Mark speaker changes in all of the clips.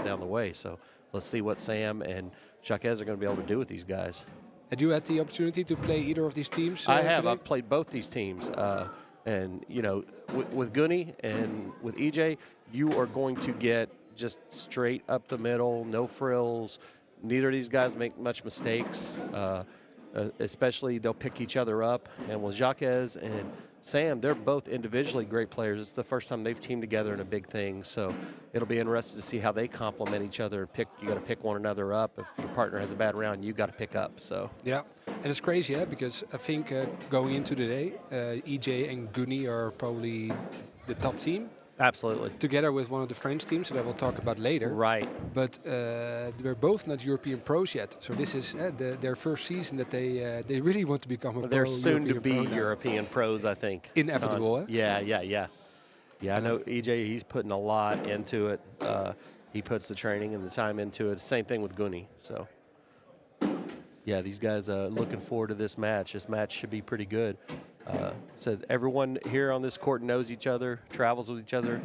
Speaker 1: step down the way. So let's see what Sam and Jacques are going to be able to do with these guys.
Speaker 2: Had you had the opportunity to play either of these teams?
Speaker 1: I have.
Speaker 2: Today?
Speaker 1: I've played both these teams. And, you know, with Goonie and with EJ, you are going to get just straight up the middle, no frills. Neither of these guys make much mistakes. Especially they'll pick each other up. And with Jacques and Sam, they're both individually great players. It's the first time they've teamed together in a big thing. So it'll be interesting to see how they complement each other and pick. You got to pick one another up. If your partner has a bad round, you got to pick up. So
Speaker 2: yeah, and it's crazy, because I think going into the day, EJ and Goonie are probably the top team.
Speaker 1: Absolutely.
Speaker 2: Together with one of the French teams that we'll talk about later.
Speaker 1: Right.
Speaker 2: But they're both not European pros yet. So this is their first season that they really want to become a pro.
Speaker 1: They're soon to be European pros, I think.
Speaker 2: Inevitable, eh?
Speaker 1: Yeah. Yeah, I know EJ, he's putting a lot into it. He puts the training and the time into it. Same thing with Goonie. So, yeah, these guys are looking forward to this match. This match should be pretty good. Said everyone here on this court knows each other, travels with each other.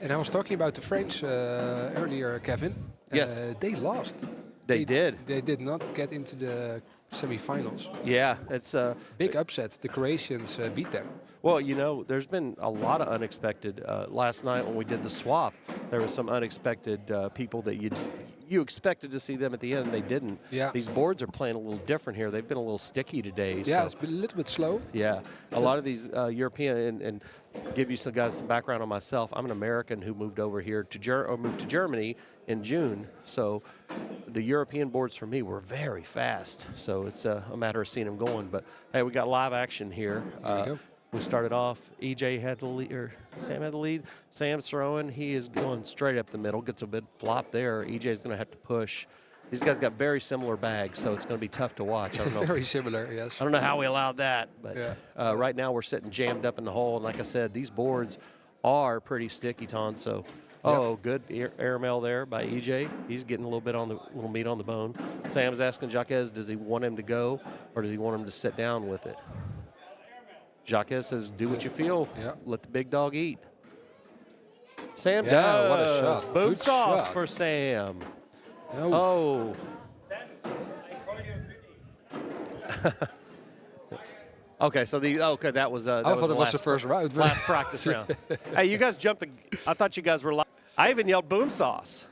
Speaker 2: And I was talking about the French earlier, Kevin.
Speaker 1: Yes.
Speaker 2: They lost.
Speaker 1: They did.
Speaker 2: They did not get into the semifinals.
Speaker 1: Yeah, it's a
Speaker 2: big upset. The Croatians beat them.
Speaker 1: Well, you know, there's been a lot of unexpected. Last night when we did the swap, there was some unexpected people that you expected to see them at the end, and they didn't.
Speaker 2: Yeah.
Speaker 1: These boards are playing a little different here. They've been a little sticky today.
Speaker 2: Yeah,
Speaker 1: so.
Speaker 2: It's been a little bit slow.
Speaker 1: Yeah, a lot of these European, and give you some guys some background on myself. I'm an American who moved over here to moved to Germany in June. So the European boards for me were very fast. So it's a matter of seeing them going. But hey, we got live action here.
Speaker 2: There we go.
Speaker 1: We started off, EJ had the lead, or Sam had the lead. Sam's throwing. He is going straight up the middle. Gets a bit flop there. EJ's going to have to push. These guys got very similar bags, so it's going to be tough to watch. I don't know.
Speaker 2: Very similar, yes.
Speaker 1: I don't know how we allowed that, but
Speaker 2: yeah.
Speaker 1: Right now we're sitting jammed up in the hole. And like I said, these boards are pretty sticky, Ton. So, good air mail there by EJ. He's getting a little bit on the little meat on the bone. Sam's asking Jacques, does he want him to go, or does he want him to sit down with it? Jacques says, do what you feel.
Speaker 2: Yeah.
Speaker 1: Let the big dog eat. Sam
Speaker 2: does. What a shot.
Speaker 1: Boom
Speaker 2: Good
Speaker 1: sauce
Speaker 2: shot.
Speaker 1: for Sam.
Speaker 2: Oh.
Speaker 1: Okay, so that was
Speaker 2: I thought it was the first round.
Speaker 1: Last practice round. Hey, you guys jumped. I thought you guys were live. I even yelled boom sauce.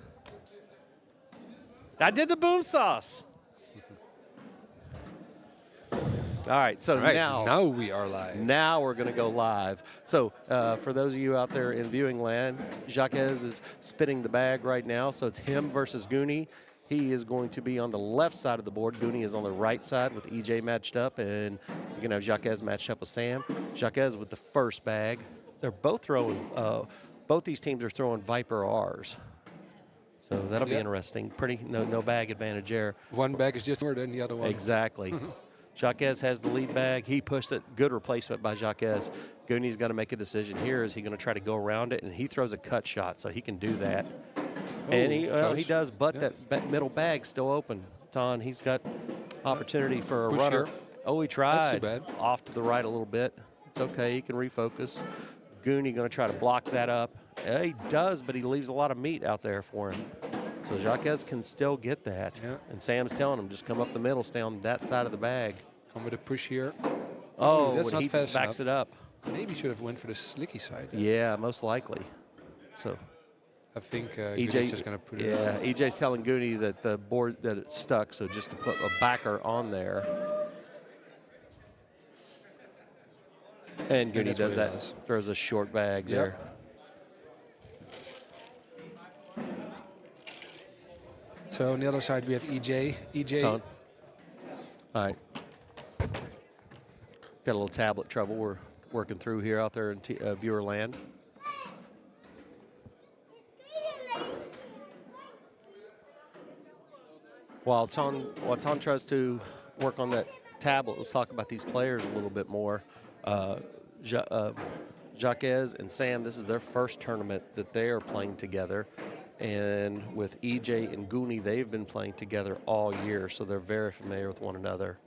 Speaker 1: I did the boom sauce. All right, so
Speaker 2: now we are live.
Speaker 1: Now we're going to go live. So for those of you out there in viewing land, Jacques is spinning the bag right now. So it's him versus Goonie. He is going to be on the left side of the board. Goonie is on the right side with EJ matched up, and you're going to have Jacques matched up with Sam. Jacques with the first bag. They're both throwing. Both these teams are throwing Viper R's. So that'll be interesting. No bag advantage there.
Speaker 2: One bag is just more than the other one.
Speaker 1: Exactly. Jacques has the lead bag. He pushed it. Good replacement by Jacques. Goonie's got to make a decision here. Is he going to try to go around it? And he throws a cut shot, so he can do that. And he does, but that middle bag's still open. Ton, he's got opportunity for a
Speaker 2: push
Speaker 1: runner.
Speaker 2: here.
Speaker 1: Oh, he tried.
Speaker 2: That's too bad.
Speaker 1: Off to the right a little bit. It's okay. He can refocus. Goonie going to try to block that up. He does, but he leaves a lot of meat out there for him. So Jacques can still get that.
Speaker 2: Yeah.
Speaker 1: And Sam's telling him, just come up the middle, stay on that side of the bag.
Speaker 2: Come with a push here.
Speaker 1: Oh,
Speaker 2: that's not
Speaker 1: he
Speaker 2: fast
Speaker 1: just backs it up.
Speaker 2: Maybe should have went for the slicky side.
Speaker 1: Yeah, most likely. So
Speaker 2: I think EJ's just going to put it
Speaker 1: on. EJ's telling Goonie that the board that it's stuck, so just to put a backer on there. And Goonie does that, throws a short bag there.
Speaker 2: So on the other side we have EJ. EJ.
Speaker 1: Ton. All right. Got a little tablet trouble we're working through here out there in viewer land. While Ton tries to work on that tablet, let's talk about these players a little bit more. Jacques and Sam, this is their first tournament that they are playing together. And with EJ and Goonie, they've been playing together all year, so they're very familiar with one another.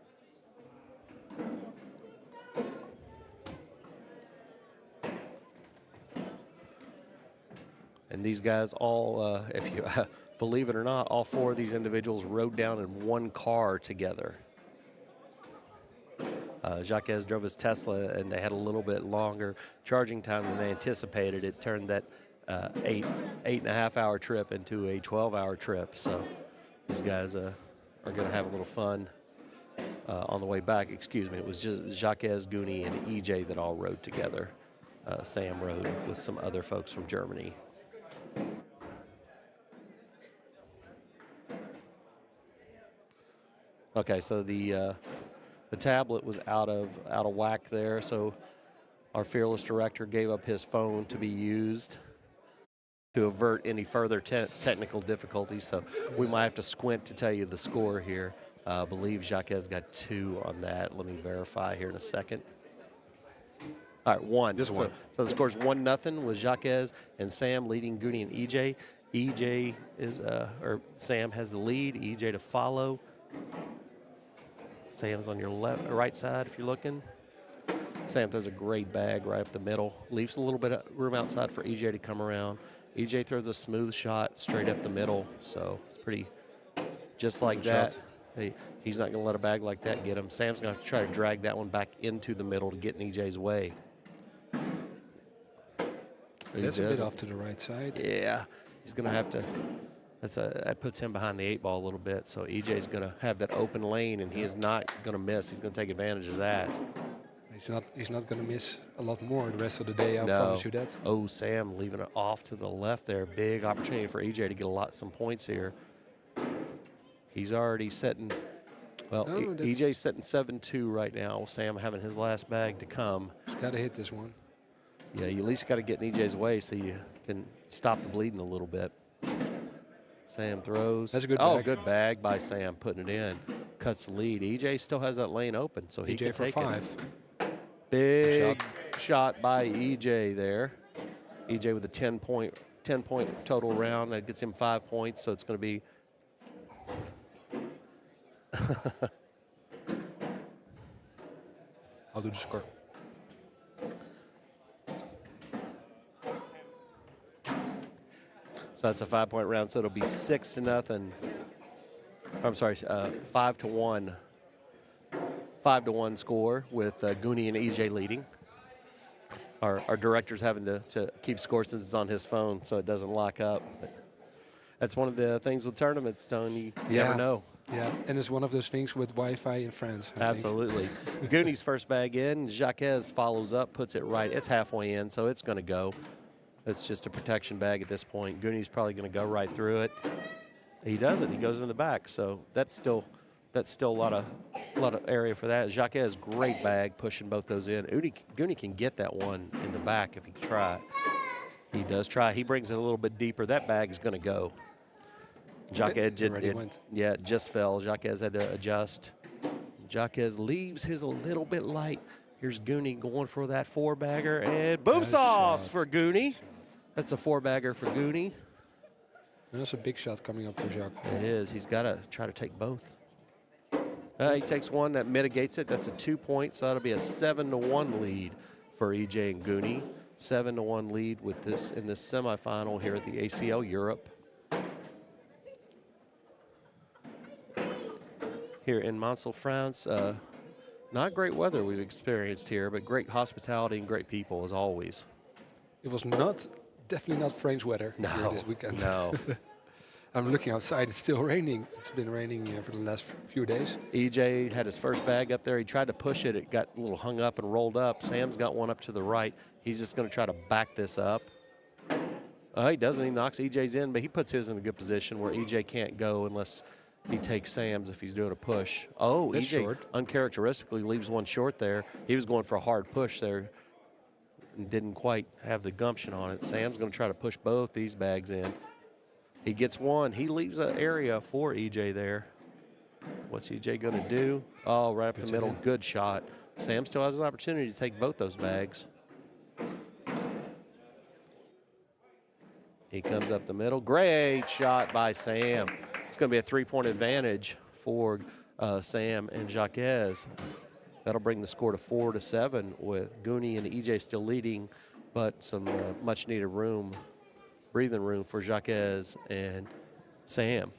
Speaker 1: And these guys all, if you believe it or not, all 4 of these individuals rode down in one car together. Jacques drove his Tesla, and they had a little bit longer charging time than they anticipated. It turned that 8.5 hour trip into a 12-hour trip. So these guys are going to have a little fun on the way back. Excuse me, it was just Jacques, Gouni, and EJ that all rode together. Sam rode with some other folks from Germany. Okay, so the tablet was out of whack there, so our fearless director gave up his phone to be used to avert any further technical difficulties. So we might have to squint to tell you the score here. I believe Jacques got 2 on that. Let me verify here in a second. All right, 1.
Speaker 2: Just 1.
Speaker 1: So the score's 1-0 with Jacques and Sam leading Gouni and EJ. EJ is, or Sam has the lead, EJ to follow. Sam's on your right side if you're looking. Sam throws a great bag right up the middle. Leaves a little bit of room outside for EJ to come around. EJ throws a smooth shot straight up the middle. So it's pretty, just like
Speaker 2: Good
Speaker 1: that.
Speaker 2: shot.
Speaker 1: He's not going to let a bag like that get him. Sam's going to have to try to drag that one back into the middle to get in EJ's way.
Speaker 2: That's a bit off to the right side.
Speaker 1: Yeah, he's going to have to. That puts him behind the 8 ball a little bit. So EJ's going to have that open lane, and he is not going to miss. He's going to take advantage of that.
Speaker 2: He's not going to miss a lot more the rest of the day. I promise you that.
Speaker 1: Oh, Sam leaving it off to the left there. Big opportunity for EJ to get some points here. He's already setting. Well, EJ's setting 7-2 right now. Sam having his last bag to come.
Speaker 2: He's got to hit this one.
Speaker 1: Yeah, you at least got to get in EJ's way so you can stop the bleeding a little bit. Sam throws.
Speaker 2: That's a good
Speaker 1: bag.
Speaker 2: bag.
Speaker 1: Good bag by Sam, putting it in. Cuts the lead. EJ still has that lane open, so he can
Speaker 2: EJ for
Speaker 1: take
Speaker 2: 5.
Speaker 1: it. Big shot by EJ there. EJ with a 10-point total round. That gets him 5 points, so it's going to be.
Speaker 2: I'll do the score.
Speaker 1: So that's a 5-point round, so it'll be 6-0. I'm sorry, 5-1. 5-1 score with Gouni and EJ leading. Our director's having to keep score since it's on his phone, so it doesn't lock up. But that's one of the things with tournaments, Tone. You never know.
Speaker 2: Yeah, and it's one of those things with Wi-Fi in France.
Speaker 1: Absolutely. Gouni's first bag in. Jacques follows up, puts it right. It's halfway in, so it's going to go. It's just a protection bag at this point. Gouni's probably going to go right through it. He doesn't. He goes in the back, so that's still a lot of area for that. Jacques, great bag, pushing both those in. Gouni can get that one in the back if he try. He does try. He brings it a little bit deeper. That bag is going to go. Jacques just fell. Jacques had to adjust. Jacques leaves his a little bit light. Here's Gouni going for that 4-bagger, and boom sauce for Gouni. That's a 4-bagger for Gouni.
Speaker 2: That's a big shot coming up for Jacques.
Speaker 1: It is. He's got to try to take both. He takes one that mitigates it. That's a 2-point, so that'll be a 7-1 lead for EJ and Gouni. 7-1 lead with this in this semifinal here at the ACL Europe. Here in Mansell, France, not great weather we've experienced here, but great hospitality and great people as always.
Speaker 2: It was definitely not French weather here this weekend.
Speaker 1: No.
Speaker 2: I'm looking outside. It's still raining. It's been raining for the last few days.
Speaker 1: EJ had his first bag up there. He tried to push it. It got a little hung up and rolled up. Sam's got one up to the right. He's just going to try to back this up. He doesn't. He knocks EJ's in, but he puts his in a good position where EJ can't go unless he takes Sam's if he's doing a push. Oh,
Speaker 2: That's
Speaker 1: EJ
Speaker 2: short.
Speaker 1: Uncharacteristically leaves one short there. He was going for a hard push there and didn't quite have the gumption on it. Sam's going to try to push both these bags in. He gets one. He leaves an area for EJ there. What's EJ going to do? Oh, right up the middle. Good shot. Sam still has an opportunity to take both those bags. He comes up the middle. Great shot by Sam. It's going to be a 3-point advantage for Sam and Jacques. That'll bring the score to 4-7 with Gouni and EJ still leading, but some much-needed room breathing room for Jacques and Sam.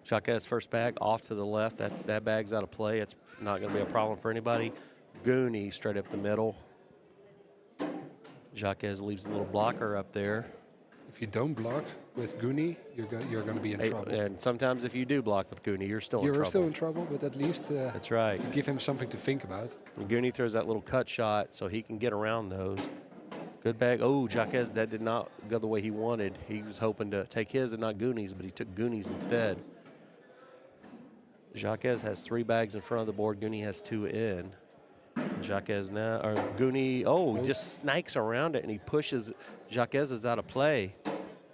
Speaker 1: Jacques first bag off to the left. That bag's out of play. It's not going to be a problem for anybody. Goonie straight up the middle. Jacques leaves a little blocker up there.
Speaker 2: If you don't block with Goonie, you're going to be in trouble.
Speaker 1: And sometimes if you do block with Goonie, you're still in trouble.
Speaker 2: You're still in trouble, but at least
Speaker 1: that's right.
Speaker 2: Give him something to think about.
Speaker 1: And Goonie throws that little cut shot so he can get around those. Good bag. Oh, Jacques, that did not go the way he wanted. He was hoping to take his and not Goonie's, but he took Goonie's instead. Jacques has 3 bags in front of the board. Goonie has 2 in. Jacques now, or Goonie, just snakes around it and he pushes. Jacques is out of play.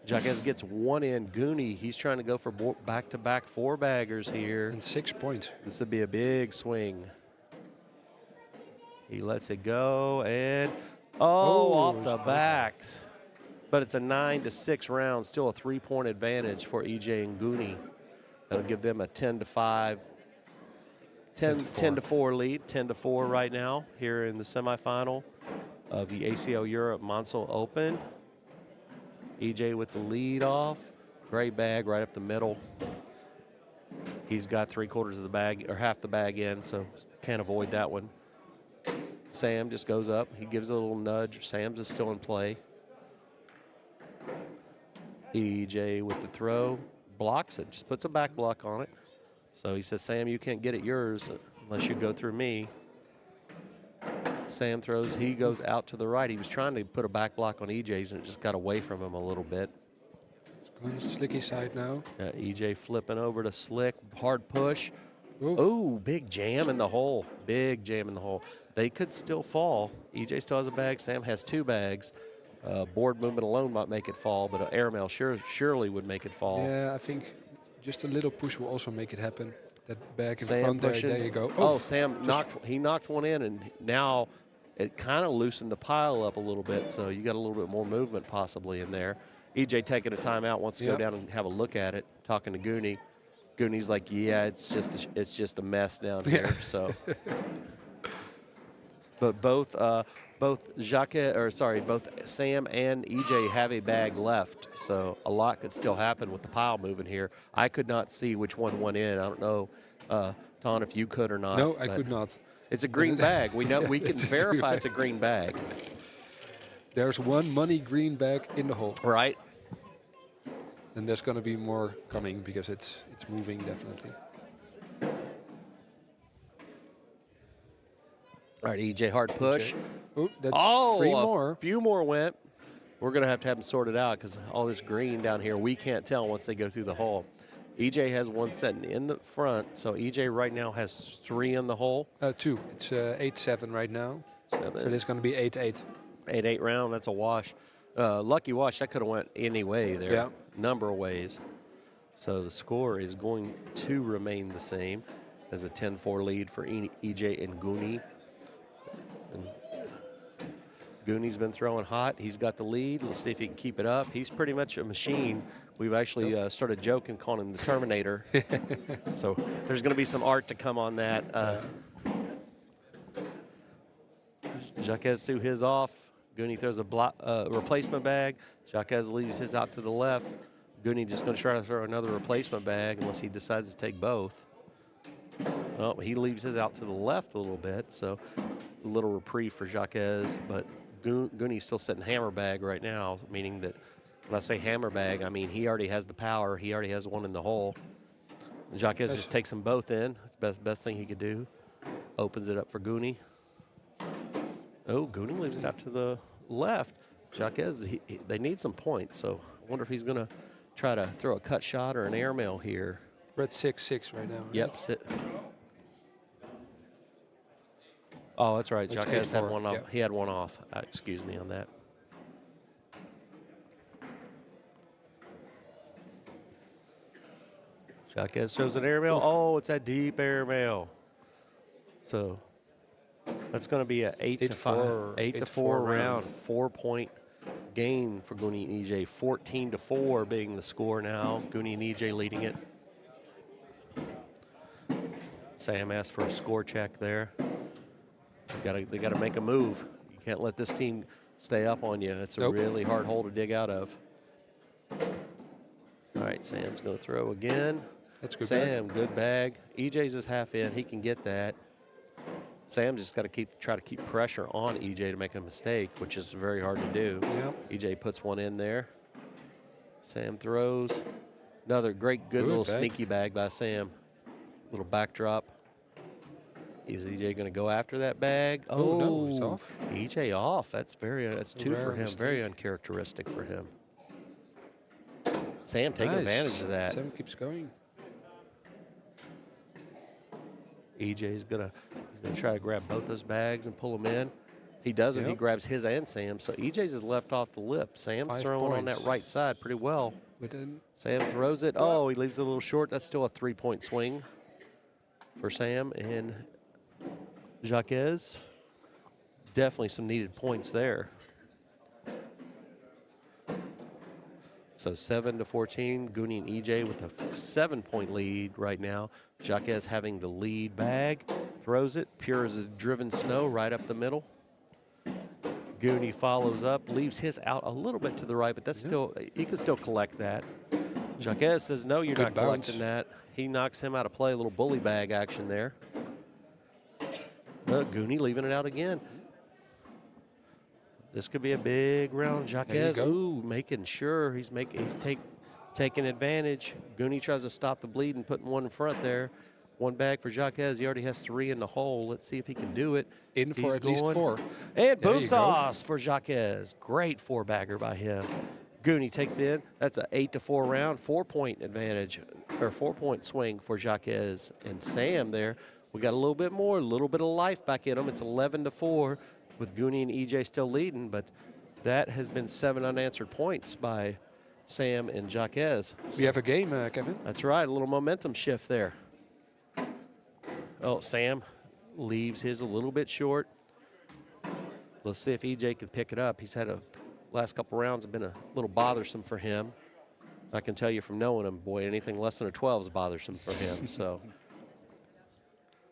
Speaker 1: Jacques gets 1 in. Goonie, he's trying to go for back-to-back 4-baggers here.
Speaker 2: And 6 points.
Speaker 1: This would be a big swing. He lets it go and, off the backs. But it's a 9-6 round, still a 3-point advantage for EJ and Goonie. That'll give them a 10-5. 10-4 lead, 10-4 right now here in the semifinal of the ACL Europe Monsel Open. EJ with the lead off. Great bag right up the middle. He's got 3/4 of the bag, or half the bag in, so can't avoid that one. Sam just goes up. He gives a little nudge. Sam's is still in play. EJ with the throw. Blocks it, just puts a back block on it. So he says, Sam, you can't get at yours unless you go through me. Sam throws, he goes out to the right. He was trying to put a back block on EJ's and it just got away from him a little bit.
Speaker 2: It's going to Slicky side now.
Speaker 1: EJ flipping over to Slick, hard push. Oh, big jam in the hole. Big jam in the hole. They could still fall. EJ still has a bag. Sam has 2 bags. Board movement alone might make it fall, but an airmail surely would make it fall.
Speaker 2: Yeah, I think just a little push will also make it happen. That bag in
Speaker 1: Sam
Speaker 2: front
Speaker 1: pushing.
Speaker 2: there you go.
Speaker 1: Sam knocked 1 in, and now it kind of loosened the pile up a little bit, so you got a little bit more movement possibly in there. EJ taking a timeout, wants to go down and have a look at it, talking to Goonie. Goonie's like, yeah, it's just a mess down here. So, but both Sam and EJ have a bag left, so a lot could still happen with the pile moving here. I could not see which one went in. I don't know, Ton, if you could or not.
Speaker 2: No, I could not.
Speaker 1: It's a green bag. We know we can verify it's a green bag.
Speaker 2: There's 1 money green bag in the hole.
Speaker 1: Right.
Speaker 2: And there's going to be more coming because it's moving definitely.
Speaker 1: All right, EJ, hard push.
Speaker 2: Oh, that's 3 more.
Speaker 1: A few more went. We're going to have them sorted out because all this green down here, we can't tell once they go through the hole. EJ has 1 setting in the front, so EJ right now has 3 in the hole.
Speaker 2: 2. It's 8-7 right now.
Speaker 1: 7.
Speaker 2: So it's going to be 8-8.
Speaker 1: 8-8 round, that's a wash. Lucky wash, that could have went any way there.
Speaker 2: Yeah.
Speaker 1: Number of ways. So the score is going to remain the same as a 10-4 lead for EJ and Goonie. And Goonie's been throwing hot. He's got the lead. Let's see if he can keep it up. He's pretty much a machine. We've actually started joking, calling him the Terminator. So there's going to be some art to come on that. Jacques threw his off. Goonie throws a replacement bag. Jacques leaves his out to the left. Goonie just going to try to throw another replacement bag unless he decides to take both. Well, he leaves his out to the left a little bit, so a little reprieve for Jacques. But Goonie's still sitting hammer bag right now, meaning that when I say hammer bag, I mean he already has the power. He already has 1 in the hole. Jacques just takes them both in. That's the best thing he could do. Opens it up for Goonie. Oh, Goonie leaves it out to the left. Jacques, they need some points, so I wonder if he's going to try to throw a cut shot or an airmail here.
Speaker 2: We're at 6-6 right now.
Speaker 1: Yep. Oh, that's right. Jacques had 1 off. Yeah. He had 1 off. Excuse me on that. Jacques shows an airmail. Oh, it's a deep airmail. So that's going to be an 8-4 round, 4-point game for Goonie and EJ. 14-4 being the score now. Goonie and EJ leading it. Sam asked for a score check there. They got to make a move. You Can't let this team stay up on you. It's a
Speaker 2: Nope.
Speaker 1: really hard hole to dig out of. All right, Sam's going to throw again.
Speaker 2: That's good.
Speaker 1: Sam, good bag. EJ's is half in. He can get that. Sam just got to try to keep pressure on EJ to make a mistake, which is very hard to do.
Speaker 2: Yep.
Speaker 1: EJ puts one in there. Sam throws. Another great, good little
Speaker 2: bag.
Speaker 1: sneaky bag by Sam. Little backdrop. Is EJ going to go after that bag?
Speaker 2: Oh, no, he's off.
Speaker 1: EJ off. That's two for
Speaker 2: Rare
Speaker 1: him.
Speaker 2: mistake.
Speaker 1: Very uncharacteristic for him. Sam taking
Speaker 2: Nice.
Speaker 1: advantage of that.
Speaker 2: Sam keeps going.
Speaker 1: EJ's gonna try to grab both those bags and pull them in. He doesn't. He
Speaker 2: Yep.
Speaker 1: grabs his and Sam. So EJ's is left off the lip. Sam's
Speaker 2: 5
Speaker 1: throwing on
Speaker 2: points.
Speaker 1: that right side pretty well.
Speaker 2: Within.
Speaker 1: Sam throws it. Oh, he leaves it a little short. That's still a 3-point swing for Sam and Jacques. Definitely some needed points there. So 7-14, Goonie and EJ with a 7-point lead right now. Jacques having the lead bag, throws it, pure as a driven snow right up the middle. Goonie follows up, leaves his out a little bit to the right, but that's still, he can still collect that. Jacques says, no, you're
Speaker 2: Good
Speaker 1: not
Speaker 2: bounce.
Speaker 1: collecting that. He knocks him out of play, a little bully bag action there. Goonie leaving it out again. This could be a big round. Jacques,
Speaker 2: There you go.
Speaker 1: ooh, making sure he's taking advantage. Goonie tries to stop the bleed and putting one in front there. One bag for Jacques. He already has 3 in the hole. Let's see if he can do it.
Speaker 2: In for
Speaker 1: He's
Speaker 2: at least 4.
Speaker 1: And
Speaker 2: There
Speaker 1: boom
Speaker 2: you go.
Speaker 1: sauce for Jacques. Great 4-bagger by him. Goonie takes it in. That's an 8-4 round. 4-point advantage, or 4-point swing for Jacques and Sam there. We got a little bit more, a little bit of life back in them. It's 11-4 with Goonie and EJ still leading, but that has been 7 unanswered points by Sam and Jacques.
Speaker 2: We have a game, Kevin.
Speaker 1: That's right, a little momentum shift there. Oh, Sam leaves his a little bit short. Let's see if EJ can pick it up. He's had last couple rounds have been a little bothersome for him. I can tell you from knowing him, boy, anything less than a 12 is bothersome for him. So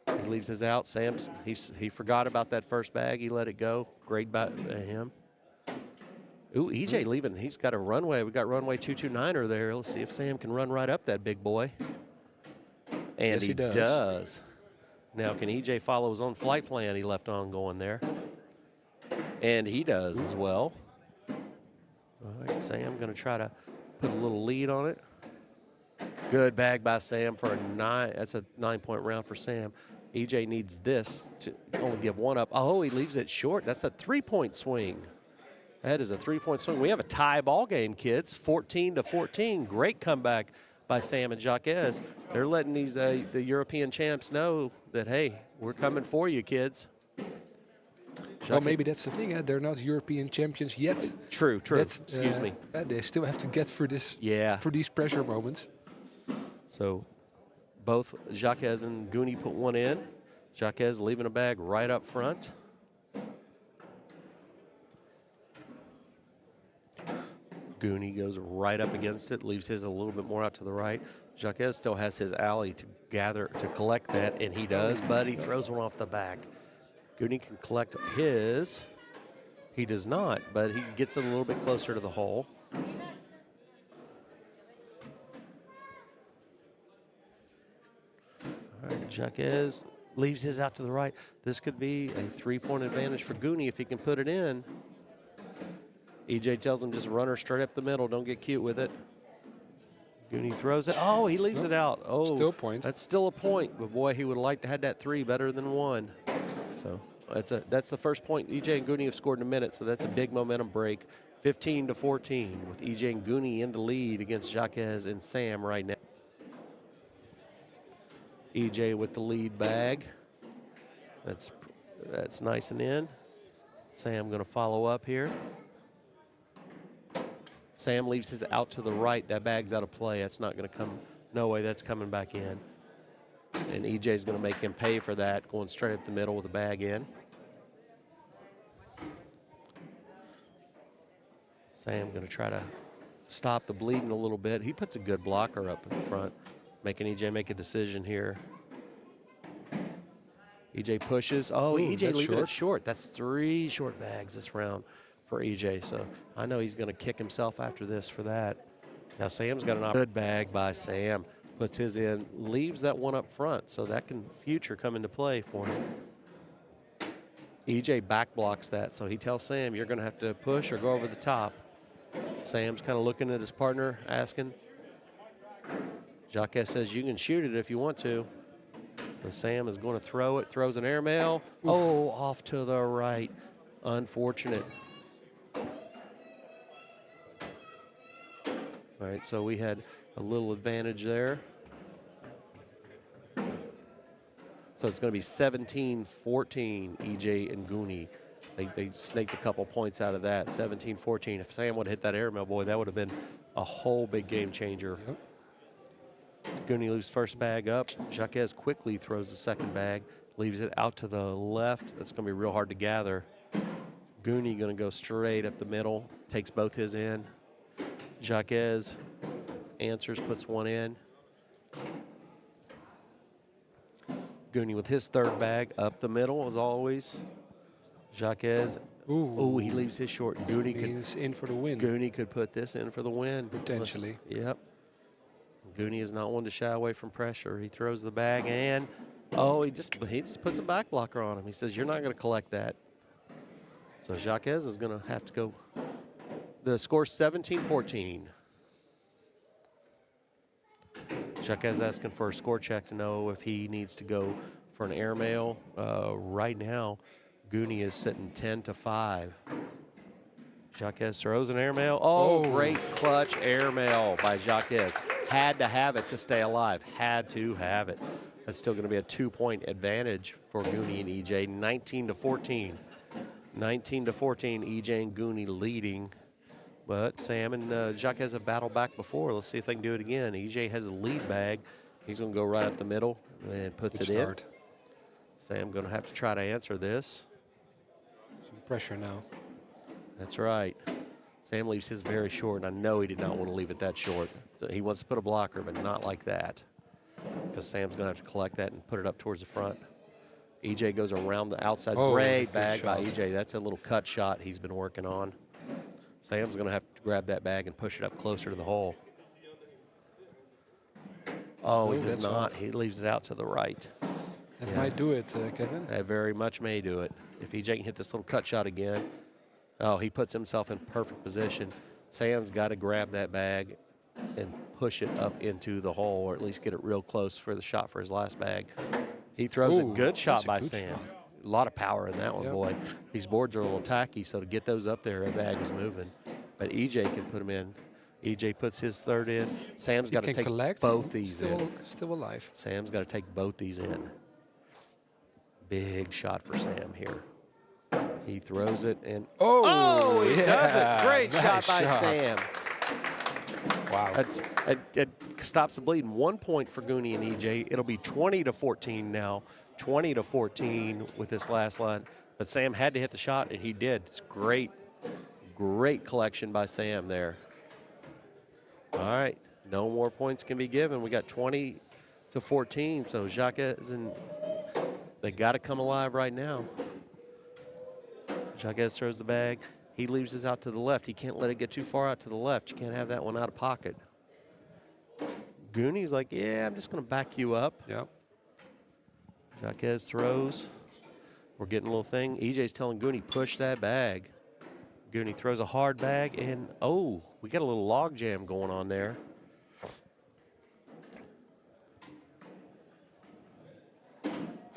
Speaker 1: he leaves his out. Sam's he forgot about that first bag. He let it go. Great by him. Ooh, EJ leaving. He's got a runway. We got runway 229er there. Let's see if Sam can run right up that big boy. And
Speaker 2: Yes, he does.
Speaker 1: does. Now, can EJ follow his own flight plan he left on going there? And he does as well. All right, Sam going to try to put a little lead on it. Good bag by Sam for a 9. That's a 9-point round for Sam. EJ needs this to only give one up. Oh, he leaves it short. That's a 3-point swing. That is a 3-point swing. We have a tie ball game, kids. 14-14. Great comeback by Sam and Jacques. They're letting these the European champs know that, hey, we're coming for you, kids.
Speaker 2: Well, maybe that's the thing. They're not European champions yet.
Speaker 1: True.
Speaker 2: That's,
Speaker 1: Excuse me.
Speaker 2: They still have to get through this.
Speaker 1: Yeah.
Speaker 2: For these pressure moments.
Speaker 1: So both Jacques and Goonie put one in. Jacques leaving a bag right up front. Goonie goes right up against it, leaves his a little bit more out to the right. Jacques still has his alley to collect that, and he does, but he throws one off the back. Goonie can collect his. He does not, but he gets it a little bit closer to the hole. All right, Jacques leaves his out to the right. This could be a 3-point advantage for Goonie if he can put it in. EJ tells him just run her straight up the middle. Don't get cute with it. Goonie throws it. Oh, he leaves it out. Oh,
Speaker 2: Still a point.
Speaker 1: That's still a point. But boy, he would have liked to have that 3 better than 1. So that's the first point EJ and Goonie have scored in a minute. So that's a big momentum break. 15-14 with EJ and Goonie in the lead against Jacques and Sam right now. EJ with the lead bag. That's nice and in. Sam going to follow up here. Sam leaves his out to the right. That bag's out of play. That's not going to come. No way, that's coming back in. And EJ's going to make him pay for that, going straight up the middle with the bag in. Sam going to try to stop the bleeding a little bit. He puts a good blocker up in front, making EJ make a decision here. EJ pushes. Oh,
Speaker 2: Ooh,
Speaker 1: EJ
Speaker 2: that's
Speaker 1: leaving it
Speaker 2: short.
Speaker 1: short. That's 3 short bags this round for EJ. So I know he's going to kick himself after this for that. Now Sam's got an good bag by Sam. Puts his in, leaves that one up front, so that can future come into play for him. EJ back blocks that, so he tells Sam, you're going to have to push or go over the top. Sam's kind of looking at his partner, asking. Jacques says, you can shoot it if you want to. So Sam is going to throw it, throws an airmail. Oh, off to the right. Unfortunate. All right, so we had a little advantage there. So it's going to be 17-14, EJ and Goonie. They snaked a couple points out of that, 17-14. If Sam would have hit that airmail, boy, that would have been a whole big game changer.
Speaker 2: Yep.
Speaker 1: Goonie leaves first bag up. Jacques quickly throws the second bag, leaves it out to the left. That's going to be real hard to gather. Goonie going to go straight up the middle, takes both his in. Jacques answers, puts one in. Goonie with his third bag up the middle, as always. Jacques, oh, he leaves his short.
Speaker 2: He's in for the win.
Speaker 1: Goonie could put this in for the win.
Speaker 2: Potentially.
Speaker 1: Yep. Goonie is not one to shy away from pressure. He throws the bag and, oh, he just puts a back blocker on him. He says, you're not going to collect that. So Jacques is going to have to go. The score's 17-14. Jacques is asking for a score check to know if he needs to go for an airmail. Right now, Goonie is sitting 10-5. Jacques throws an airmail. Oh, great clutch airmail by Jacques. Had to have it to stay alive. Had to have it. That's still going to be a 2-point advantage for Goonie and EJ. 19-14. 19-14, EJ and Goonie leading. But Sam and Jacques have battled back before. Let's see if they can do it again. EJ has a lead bag. He's going to go right up the middle and puts it in. Sam going to have to try to answer this.
Speaker 2: Some pressure now.
Speaker 1: That's right. Sam leaves his very short, and I know he did not want to leave it that short. So he wants to put a blocker, but not like that, because Sam's going to have to collect that and put it up towards the front. EJ goes around the outside. Great bag by EJ. That's a little cut shot he's been working on. Sam's going to have to grab that bag and push it up closer to the hole. Oh, he does not. He leaves it out to the right.
Speaker 2: That might do it, Kevin.
Speaker 1: That very much may do it. If EJ can hit this little cut shot again. Oh, he puts himself in perfect position. Sam's got to grab that bag and push it up into the hole, or at least get it real close for the shot for his last bag. He throws a good shot by Sam. A lot of power in that one, boy. These boards are a little tacky, so to get those up there, that bag is moving. But EJ can put them in. EJ puts his third in. Sam's got to take both these in.
Speaker 2: Still alive.
Speaker 1: Sam's got to take both these in. Big shot for Sam here. He throws it and he does it. Great shot by Sam.
Speaker 2: Wow.
Speaker 1: It stops the bleeding. 1 point for Goonie and EJ. It'll be 20-14 now. 20-14 with this last line. But Sam had to hit the shot, and he did. It's great collection by Sam there. All right. No more points can be given. We got 20-14. So Jacques they got to come alive right now. Jacques throws the bag. He leaves his out to the left. He can't let it get too far out to the left. You can't have that one out of pocket. Goonie's like, yeah, I'm just going to back you up.
Speaker 2: Yep.
Speaker 1: Jacques throws. We're getting a little thing. EJ's telling Goonie, push that bag. Goonie throws a hard bag, and, oh, we got a little log jam going on there.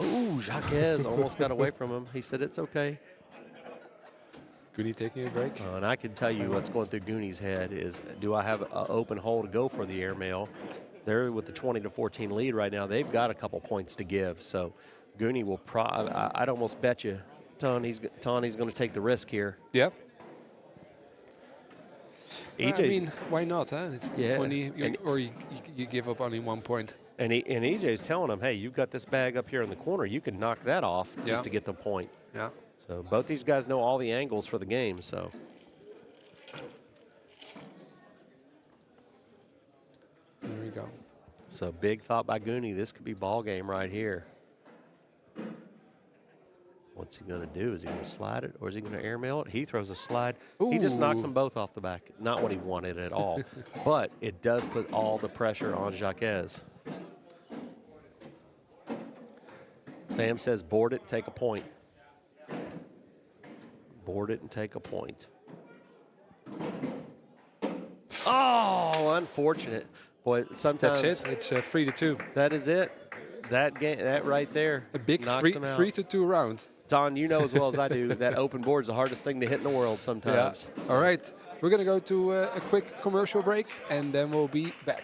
Speaker 1: Oh, Jacques almost got away from him. He said, it's okay.
Speaker 2: Goonie taking a break.
Speaker 1: And I can tell you what's going through Goonie's head is, do I have an open hole to go for the airmail? They're with the 20-14 lead right now. They've got a couple points to give. So Goonie will I'd almost bet you Tawny's going to take the risk here.
Speaker 2: Yep. I
Speaker 1: EJ's,
Speaker 2: mean, why not? Huh? It's 20, or you give up only 1 point.
Speaker 1: And EJ's telling him, hey, you've got this bag up here in the corner. You can knock that off just to get the point.
Speaker 2: Yeah.
Speaker 1: So both these guys know all the angles for the game. So
Speaker 2: there we go.
Speaker 1: So big thought by Goonie. This could be ball game right here. What's he going to do? Is he going to slide it or is he going to airmail it? He throws a slide. He just knocks
Speaker 2: Ooh.
Speaker 1: them both off the back. Not what he wanted at all. But it does put all the pressure on Jacques. Sam says, board it, take a point. Board it and take a point. Oh, unfortunate. Boy, sometimes.
Speaker 2: That's it. It's 3-2.
Speaker 1: That is it. That game, that right there.
Speaker 2: A big
Speaker 1: knocks him out.
Speaker 2: 3-2 round.
Speaker 1: Don, you know as well as I do that open board is the hardest thing to hit in the world sometimes.
Speaker 2: Yeah. All right. We're going to go to a quick commercial break, and then we'll be back.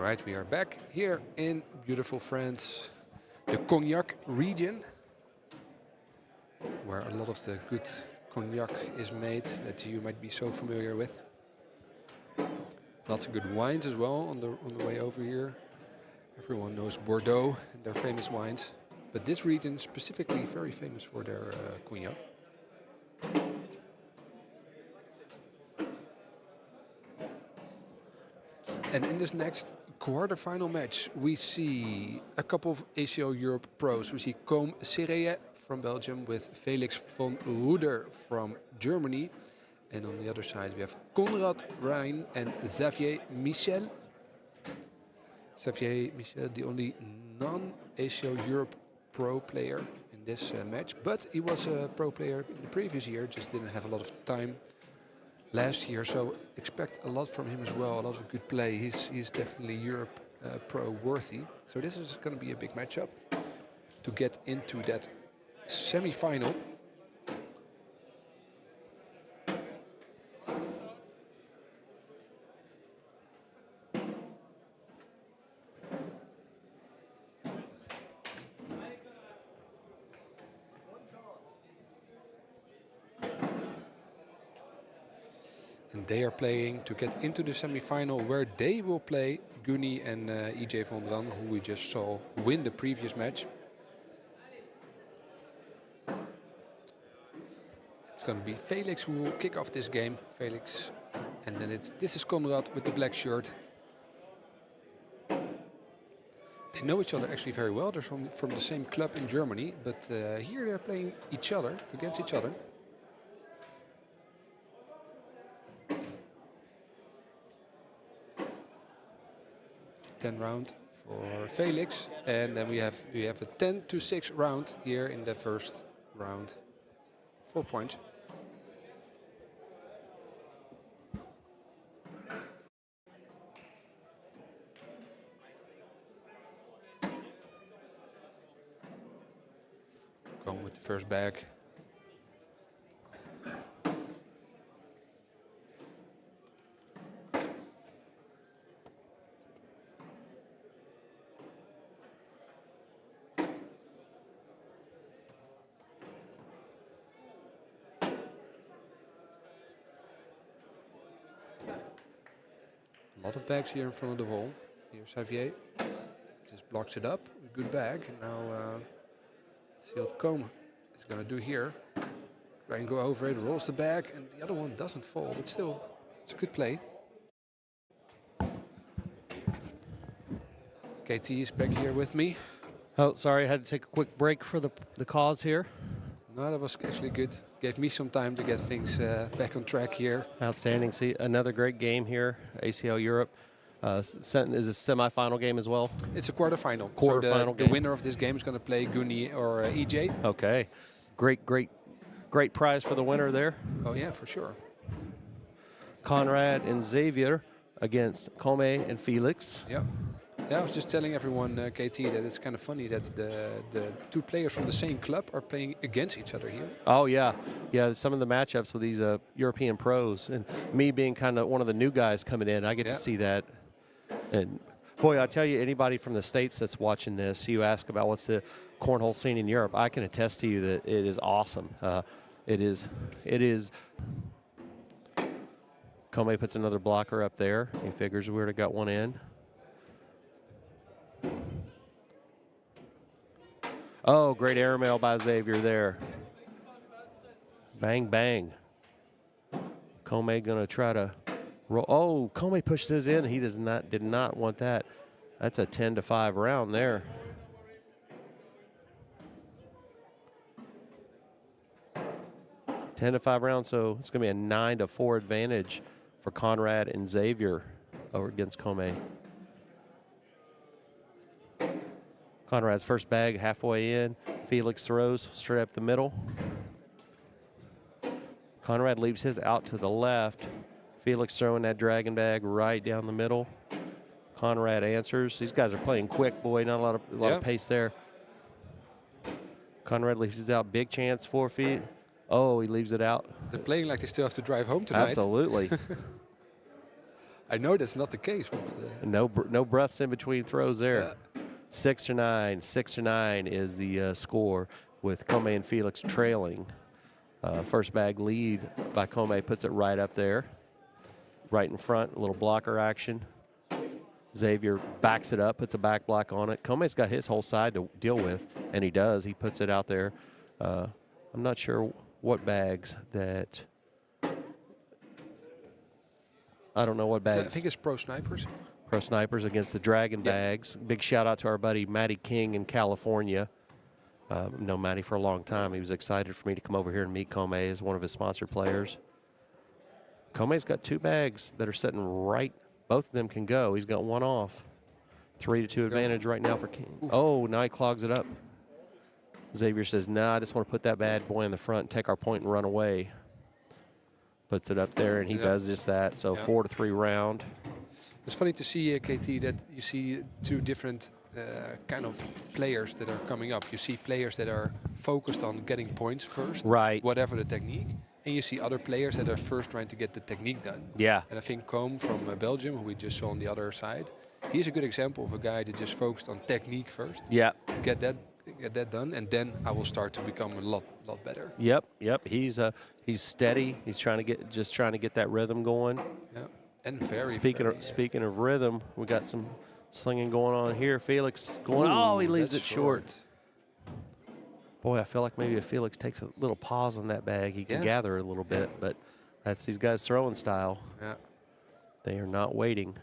Speaker 2: All right, we are back here in beautiful France, the Cognac region, where a lot of the good cognac is made that you might be so familiar with. Lots of good wines as well on the way over here. Everyone knows Bordeaux and their famous wines, but this region specifically very famous for their cognac. And in this next quarterfinal match, we see a couple of ACL Europe pros. We see Côme Sereye from Belgium with Felix von Ruder from Germany. And on the other side, we have Konrad Rijn and Xavier Michel. Xavier Michel, the only non-ACL Europe pro player in this match. But he was a pro player in the previous year, just didn't have a lot of time last year, so expect a lot from him as well, a lot of good play. He's definitely Europe pro worthy. So this is going to be a big matchup to get into that semi-final. And they are playing to get into the semi-final, where they will play Gunny and EJ van Ran, who we just saw win the previous match. It's going to be Felix who will kick off this game. Felix, and then this is Konrad with the black shirt. They know each other actually very well. They're from the same club in Germany, but here they're playing each other against each other. Round for Felix, and then we have the 10-6 round here in the first round. 4 points. Going with the first bag. A lot of bags here in front of the wall. Here's Xavier. Just blocks it up. Good bag. And now let's see what Côme is going to do here. Try and go over it, rolls the bag, and the other one doesn't fall, but still, it's a good play. KT is back here with me.
Speaker 1: Oh, sorry, I had to take a quick break for the cause here.
Speaker 2: No, that was actually good. Gave me some time to get things back on track here.
Speaker 1: Outstanding. See, another great game here, ACL Europe. Is a semi-final game as well?
Speaker 2: It's a quarterfinal.
Speaker 1: Quarterfinal
Speaker 2: So the winner of this game is going to play Gunny or EJ.
Speaker 1: Okay. Great prize for the winner there.
Speaker 2: Oh, yeah, for sure.
Speaker 1: Conrad and Xavier against Côme and Felix.
Speaker 2: Yeah. Yeah, I was just telling everyone, KT, that it's kind of funny that the two players from the same club are playing against each other here.
Speaker 1: Oh, yeah. Yeah, some of the matchups with these European pros, and me being kind of one of the new guys coming in, I get to see that. And, boy, I tell you, anybody from the States that's watching this, you ask about what's the cornhole scene in Europe, I can attest to you that it is awesome. It is. Côme puts another blocker up there. He figures we would have got one in. Oh, great airmail by Xavier there. Bang, bang. Côme going to try to roll. Oh, Côme pushed his in. He did not want that. That's a 10-5 round there. Ten to 5 round, so it's going to be a 9-4 advantage for Conrad and Xavier over against Côme. Conrad's first bag halfway in. Felix throws straight up the middle. Conrad leaves his out to the left. Felix throwing that dragon bag right down the middle. Conrad answers. These guys are playing quick, boy. Not a lot of pace there. Conrad leaves his out. Big chance, 4 feet. Oh, he leaves it out.
Speaker 2: They're playing like they still have to drive home tonight.
Speaker 1: Absolutely.
Speaker 2: I know that's not the case, but
Speaker 1: No breaths in between throws there.
Speaker 2: yeah.
Speaker 1: 6-9. 6-9 is the score with Comey and Felix trailing. First bag lead by Comey puts it right up there, right in front. A little blocker action. Xavier backs it up, puts a back block on it. Comey's got his whole side to deal with, and he does. He puts it out there. I'm not sure what bags that. I don't know what bags.
Speaker 2: I think it's Pro Snipers.
Speaker 1: Pro Snipers against the Dragon bags. Big shout out to our buddy Matty King in California. Known Matty for a long time. He was excited for me to come over here and meet Comey as one of his sponsored players. Comey's got 2 bags that are sitting right. Both of them can go. He's got one off. 3-2 advantage right now for King. Oh, now he clogs it up. Xavier says, nah, I just want to put that bad boy in the front, take our point and run away. Puts it up there, and he does just that. So 4-3 round.
Speaker 2: It's funny to see, KT, that you see 2 different kind of players that are coming up. You see players that are focused on getting points first,
Speaker 1: Right.
Speaker 2: whatever the technique. And you see other players that are first trying to get the technique done.
Speaker 1: Yeah.
Speaker 2: And I think Combe from Belgium, who we just saw on the other side, he's a good example of a guy that just focused on technique first.
Speaker 1: Yeah.
Speaker 2: Get that done, and then I will start to become a lot better.
Speaker 1: Yep. He's steady. He's trying to get that rhythm going.
Speaker 2: Yeah, and very.
Speaker 1: Speaking of rhythm, we got some slinging going on here. Felix going. Oh, he leaves it short. Boy, I feel like maybe if Felix takes a little pause on that bag, he can gather a little bit. But that's these guys' throwing style.
Speaker 2: Yeah,
Speaker 1: they are not waiting.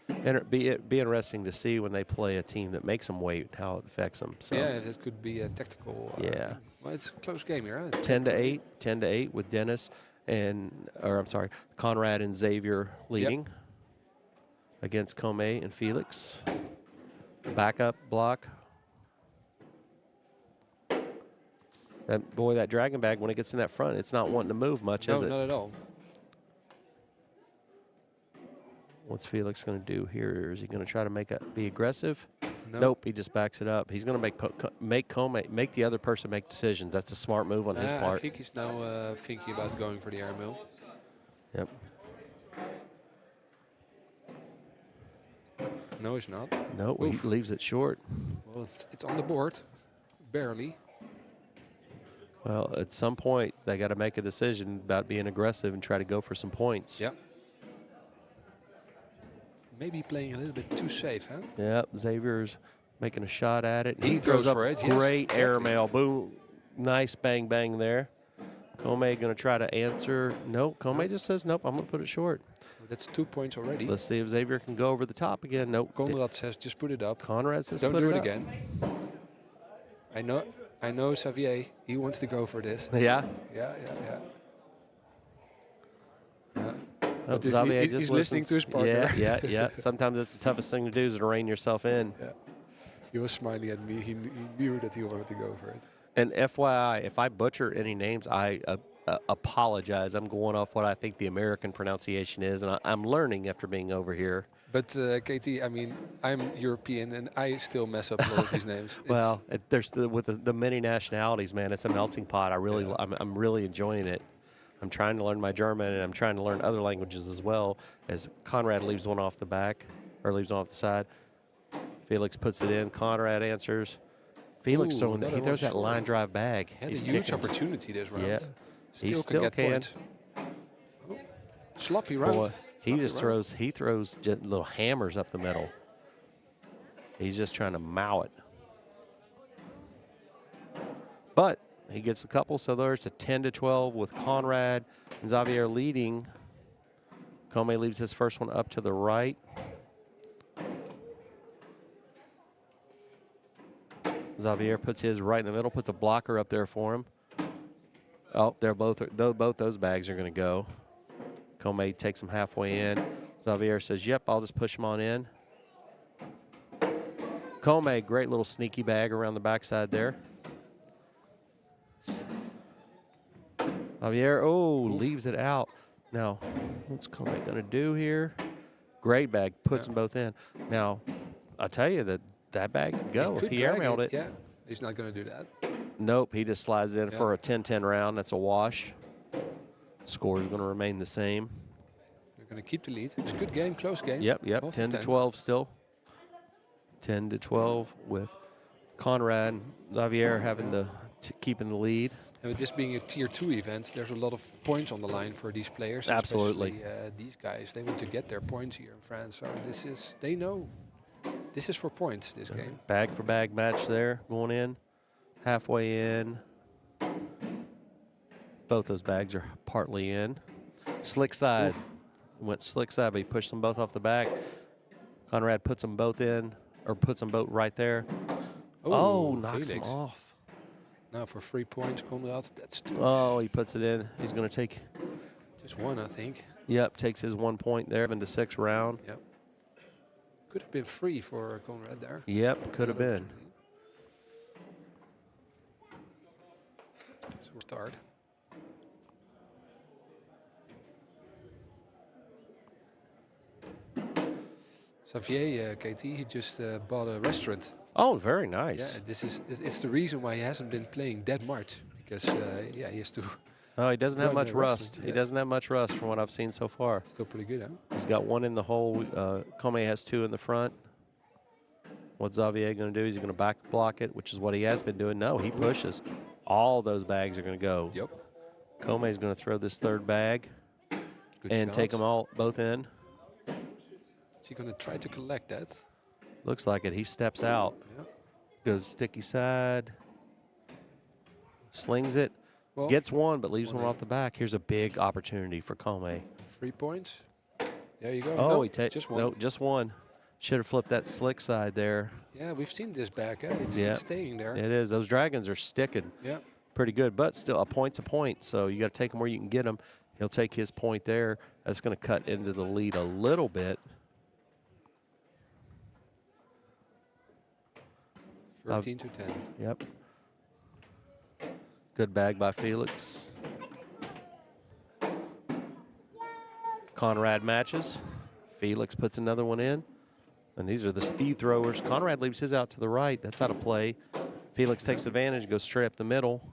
Speaker 1: And it'd be interesting to see when they play a team that makes them wait, how it affects them. So.
Speaker 2: Yeah, this could be a tactical.
Speaker 1: Yeah.
Speaker 2: Well, it's a close game here, huh?
Speaker 1: 10-8. 10-8 with Dennis Conrad and Xavier leading against Comey and Felix. Backup block. That dragon bag, when it gets in that front, it's not wanting to move much, is it?
Speaker 2: No, not at all.
Speaker 1: What's Felix going to do here? Is he going to try to be aggressive?
Speaker 2: No.
Speaker 1: Nope, he just backs it up. He's going to make the other person make decisions. That's a smart move on his part.
Speaker 2: I think he's now thinking about going for the air mill.
Speaker 1: Yep.
Speaker 2: No, he's not.
Speaker 1: No, he leaves it short.
Speaker 2: Well, it's on the board, barely.
Speaker 1: Well, at some point, they got to make a decision about being aggressive and try to go for some points.
Speaker 2: Yeah. Maybe playing a little bit too safe, huh?
Speaker 1: Yep, Xavier's making a shot at it.
Speaker 2: He throws
Speaker 1: up
Speaker 2: for it,
Speaker 1: great
Speaker 2: yes,
Speaker 1: airmail. Boom. Nice bang, bang there. Comey going to try to answer. Nope, Comey just says, nope, I'm going to put it short.
Speaker 2: That's 2 points already.
Speaker 1: Let's see if Xavier can go over the top again. Nope.
Speaker 2: Conrad says, just put it up.
Speaker 1: Conrad says,
Speaker 2: don't
Speaker 1: put
Speaker 2: do
Speaker 1: it
Speaker 2: it
Speaker 1: up.
Speaker 2: again. I know Xavier, he wants to go for this.
Speaker 1: Yeah?
Speaker 2: Yeah.
Speaker 1: Oh,
Speaker 2: But he's listening to his partner.
Speaker 1: Yeah. Sometimes that's the toughest thing to do is to rein yourself in.
Speaker 2: Yeah. He was smiling at me. He knew that he wanted to go for it.
Speaker 1: And FYI, if I butcher any names, I apologize. I'm going off what I think the American pronunciation is, and I'm learning after being over here.
Speaker 2: But KT, I mean, I'm European, and I still mess up a lot of these names.
Speaker 1: Well, there's with the many nationalities, man. It's a melting pot. I'm really enjoying it. I'm trying to learn my German, and I'm trying to learn other languages as well. As Conrad leaves one off the back, or leaves one off the side, Felix puts it in. Conrad answers. Felix he throws that line drive bag.
Speaker 2: Had a huge opportunity this round.
Speaker 1: Yeah,
Speaker 2: he
Speaker 1: still can.
Speaker 2: Oh, sloppy round.
Speaker 1: Boy, he throws just little hammers up the middle. He's just trying to mow it. But he gets a couple, so there's a 10-12 with Conrad and Xavier leading. Comey leaves his first one up to the right. Xavier puts his right in the middle, puts a blocker up there for him. Oh, both those bags are going to go. Comey takes them halfway in. Xavier says, yep, I'll just push them on in. Comey, great little sneaky bag around the backside there. Xavier, leaves it out. Now, what's Comey going to do here? Great bag, puts them both in. Now, I'll tell you that bag could go if he airmailed it.
Speaker 2: Yeah, he's not going to do that.
Speaker 1: Nope, he just slides in for a 10-10 round. That's a wash. Score is going to remain the same.
Speaker 2: Going to keep the lead. It's a good game, close game.
Speaker 1: Yep.
Speaker 2: 12
Speaker 1: 10 to 12 still. 10 to 12 with Conrad and Xavier having keeping the lead.
Speaker 2: And with this being a tier 2 event, there's a lot of points on the line for these players.
Speaker 1: Absolutely.
Speaker 2: Especially these guys, they want to get their points here in France. So they know this is for points, this game.
Speaker 1: Bag for bag match there going in. Halfway in. Both those bags are partly in. Slick side. Went slick side, but he pushed them both off the back. Conrad puts them both in, or puts them both right there. Oh, knocks them off.
Speaker 2: Now for 3 points, Conrad, that's too.
Speaker 1: Oh, he puts it in. He's going to take.
Speaker 2: Just one, I think.
Speaker 1: Yep, takes his 1 point there, into 6th round.
Speaker 2: Yep. Could have been 3 for Conrad there.
Speaker 1: Yep, could have been.
Speaker 2: So we'll start. Xavier, KT, he just bought a restaurant.
Speaker 1: Oh, very nice.
Speaker 2: Yeah, it's the reason why he hasn't been playing that much, because he has to.
Speaker 1: Oh, he doesn't have
Speaker 2: run
Speaker 1: much
Speaker 2: the
Speaker 1: rust.
Speaker 2: restaurant,
Speaker 1: He
Speaker 2: yeah.
Speaker 1: doesn't have much rust from what I've seen so far.
Speaker 2: Still pretty good, huh?
Speaker 1: He's got 1 in the hole. Comey has 2 in the front. What's Xavier going to do? Is he going to back block it, which is what he has been doing? No, he pushes. All those bags are going to go.
Speaker 2: Yep.
Speaker 1: Comey is going to throw this 3rd bag
Speaker 2: Good
Speaker 1: and
Speaker 2: shot.
Speaker 1: take them all both in.
Speaker 2: Is he going to try to collect that?
Speaker 1: Looks like it. He steps out.
Speaker 2: Yeah.
Speaker 1: Goes sticky side. Slings it.
Speaker 2: Well,
Speaker 1: Gets 1, but leaves
Speaker 2: one
Speaker 1: one
Speaker 2: in.
Speaker 1: off the back. Here's a big opportunity for Comey.
Speaker 2: 3 points. There you go.
Speaker 1: Oh,
Speaker 2: No,
Speaker 1: he takes
Speaker 2: just one.
Speaker 1: no, just 1. Should have flipped that slick side there.
Speaker 2: Yeah, we've seen this back. It's
Speaker 1: Yeah.
Speaker 2: staying there.
Speaker 1: It is. Those dragons are sticking
Speaker 2: Yeah.
Speaker 1: pretty good, but still a point's a point. So you got to take them where you can get them. He'll take his point there. That's going to cut into the lead a little bit.
Speaker 2: 13 to 10.
Speaker 1: Yep. Good bag by Felix. Conrad matches. Felix puts another one in. And these are the speed throwers. Conrad leaves his out to the right. That's out of play. Felix takes advantage, goes straight up the middle.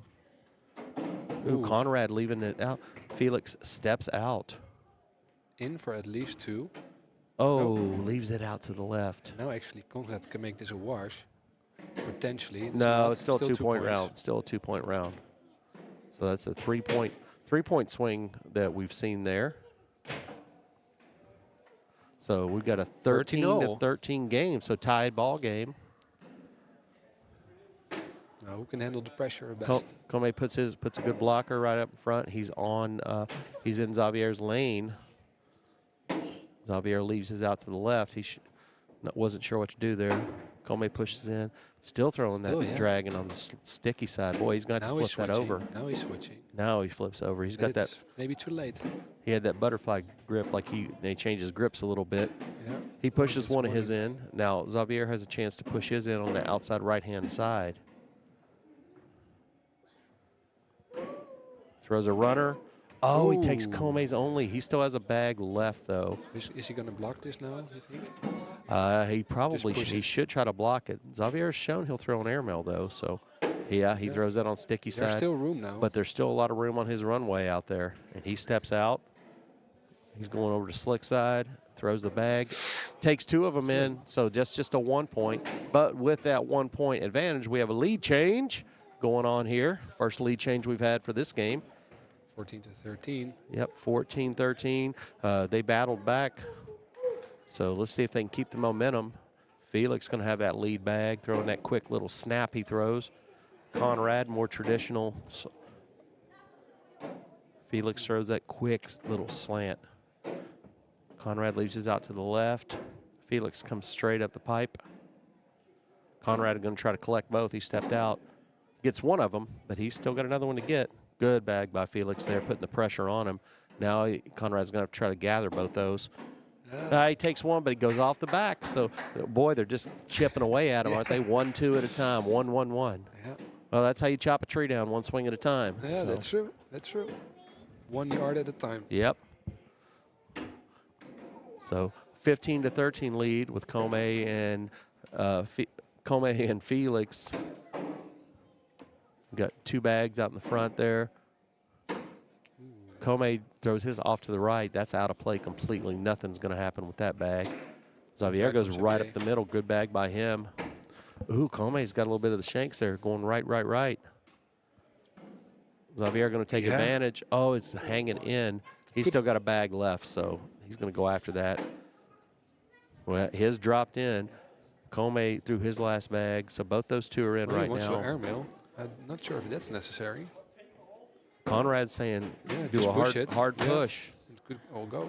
Speaker 1: Ooh, Conrad leaving it out. Felix steps out.
Speaker 2: In for at least 2.
Speaker 1: Oh, leaves it out to the left.
Speaker 2: Now actually Conrad can make this a wash. Potentially.
Speaker 1: No, it's still a 2 point
Speaker 2: points.
Speaker 1: round. Still a 2 point round. So that's a 3 point swing that we've seen there. So we've got a 13 to 13 game. So tied ball game.
Speaker 2: Now who can handle the pressure best?
Speaker 1: Comey puts a good blocker right up in front. He's on. He's in Xavier's lane. Xavier leaves his out to the left. He wasn't sure what to do there. Comey pushes in. Still throwing that dragon on the sticky side. Boy, he's going to have to flip that over.
Speaker 2: Now he's switching.
Speaker 1: Now he flips over. He's got that.
Speaker 2: Maybe too late.
Speaker 1: He had that butterfly grip, like he changes grips a little bit.
Speaker 2: Yeah.
Speaker 1: He pushes one of his in. Now Xavier has a chance to push his in on the outside right-hand side. Throws a runner. Oh, he takes Comey's only. He still has a bag left, though.
Speaker 2: Is he going to block this now, you think?
Speaker 1: He probably should. He should try to block it. Xavier's shown he'll throw an airmail, though. So, he throws that on sticky side.
Speaker 2: There's still room now.
Speaker 1: But there's still a lot of room on his runway out there. And he steps out. He's going over to slick side. Throws the bag. Takes 2 of them in. So, just a 1 point. But with that 1 point advantage, we have a lead change going on here. First lead change we've had for this game.
Speaker 2: 14 to 13.
Speaker 1: Yep, 14-13. They battled back. So let's see if they can keep the momentum. Felix going to have that lead bag, throwing that quick little snap he throws. Conrad, more traditional. Felix throws that quick little slant. Conrad leaves his out to the left. Felix comes straight up the pipe. Conrad is going to try to collect both. He stepped out. Gets one of them, but he's still got another one to get. Good bag by Felix there, putting the pressure on him. Now Conrad's going to try to gather both those. He takes one, but he goes off the back. So, boy, they're just chipping away at him, aren't they? 1-2 at a time, 1-1-1.
Speaker 2: Yeah.
Speaker 1: Well, that's how you chop a tree down, one swing at a time.
Speaker 2: Yeah,
Speaker 1: so.
Speaker 2: that's true. That's true. 1 yard at a time.
Speaker 1: Yep. So 15 to 13 lead with Comey and Felix. Got 2 bags out in the front there. Comey throws his off to the right. That's out of play completely. Nothing's going to happen with that bag. Xavier goes right up the middle. Good bag by him. Ooh, Comey's got a little bit of the shanks there, going right. Xavier going to take advantage. Oh, it's hanging in. He's still got a bag left, so he's going to go after that. Well, his dropped in. Comey threw his last bag, so both those two are in right now.
Speaker 2: To airmail. I'm not sure if that's necessary.
Speaker 1: Conrad's saying do a hard push.
Speaker 2: It could all go.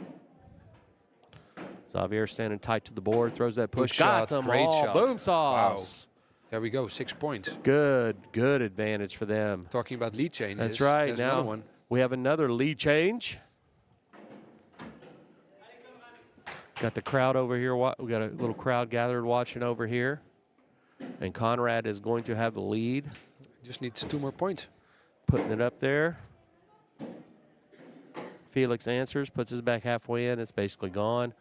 Speaker 1: Xavier standing tight to the board, throws that push.
Speaker 2: Got
Speaker 1: them
Speaker 2: great
Speaker 1: all.
Speaker 2: shot.
Speaker 1: Boom sauce.
Speaker 2: Wow. There we go, 6 points.
Speaker 1: Good advantage for them.
Speaker 2: Talking about lead changes.
Speaker 1: That's right.
Speaker 2: There's
Speaker 1: now
Speaker 2: another one.
Speaker 1: we have another lead change. Got the crowd over here. We got a little crowd gathered watching over here. And Conrad is going to have the lead.
Speaker 2: Just needs 2 more points.
Speaker 1: Putting it up there. Felix answers, puts his back halfway in. It's basically gone.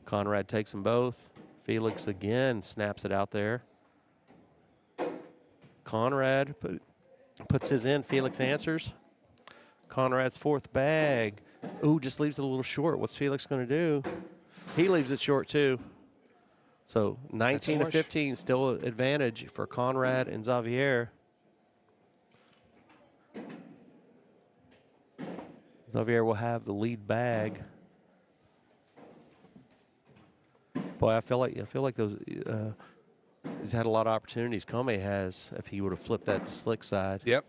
Speaker 1: Conrad takes them both. Felix again snaps it out there. Conrad puts his in. Felix answers. Conrad's 4th bag. Ooh, just leaves it a little short. What's Felix going to do? He leaves it short too. So 19 to 15, still advantage for Conrad and Xavier. Xavier will have the lead bag. Boy, I feel like those. He's had a lot of opportunities. Comey has, if he would have flipped that to slick side.
Speaker 2: Yep.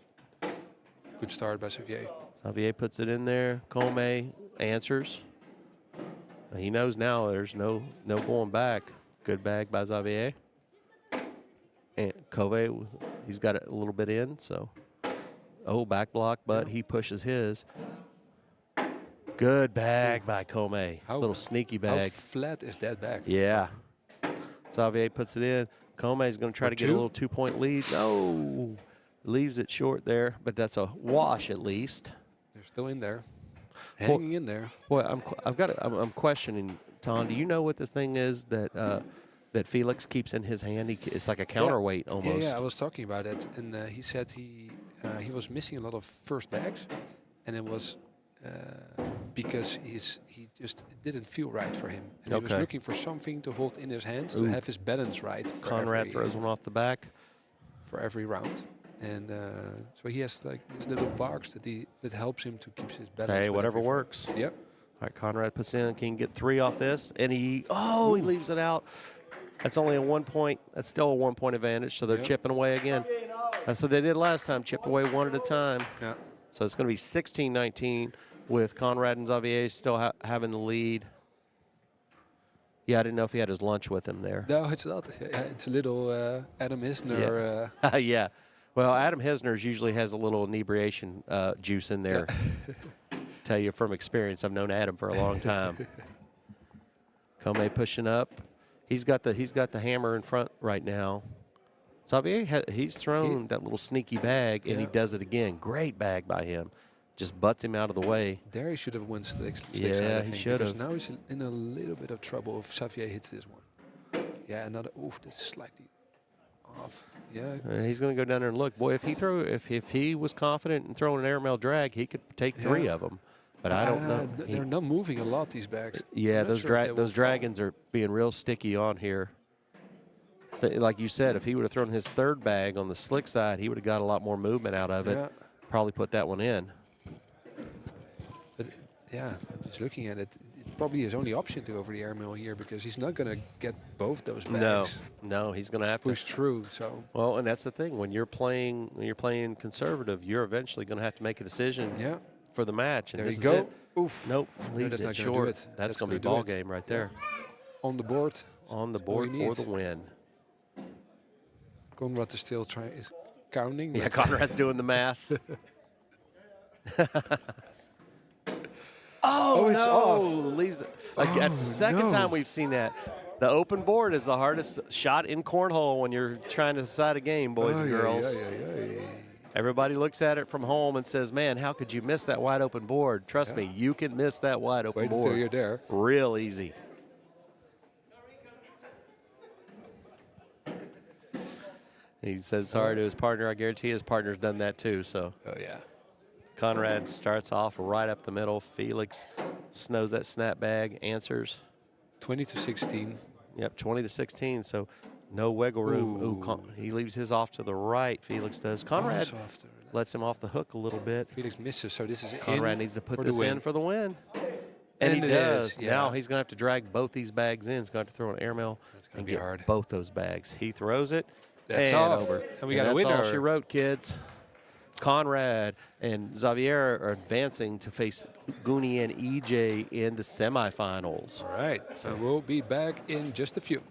Speaker 2: Good start by Xavier.
Speaker 1: Xavier puts it in there. Comey answers. He knows now there's no going back. Good bag by Xavier. And Cove, he's got it a little bit in, so. Oh, back block, but he pushes his. Good bag by Comey. Little sneaky bag.
Speaker 2: How flat is that bag?
Speaker 1: Yeah. Xavier puts it in. Comey's going to try to get a little 2-point lead. No. Leaves it short there, but that's a wash at least.
Speaker 2: They're still in there. Hanging in there.
Speaker 1: Boy, I'm questioning, Tom. Do you know what this thing is that that Felix keeps in his hand? It's like a counterweight almost.
Speaker 2: Yeah, I was talking about it, and he said he was missing a lot of first bags, and it was because he just didn't feel right for him. And he was looking for something to hold in his hands to have his balance right.
Speaker 1: Conrad throws one off the back
Speaker 2: for every round. And so he has like these little barks that helps him to keep his balance.
Speaker 1: Hey, whatever works.
Speaker 2: Yep.
Speaker 1: All right, Conrad puts in. Can get 3 off this, and he leaves it out. That's only a 1 point. That's still a 1 point advantage. So they're chipping away again. That's what they did last time. Chipped away one at a time.
Speaker 2: Yeah.
Speaker 1: So it's going to be 16-19 with Conrad and Xavier still having the lead. Yeah, I didn't know if he had his lunch with him there.
Speaker 2: No, it's not. It's a little Adam Isner.
Speaker 1: Yeah. Yeah. Well, Adam Hisner's usually has a little inebriation juice in there. Tell you from experience, I've known Adam for a long time. Comey pushing up. He's got the hammer in front right now. Xavier, he's thrown that little sneaky bag, and he does it again. Great bag by him. Just butts him out of the way.
Speaker 2: There he should have won slick side,
Speaker 1: Yeah, he should have.
Speaker 2: Now he's in a little bit of trouble if Xavier hits this one. Yeah, another. Oof, this is slightly off. Yeah.
Speaker 1: He's going to go down there and look. Boy, if he was confident in throwing an airmail drag, he could take 3 of them. But I don't know.
Speaker 2: They're not moving a lot, these bags.
Speaker 1: Yeah, those dragons are being real sticky on here. Like you said, if he would have thrown his 3rd bag on the slick side, he would have got a lot more movement out of it. Probably put that one in.
Speaker 2: But yeah, I'm just looking at it. It's probably his only option to go for the airmail here because he's not going to get both those bags.
Speaker 1: No, he's going to have to
Speaker 2: push through. So
Speaker 1: well, and that's the thing when you're playing conservative, you're eventually going to have to make a decision.
Speaker 2: Yeah.
Speaker 1: For the match. And
Speaker 2: there you go. Oof.
Speaker 1: Nope. Leaves it short. That's going to be ball game right there.
Speaker 2: On the board.
Speaker 1: On the board for the win.
Speaker 2: Conrad is still is counting.
Speaker 1: Yeah, Conrad's doing the math.
Speaker 2: It's off.
Speaker 1: Leaves it. That's the second time we've seen that. The open board is the hardest shot in cornhole when you're trying to decide a game, boys and girls. Everybody looks at it from home and says, man, how could you miss that wide open board? Trust me, you can miss that wide open board.
Speaker 2: Wait until you're there.
Speaker 1: Real easy. He says sorry to his partner. I guarantee his partner's done that too. So.
Speaker 2: Oh, yeah.
Speaker 1: Conrad starts off right up the middle. Felix snows that snap bag, answers.
Speaker 2: 20-16.
Speaker 1: Yep, 20-16. So no wiggle room. Ooh, he leaves his off to the right. Felix does. Conrad lets him off the hook a little bit.
Speaker 2: Felix misses, so this is
Speaker 1: Conrad needs to put this in for the win.
Speaker 2: And
Speaker 1: he does.
Speaker 2: Is, yeah.
Speaker 1: Now he's going to have to drag both these bags in. He's going to have to throw an airmail and get
Speaker 2: hard.
Speaker 1: both those bags. He throws it.
Speaker 2: That's
Speaker 1: and
Speaker 2: off.
Speaker 1: Over.
Speaker 2: And we got a winner.
Speaker 1: That's all she wrote, kids. Conrad and Xavier are advancing to face Goonie and EJ in the semifinals.
Speaker 2: All right. So we'll be back in just a few.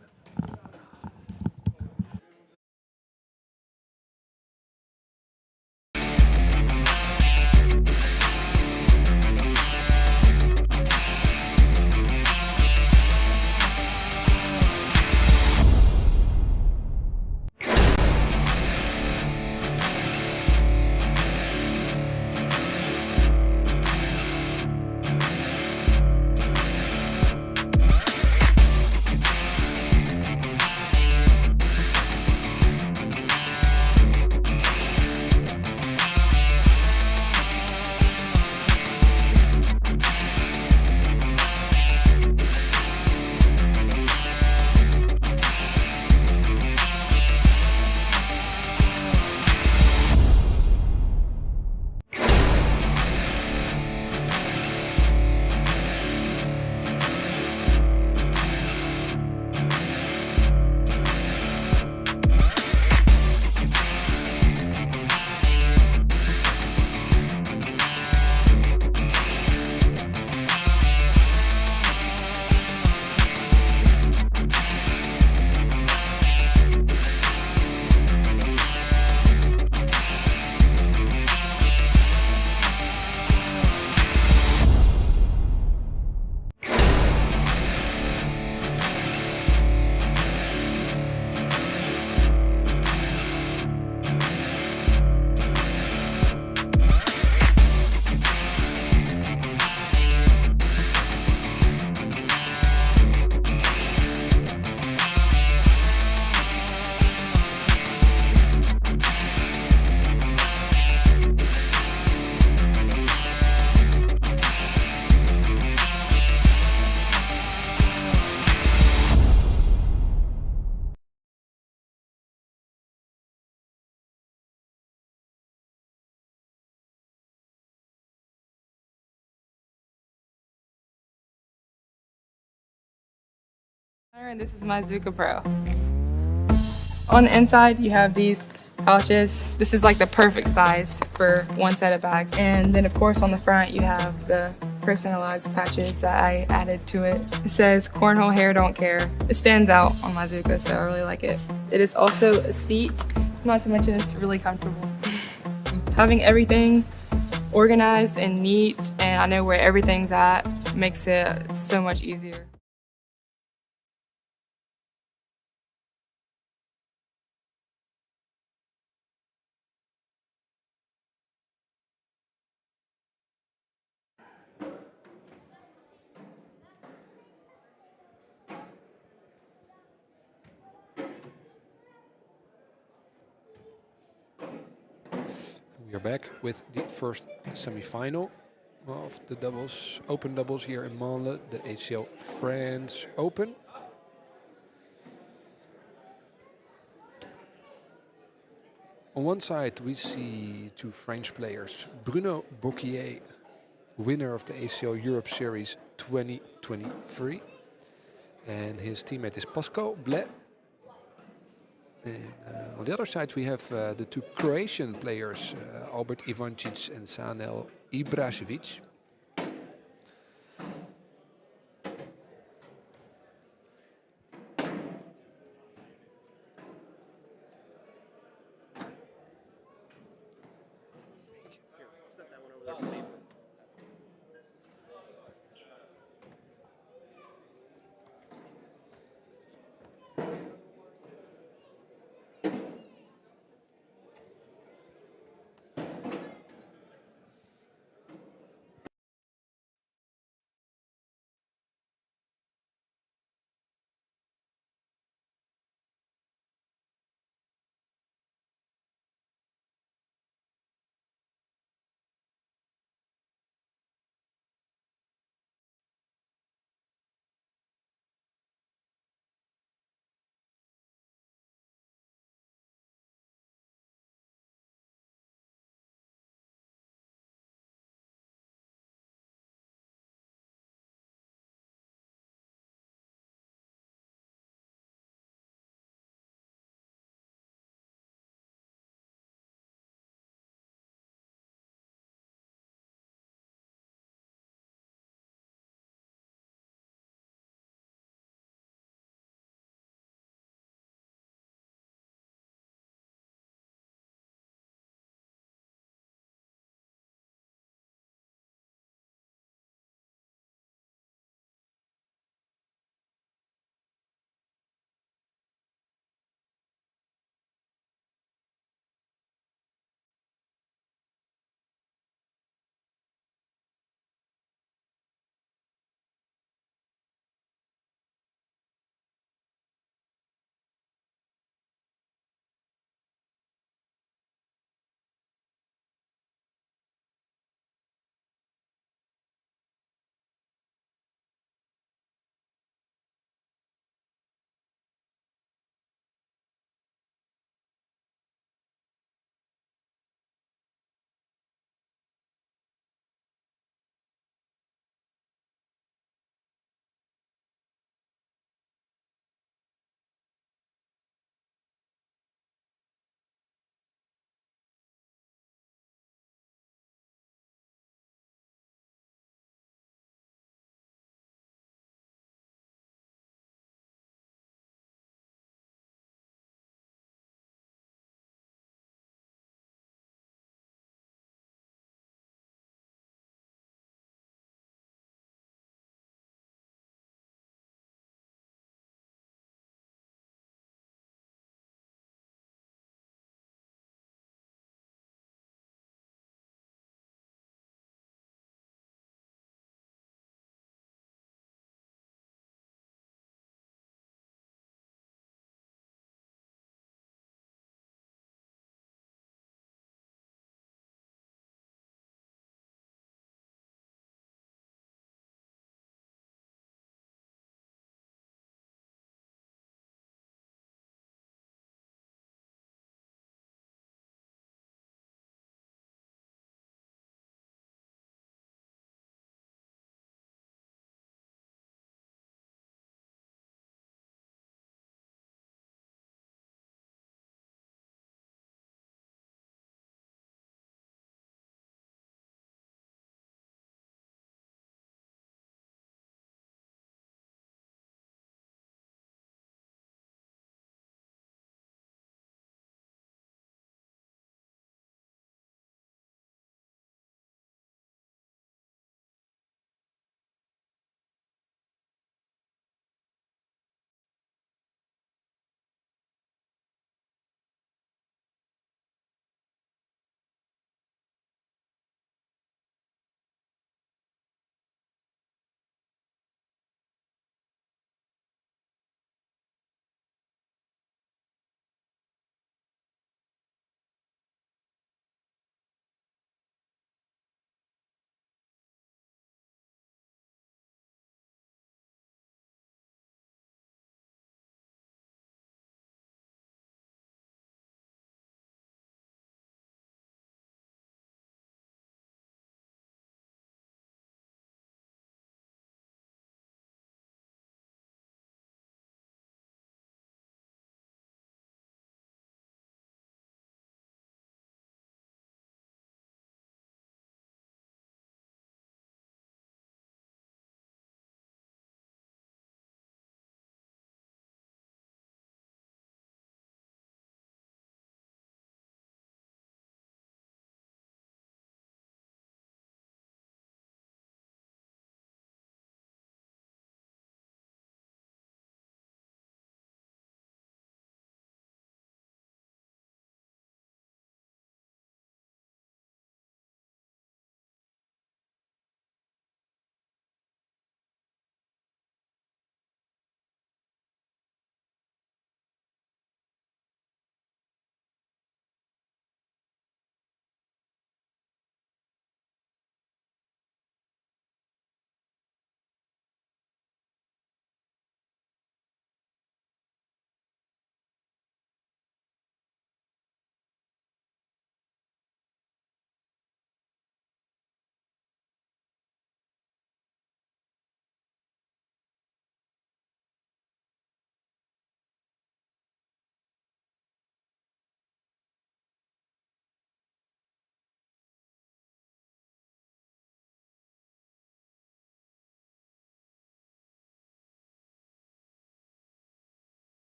Speaker 3: And this is my Zuka Pro. On the inside, you have these pouches. This is like the perfect size for one set of bags. And then of course on the front, you have the personalized patches that I added to it. It says cornhole hair don't care. It stands out on my Zuka, so I really like it. It is also a seat, not to mention it's really comfortable. Having everything organized and neat, and I know where everything's at, makes it so much easier.
Speaker 2: We are back with the first semi-final of the doubles, open doubles here in Manle, the ACL France Open. On one side we see two French players, Bruno Bocquier, winner of the ACL Europe Series 2023, and his teammate is Pascal Blais. And on the other side we have the two Croatian players, Albert Ivancic and Sanel Ibrašević.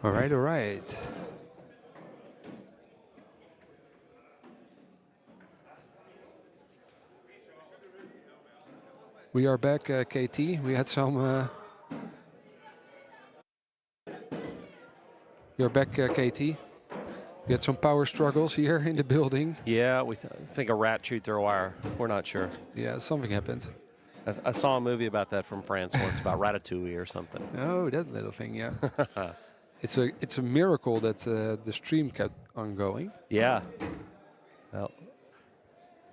Speaker 2: All right, all right. We are back, KT. We had some. We are back, KT. We had some power struggles here in the building.
Speaker 1: Yeah, we think a rat chewed through a wire. We're not sure.
Speaker 2: Yeah, something happened.
Speaker 1: I saw a movie about that from France once, about Ratatouille or something.
Speaker 2: Oh, that little thing, yeah. It's a miracle that the stream kept on going.
Speaker 1: Yeah. Well,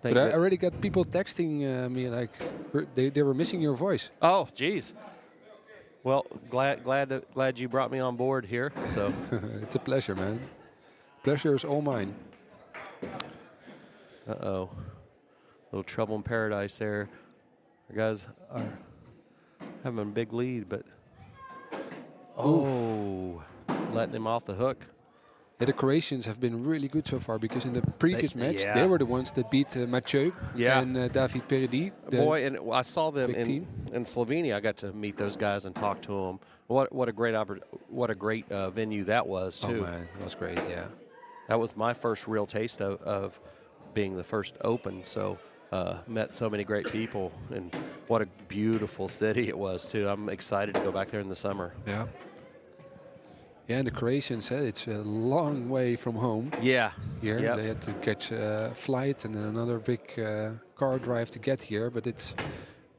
Speaker 2: But I already got people texting me like they were missing your voice.
Speaker 1: Oh, geez. Well, glad you brought me on board here. So
Speaker 2: It's a pleasure, man. Pleasure is all mine.
Speaker 1: Uh-oh. Little trouble in paradise there. The guys are having a big lead, but letting him off the hook.
Speaker 2: Yeah, the Croatians have been really good so far because in the previous match,
Speaker 1: yeah.
Speaker 2: they were the ones that beat Mathieu and David Peredi.
Speaker 1: Boy, and I saw them
Speaker 2: in
Speaker 1: Slovenia. I got to meet those guys and talk to them. What a great venue that was too.
Speaker 2: Oh man, that was great. Yeah.
Speaker 1: That was my first real taste of being the first Open. So met so many great people, and what a beautiful city it was too. I'm excited to go back there in the summer.
Speaker 2: Yeah. Yeah, and the Croatians, it's a long way from home.
Speaker 1: Yeah.
Speaker 2: Here,
Speaker 1: Yep.
Speaker 2: they had to catch a flight and then another big car drive to get here. But it's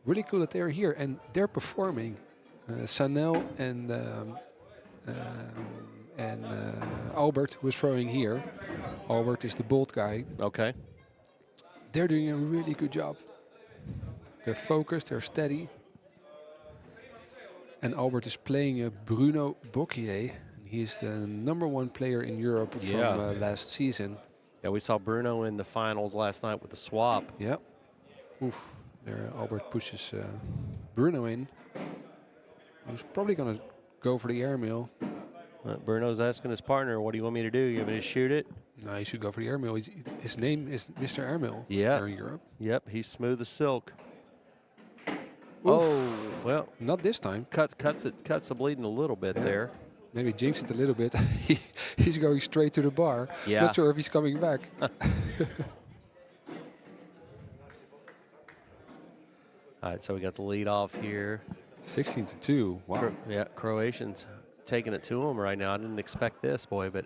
Speaker 2: really cool that they're here and they're performing. Sanel and Albert, who is throwing here. Albert is the bold guy.
Speaker 1: Okay.
Speaker 2: They're doing a really good job. They're focused, they're steady. And Albert is playing Bruno Bocquier. He's the #1 player in Europe from last season.
Speaker 1: Yeah, we saw Bruno in the finals last night with the swap.
Speaker 2: Yeah. Oof. There, Albert pushes Bruno in. He's probably going to go for the airmail.
Speaker 1: Bruno's asking his partner, what do you want me to do? You want me to shoot it?
Speaker 2: No, he should go for the airmail. His name is Mr. Airmail
Speaker 1: Yeah.
Speaker 2: here in Europe.
Speaker 1: Yep, he's smooth as silk.
Speaker 2: Oof.
Speaker 1: Oh, well,
Speaker 2: Not this time.
Speaker 1: cuts the bleeding a little bit there.
Speaker 2: Maybe jinx it a little bit. He's going straight to the bar.
Speaker 1: Yeah.
Speaker 2: Not sure if he's coming back.
Speaker 1: All right, so we got the lead off here.
Speaker 2: 16-2. Wow.
Speaker 1: Yeah, Croatians taking it to them right now. I didn't expect this, boy, but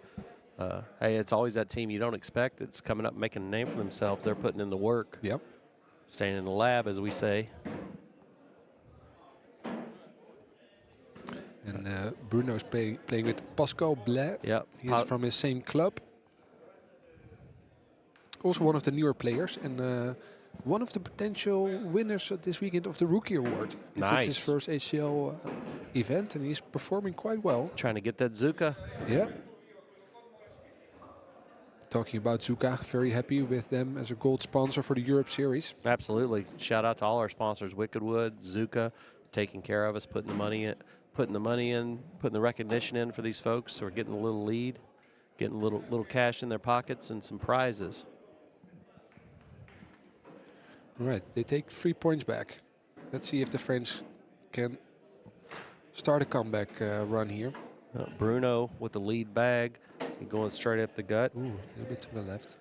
Speaker 1: hey, it's always that team you don't expect that's coming up making a name for themselves. They're putting in the work.
Speaker 2: Yep.
Speaker 1: Staying in the lab, as we say.
Speaker 2: And Bruno's playing with Pascal Blais.
Speaker 1: Yep.
Speaker 2: He's from his same club. Also one of the newer players and one of the potential winners this weekend of the Rookie Award. It's his first ACL event and he's performing quite well.
Speaker 1: Trying to get that Zuka.
Speaker 2: Yeah. Talking about Zuka, very happy with them as a gold sponsor for the Europe Series.
Speaker 1: Absolutely. Shout out to all our sponsors, Wickedwood, Zuka, taking care of us, putting the money in, putting the recognition in for these folks. So we're getting a little lead, getting a little cash in their pockets and some prizes.
Speaker 2: All right, they take 3 points back. Let's see if the French can start a comeback run here.
Speaker 1: Bruno with the lead bag, going straight up the gut.
Speaker 2: Ooh, a little bit to the left.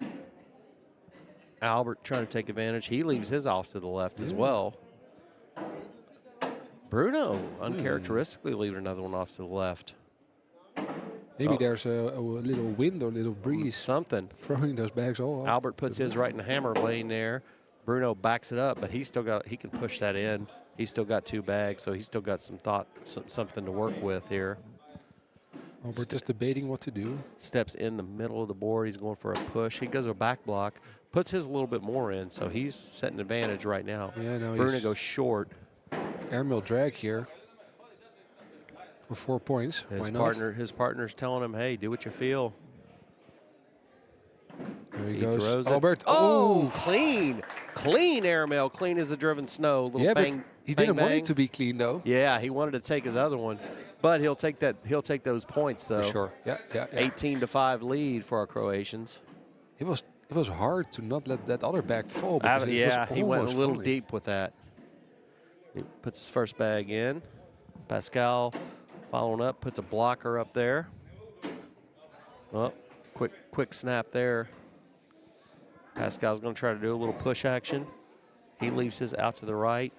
Speaker 1: Albert trying to take advantage. He leaves his off to the left as well. Bruno uncharacteristically leaving another one off to the left.
Speaker 2: Maybe there's a little wind or a little breeze.
Speaker 1: Something.
Speaker 2: Throwing those bags all off.
Speaker 1: Albert puts his right in the hammer lane there. Bruno backs it up, but he can push that in. He's still got 2 bags, so he's still got something to work with here.
Speaker 2: Albert just debating what to do.
Speaker 1: Steps in the middle of the board. He's going for a push. He goes a back block, puts his a little bit more in, so he's setting advantage right now.
Speaker 2: Yeah, no,
Speaker 1: Bruno goes short.
Speaker 2: Airmail drag here for 4 points. Why not?
Speaker 1: His partner's telling him, "Hey, do what you feel."
Speaker 2: There he
Speaker 1: Throws
Speaker 2: goes.
Speaker 1: it.
Speaker 2: Albert.
Speaker 1: Oh, clean airmail, clean as a driven snow. Little
Speaker 2: Yeah,
Speaker 1: bang,
Speaker 2: but he
Speaker 1: bang,
Speaker 2: didn't want
Speaker 1: bang.
Speaker 2: it to be clean though.
Speaker 1: Yeah, he wanted to take his other one, but he'll take that. He'll take those points though.
Speaker 2: For sure. Yeah.
Speaker 1: 18-5 lead for our Croatians.
Speaker 2: It was hard to not let that other bag fall. Because it was
Speaker 1: He went a
Speaker 2: almost
Speaker 1: little
Speaker 2: falling.
Speaker 1: deep with that. He puts his first bag in. Pascal following up, puts a blocker up there. Well, quick snap there. Pascal's going to try to do a little push action. He leaves his out to the right.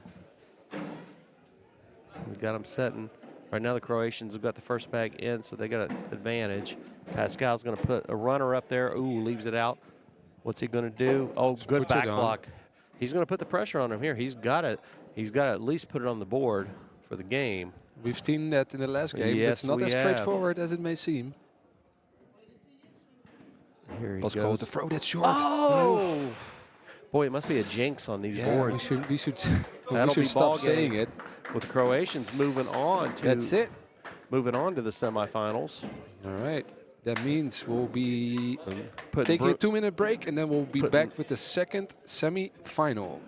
Speaker 1: We got him setting. Right now the Croatians have got the first bag in, so they got an advantage. Pascal's going to put a runner up there. Ooh, leaves it out. What's he going to do? Oh,
Speaker 2: Just
Speaker 1: good
Speaker 2: puts it
Speaker 1: back
Speaker 2: on.
Speaker 1: block. He's going to put the pressure on him here. He's got to at least put it on the board for the game.
Speaker 2: We've seen that in the last game.
Speaker 1: Yes,
Speaker 2: It's not
Speaker 1: we
Speaker 2: as
Speaker 1: have.
Speaker 2: straightforward as it may seem.
Speaker 1: Here he
Speaker 2: Pascal
Speaker 1: goes.
Speaker 2: with the throw that's short.
Speaker 1: Oh! Boy, it must be a jinx on these
Speaker 2: Yeah,
Speaker 1: boards.
Speaker 2: we should
Speaker 1: That'll be
Speaker 2: stop
Speaker 1: ball
Speaker 2: saying
Speaker 1: game.
Speaker 2: it.
Speaker 1: With the Croatians moving on to
Speaker 2: That's it.
Speaker 1: moving on to the semifinals.
Speaker 2: All right. That means we'll be
Speaker 1: Putting
Speaker 2: taking a 2-minute break, and then we'll be
Speaker 1: putting-
Speaker 2: back with the second semi-final.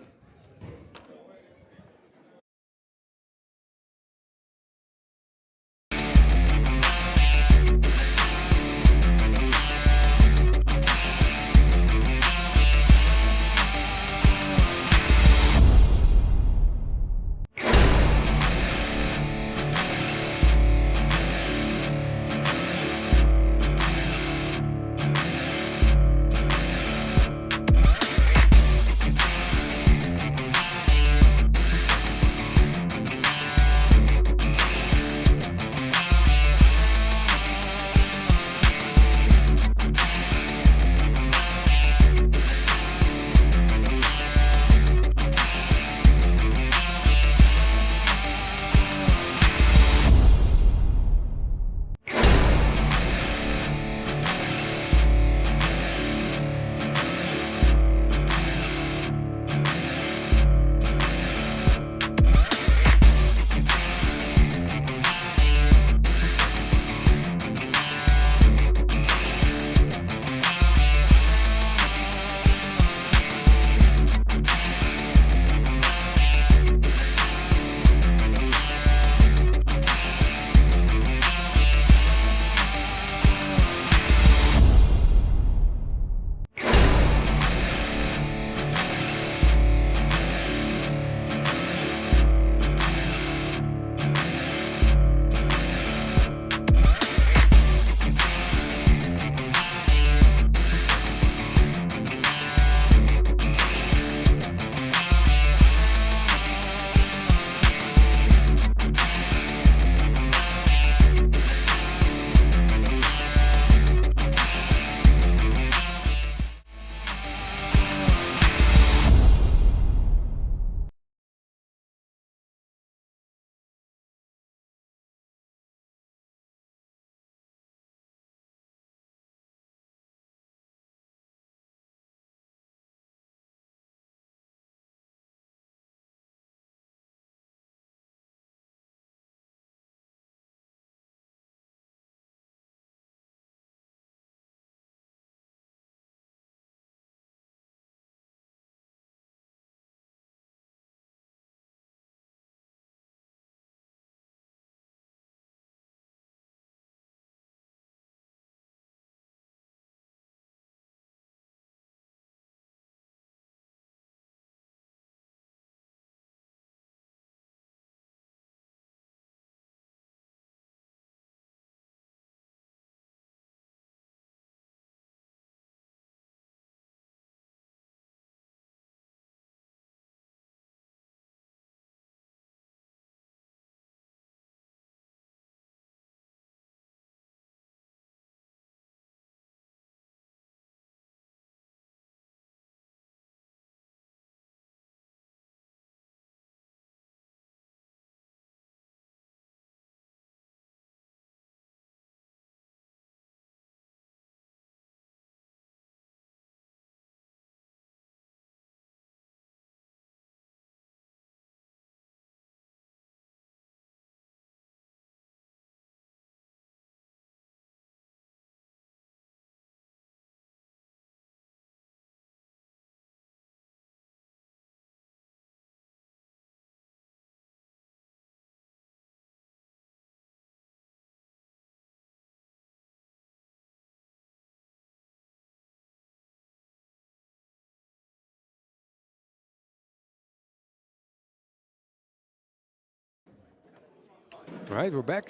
Speaker 2: All right, we're back.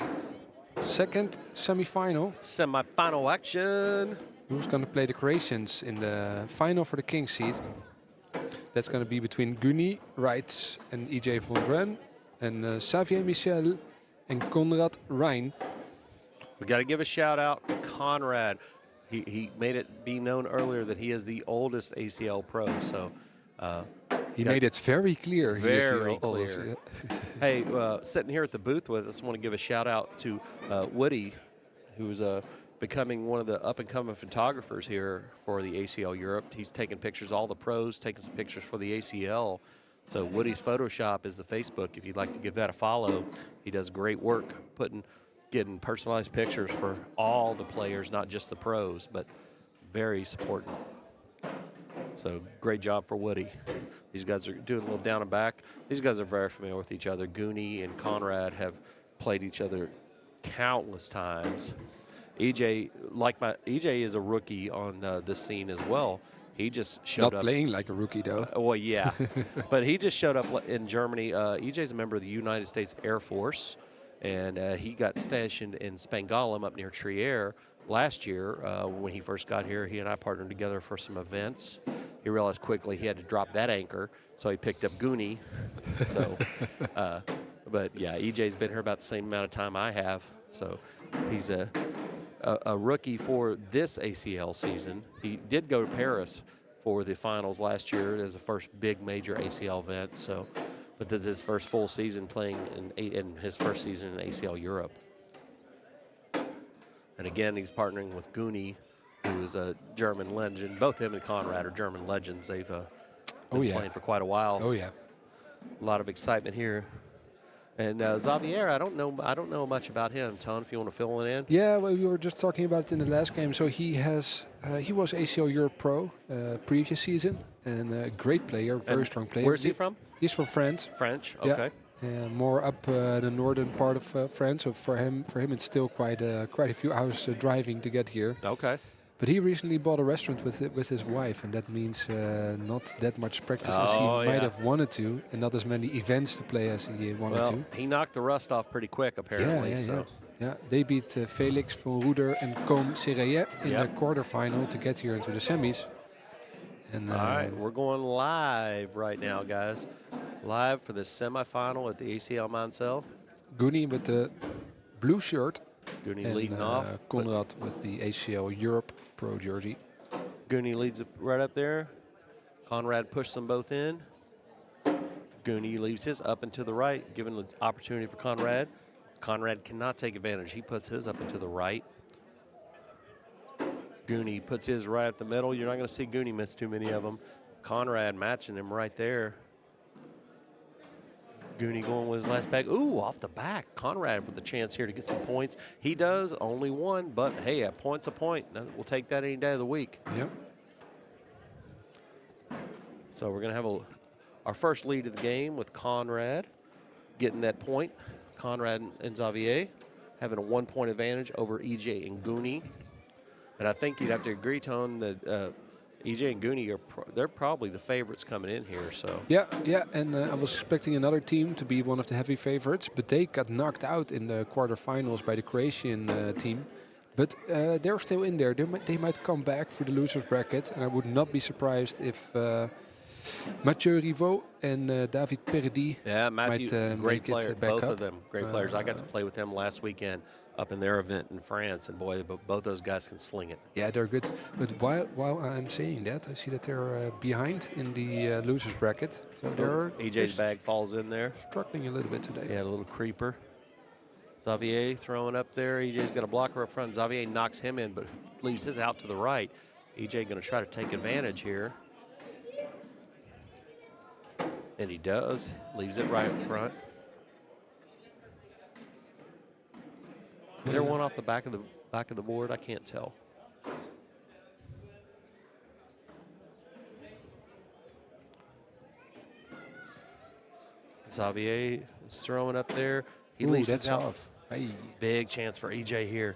Speaker 2: Second semi-final.
Speaker 1: Semi-final action.
Speaker 2: Who's going to play the Croatians in the final for the king seat? That's going to be between Guni Reitz and EJ von Dren, and Xavier Michel and Konrad Rijn.
Speaker 1: We got to give a shout out to Conrad. He made it be known earlier that he is the oldest ACL pro. So
Speaker 2: he made it very clear.
Speaker 1: Very clear. Hey, sitting here at the booth with us, I want to give a shout out to Woody, who's becoming one of the up-and-coming photographers here for the ACL Europe. He's taking pictures, all the pros, taking some pictures for the ACL. So Woody's Photoshop is the Facebook. If you'd like to give that a follow, he does great work getting personalized pictures for all the players, not just the pros, but very supporting. So great job for Woody. These guys are doing a little down and back. These guys are very familiar with each other. Goonie and Conrad have played each other countless times. EJ is a rookie on this scene as well. He just showed up.
Speaker 2: Not playing like a rookie, though.
Speaker 1: Well, yeah. But he just showed up in Germany. EJ's a member of the United States Air Force, and he got stationed in Spangalum up near Trier last year. When he first got here, he and I partnered together for some events. He realized quickly he had to drop that anchor, so he picked up Goonie. So, but yeah, EJ's been here about the same amount of time I have. So he's a rookie for this ACL season. He did go to Paris for the finals last year as the first big major ACL event. So, but this is his first full season playing in his first season in ACL Europe. And again, he's partnering with Goonie, who is a German legend. Both him and Conrad are German legends. They've been playing for quite a while.
Speaker 2: Oh yeah,
Speaker 1: a lot of excitement here. And Xavier, I don't know much about him. Ton, if you want to fill it in.
Speaker 2: Yeah, well, we were just talking about it in the last game. So he was ACL Europe Pro previous season, and a great player, very strong player.
Speaker 1: Where's he from?
Speaker 2: He's from France.
Speaker 1: French, okay.
Speaker 2: Yeah, more up the northern part of France. So for him, it's still quite a few hours driving to get here.
Speaker 1: Okay.
Speaker 2: But he recently bought a restaurant with his wife, and that means not that much practice as he might have wanted to, and not as many events to play as he wanted to.
Speaker 1: He knocked the rust off pretty quick, apparently.
Speaker 2: Yeah. They beat Felix van Roeder and Com Sereye in the quarterfinal to get here into the semis. And,
Speaker 1: all right, we're going live right now, guys. Live for the semifinal at the ACL Mansell.
Speaker 2: Goonie with the blue shirt.
Speaker 1: Goonie leading off.
Speaker 2: Konrad with the ACL Europe Pro jersey.
Speaker 1: Goonie leads it right up there. Conrad pushed them both in. Goonie leaves his up and to the right, giving the opportunity for Conrad. Conrad cannot take advantage. He puts his up and to the right. Goonie puts his right up the middle. You're not going to see Goonie miss too many of them. Conrad matching him right there. Goonie going with his last bag. Ooh, off the back. Conrad with a chance here to get some points. He does, only one, but hey, a point's a point. We'll take that any day of the week.
Speaker 2: Yep.
Speaker 1: So we're going to have our first lead of the game with Conrad getting that point. Conrad and Xavier having a 1-point advantage over EJ and Goonie. And I think you'd have to agree, Tone, that EJ and Goonie they're probably the favorites coming in here. So
Speaker 2: yeah, and I was expecting another team to be one of the heavy favorites, but they got knocked out in the quarterfinals by the Croatian team. But they're still in there. They might come back for the losers bracket, and I would not be surprised if Mathieu Rivaux and David Perdi
Speaker 1: Mathieu,
Speaker 2: might
Speaker 1: great
Speaker 2: make
Speaker 1: player,
Speaker 2: it back
Speaker 1: both
Speaker 2: up.
Speaker 1: of them, great players. I got to play with them last weekend up in their event in France, and boy, both those guys can sling it.
Speaker 2: Yeah, they're good. But while I'm saying that, I see that they're behind in the losers bracket. So they're
Speaker 1: EJ's bag falls in there.
Speaker 2: Struggling a little bit today.
Speaker 1: Yeah, a little creeper. Xavier throwing up there. EJ's got a blocker up front. Xavier knocks him in, but leaves his out to the right. EJ going to try to take advantage here. And he does. Leaves it right up front. Is there one off the back of the board? I can't tell. Xavier is throwing up there. He leaves
Speaker 2: that's
Speaker 1: it out.
Speaker 2: off. Hey.
Speaker 1: Big chance for EJ here.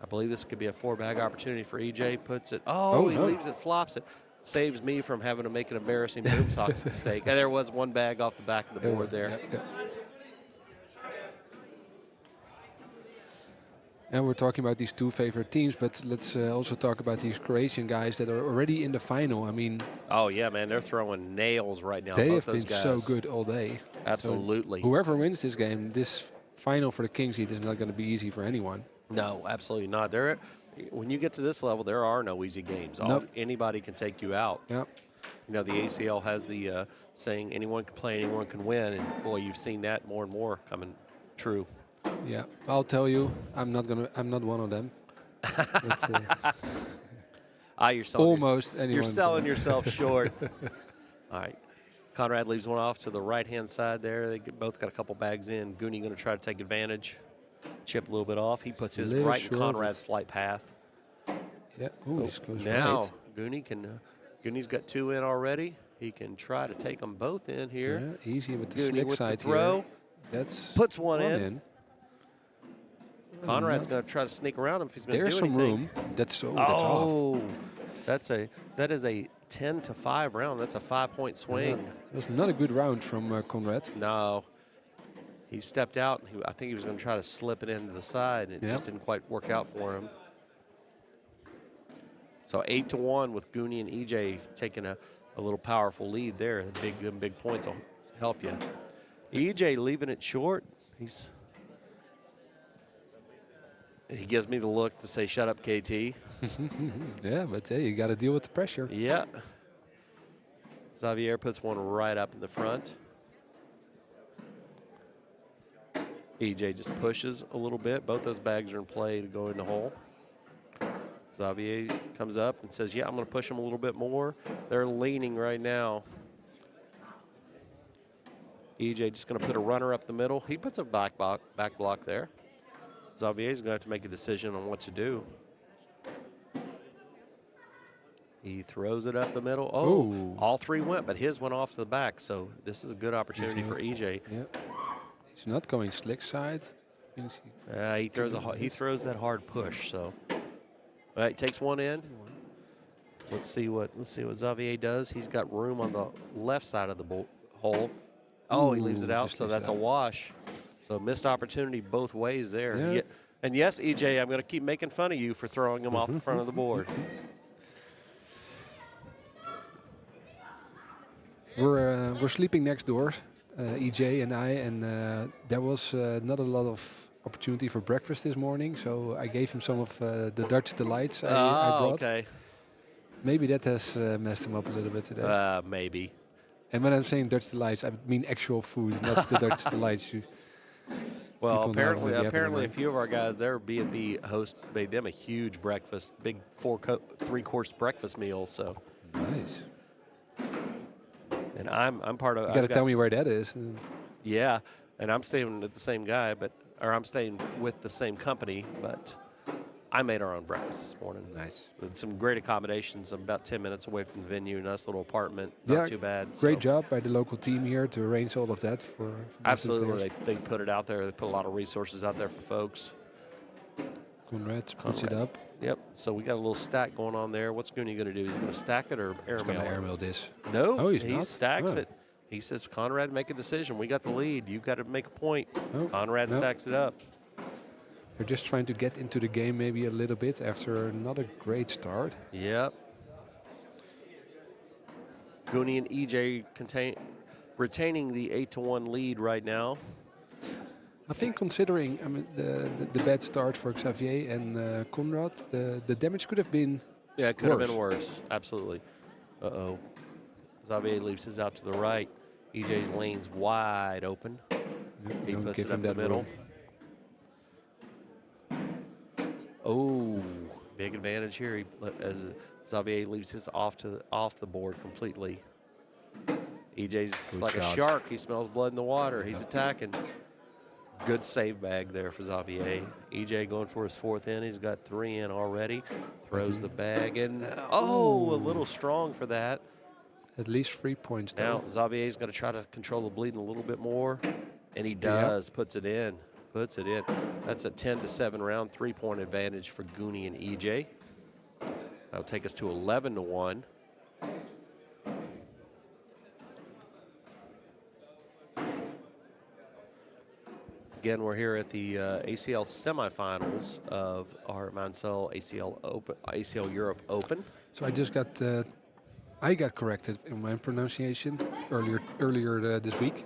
Speaker 1: I believe this could be a 4-bag opportunity for EJ. Puts it. He leaves it, flops it. Saves me from having to make an embarrassing boom socks mistake. And there was one bag off the back of the board there.
Speaker 2: Yeah. And we're talking about these two favorite teams, but let's also talk about these Croatian guys that are already in the final. I mean,
Speaker 1: Oh yeah, man, they're throwing nails right now.
Speaker 2: they
Speaker 1: Both
Speaker 2: have
Speaker 1: those
Speaker 2: been
Speaker 1: guys.
Speaker 2: so good all day.
Speaker 1: Absolutely.
Speaker 2: So whoever wins this game, this final for the Kings Heat is not going to be easy for anyone.
Speaker 1: No, absolutely not. When you get to this level, there are no easy games.
Speaker 2: Nope.
Speaker 1: Anybody can take you out.
Speaker 2: Yeah.
Speaker 1: You know, the ACL has the saying, anyone can play, anyone can win. And boy, you've seen that more and more coming true.
Speaker 2: Yeah, I'll tell you, I'm not one of them.
Speaker 1: You're selling
Speaker 2: Almost anyone.
Speaker 1: You're selling yourself short. All right. Conrad leaves one off to the right-hand side there. They both got a couple bags in. Goonie going to try to take advantage. Chip a little bit off. He puts his right in Conrad's flight path.
Speaker 2: Yeah. Ooh, this goes
Speaker 1: now,
Speaker 2: right.
Speaker 1: Goonie's got two in already. He can try to take them both in here.
Speaker 2: Yeah, easy with the
Speaker 1: Goonie
Speaker 2: slick
Speaker 1: with
Speaker 2: side
Speaker 1: the throw.
Speaker 2: here. That's
Speaker 1: puts one in. Conrad's going to try to sneak around him if he's going to do anything.
Speaker 2: There's some room. That's off.
Speaker 1: That is a 10-5 round. That's a 5-point swing.
Speaker 2: Yeah. It was not a good round from Conrad.
Speaker 1: No. He stepped out. I think he was going to try to slip it into the side, and it just didn't quite work out for him. So 8-1 with Goonie and EJ taking a little powerful lead there. The big points will help you. EJ leaving it short. He gives me the look to say, shut up, KT.
Speaker 2: Yeah, but hey, you got to deal with the pressure.
Speaker 1: Yeah. Xavier puts one right up in the front. EJ just pushes a little bit. Both those bags are in play to go in the hole. Xavier comes up and says, yeah, I'm going to push them a little bit more. They're leaning right now. EJ just going to put a runner up the middle. He puts a back block there. Xavier's going to have to make a decision on what to do. He throws it up the middle. Oh, all three went, but his went off to the back. So this is a good opportunity for EJ.
Speaker 2: Yep. He's not going slick side.
Speaker 1: He throws that hard push. So, all right, takes one in. Let's see what Xavier does. He's got room on the left side of the hole. Oh, he leaves it out. So that's a wash. So missed opportunity both ways there.
Speaker 2: Yeah.
Speaker 1: And yes, EJ, I'm going to keep making fun of you for throwing him off the front of the board.
Speaker 2: We're sleeping next door, EJ and I, and there was not a lot of opportunity for breakfast this morning, so I gave him some of the Dutch delights I brought.
Speaker 1: Okay.
Speaker 2: Maybe that has messed him up a little bit today.
Speaker 1: Maybe.
Speaker 2: And when I'm saying Dutch delights, I mean actual food, not the Dutch delights.
Speaker 1: Well, apparently a few of our guys there, B&B host, made them a huge breakfast, big 3-course breakfast meal. So
Speaker 2: nice.
Speaker 1: And I'm part of.
Speaker 2: You got to tell me where that is.
Speaker 1: Yeah, and I'm staying with the same guy, I'm staying with the same company, but I made our own breakfast this morning.
Speaker 2: Nice.
Speaker 1: With some great accommodations. I'm about 10 minutes away from the venue, nice little apartment, not too bad.
Speaker 2: Great job by the local team here to arrange all of that for
Speaker 1: absolutely. They put it out there. They put a lot of resources out there for folks.
Speaker 2: Conrad puts it up.
Speaker 1: Yep. So we got a little stack going on there. What's Goonie going to do? Is he going to stack it or airmail?
Speaker 2: He's going to airmail this.
Speaker 1: No,
Speaker 2: he
Speaker 1: stacks it. He says, Conrad, make a decision. We got the lead. You've got to make a point. Conrad stacks it up.
Speaker 2: They're just trying to get into the game maybe a little bit after not a great start.
Speaker 1: Yep. Goonie and EJ retaining the 8-1 lead right now.
Speaker 2: I think considering the bad start for Xavier and Conrad, the damage could have been
Speaker 1: it could have been worse. Absolutely. Uh-oh. Xavier leaves his out to the right. EJ's lane's wide open. He puts it up the middle. Oh, big advantage here as Xavier leaves his off the board completely. EJ's like a shark. He smells blood in the water. He's attacking. Good save bag there for Xavier. EJ going for his 4th in. He's got 3 in already. Throws the bag in. Oh, a little strong for that.
Speaker 2: At least 3 points
Speaker 1: now. Xavier's going to try to control the bleeding a little bit more, and he does. Yep. Puts it in. That's a 10-7 round 3-point advantage for Goonie and EJ. That'll take us to 11-1. again, we're here at the ACL semifinals of our Mansell ACL Europe Open.
Speaker 2: So I got corrected in my pronunciation earlier this week.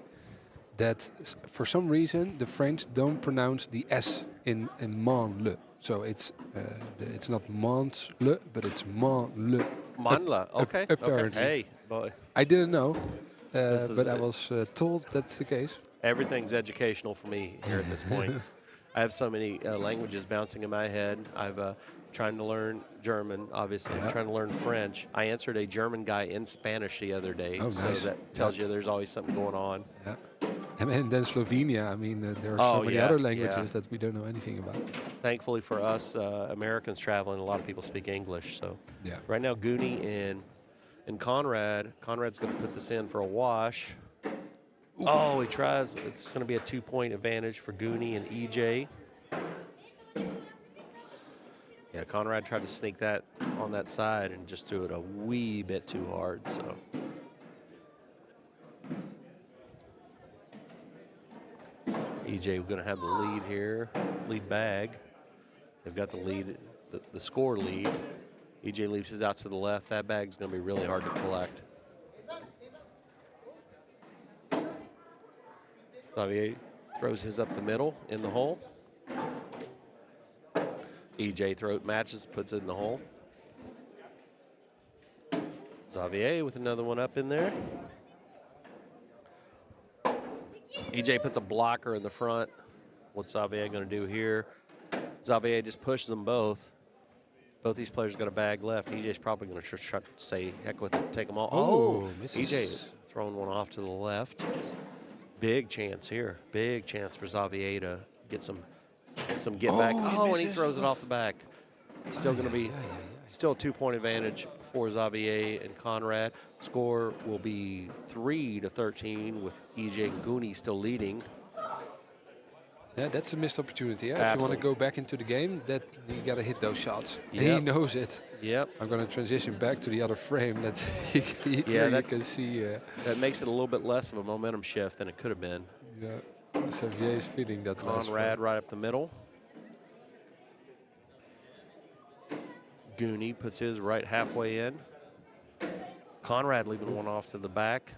Speaker 2: That for some reason the French don't pronounce the S in man-le. So it's not mans-le, but it's man-le.
Speaker 1: Manla, okay.
Speaker 2: Apparently.
Speaker 1: Okay. Hey, boy.
Speaker 2: I didn't know,
Speaker 1: This
Speaker 2: but
Speaker 1: is
Speaker 2: I was told that's the case.
Speaker 1: Everything's educational for me here at this point. I have so many languages bouncing in my head. I've trying to learn German, obviously. I'm trying to learn French. I answered a German guy in Spanish the other day, so
Speaker 2: nice.
Speaker 1: that tells you there's always something going on.
Speaker 2: Yeah. And then Slovenia. I mean, there are so many other languages that we don't know anything about.
Speaker 1: Thankfully for us Americans traveling, a lot of people speak English. So
Speaker 2: Yeah.
Speaker 1: right now, Goonie and Conrad. Conrad's going to put this in for a wash. Ooh. Oh, he tries. It's going to be a 2-point advantage for Goonie and EJ. Yeah, Conrad tried to sneak that on that side and just threw it a wee bit too hard. So. EJ, we're going to have the lead here, lead bag. They've got the lead, the score lead. EJ leaves his out to the left. That bag's going to be really hard to collect. Xavier throws his up the middle in the hole. EJ matches, puts it in the hole. Xavier with another one up in there. EJ puts a blocker in the front. What's Xavier going to do here? Xavier just pushes them both. Both these players got a bag left. EJ's probably going to try to say, heck with it, take them all. Oh, EJ throwing one off to the left. Big chance here. Big chance for Xavier to get some get back. Oh, and he throws it off the back. Still going to be still a 2-point advantage for Xavier and Conrad. Score will be 3-13 with EJ and Goonie still leading.
Speaker 2: Yeah, that's a missed opportunity. Yeah? If you want to go back into the game, that you got to hit those shots. Yep. And he knows it.
Speaker 1: Yep.
Speaker 2: I'm going to transition back to the other frame. That you can see.
Speaker 1: That makes it a little bit less of a momentum shift than it could have been.
Speaker 2: Yeah, Xavier is feeling that.
Speaker 1: Conrad right up the middle. Goonie puts his right halfway in. Conrad leaving one off to the back.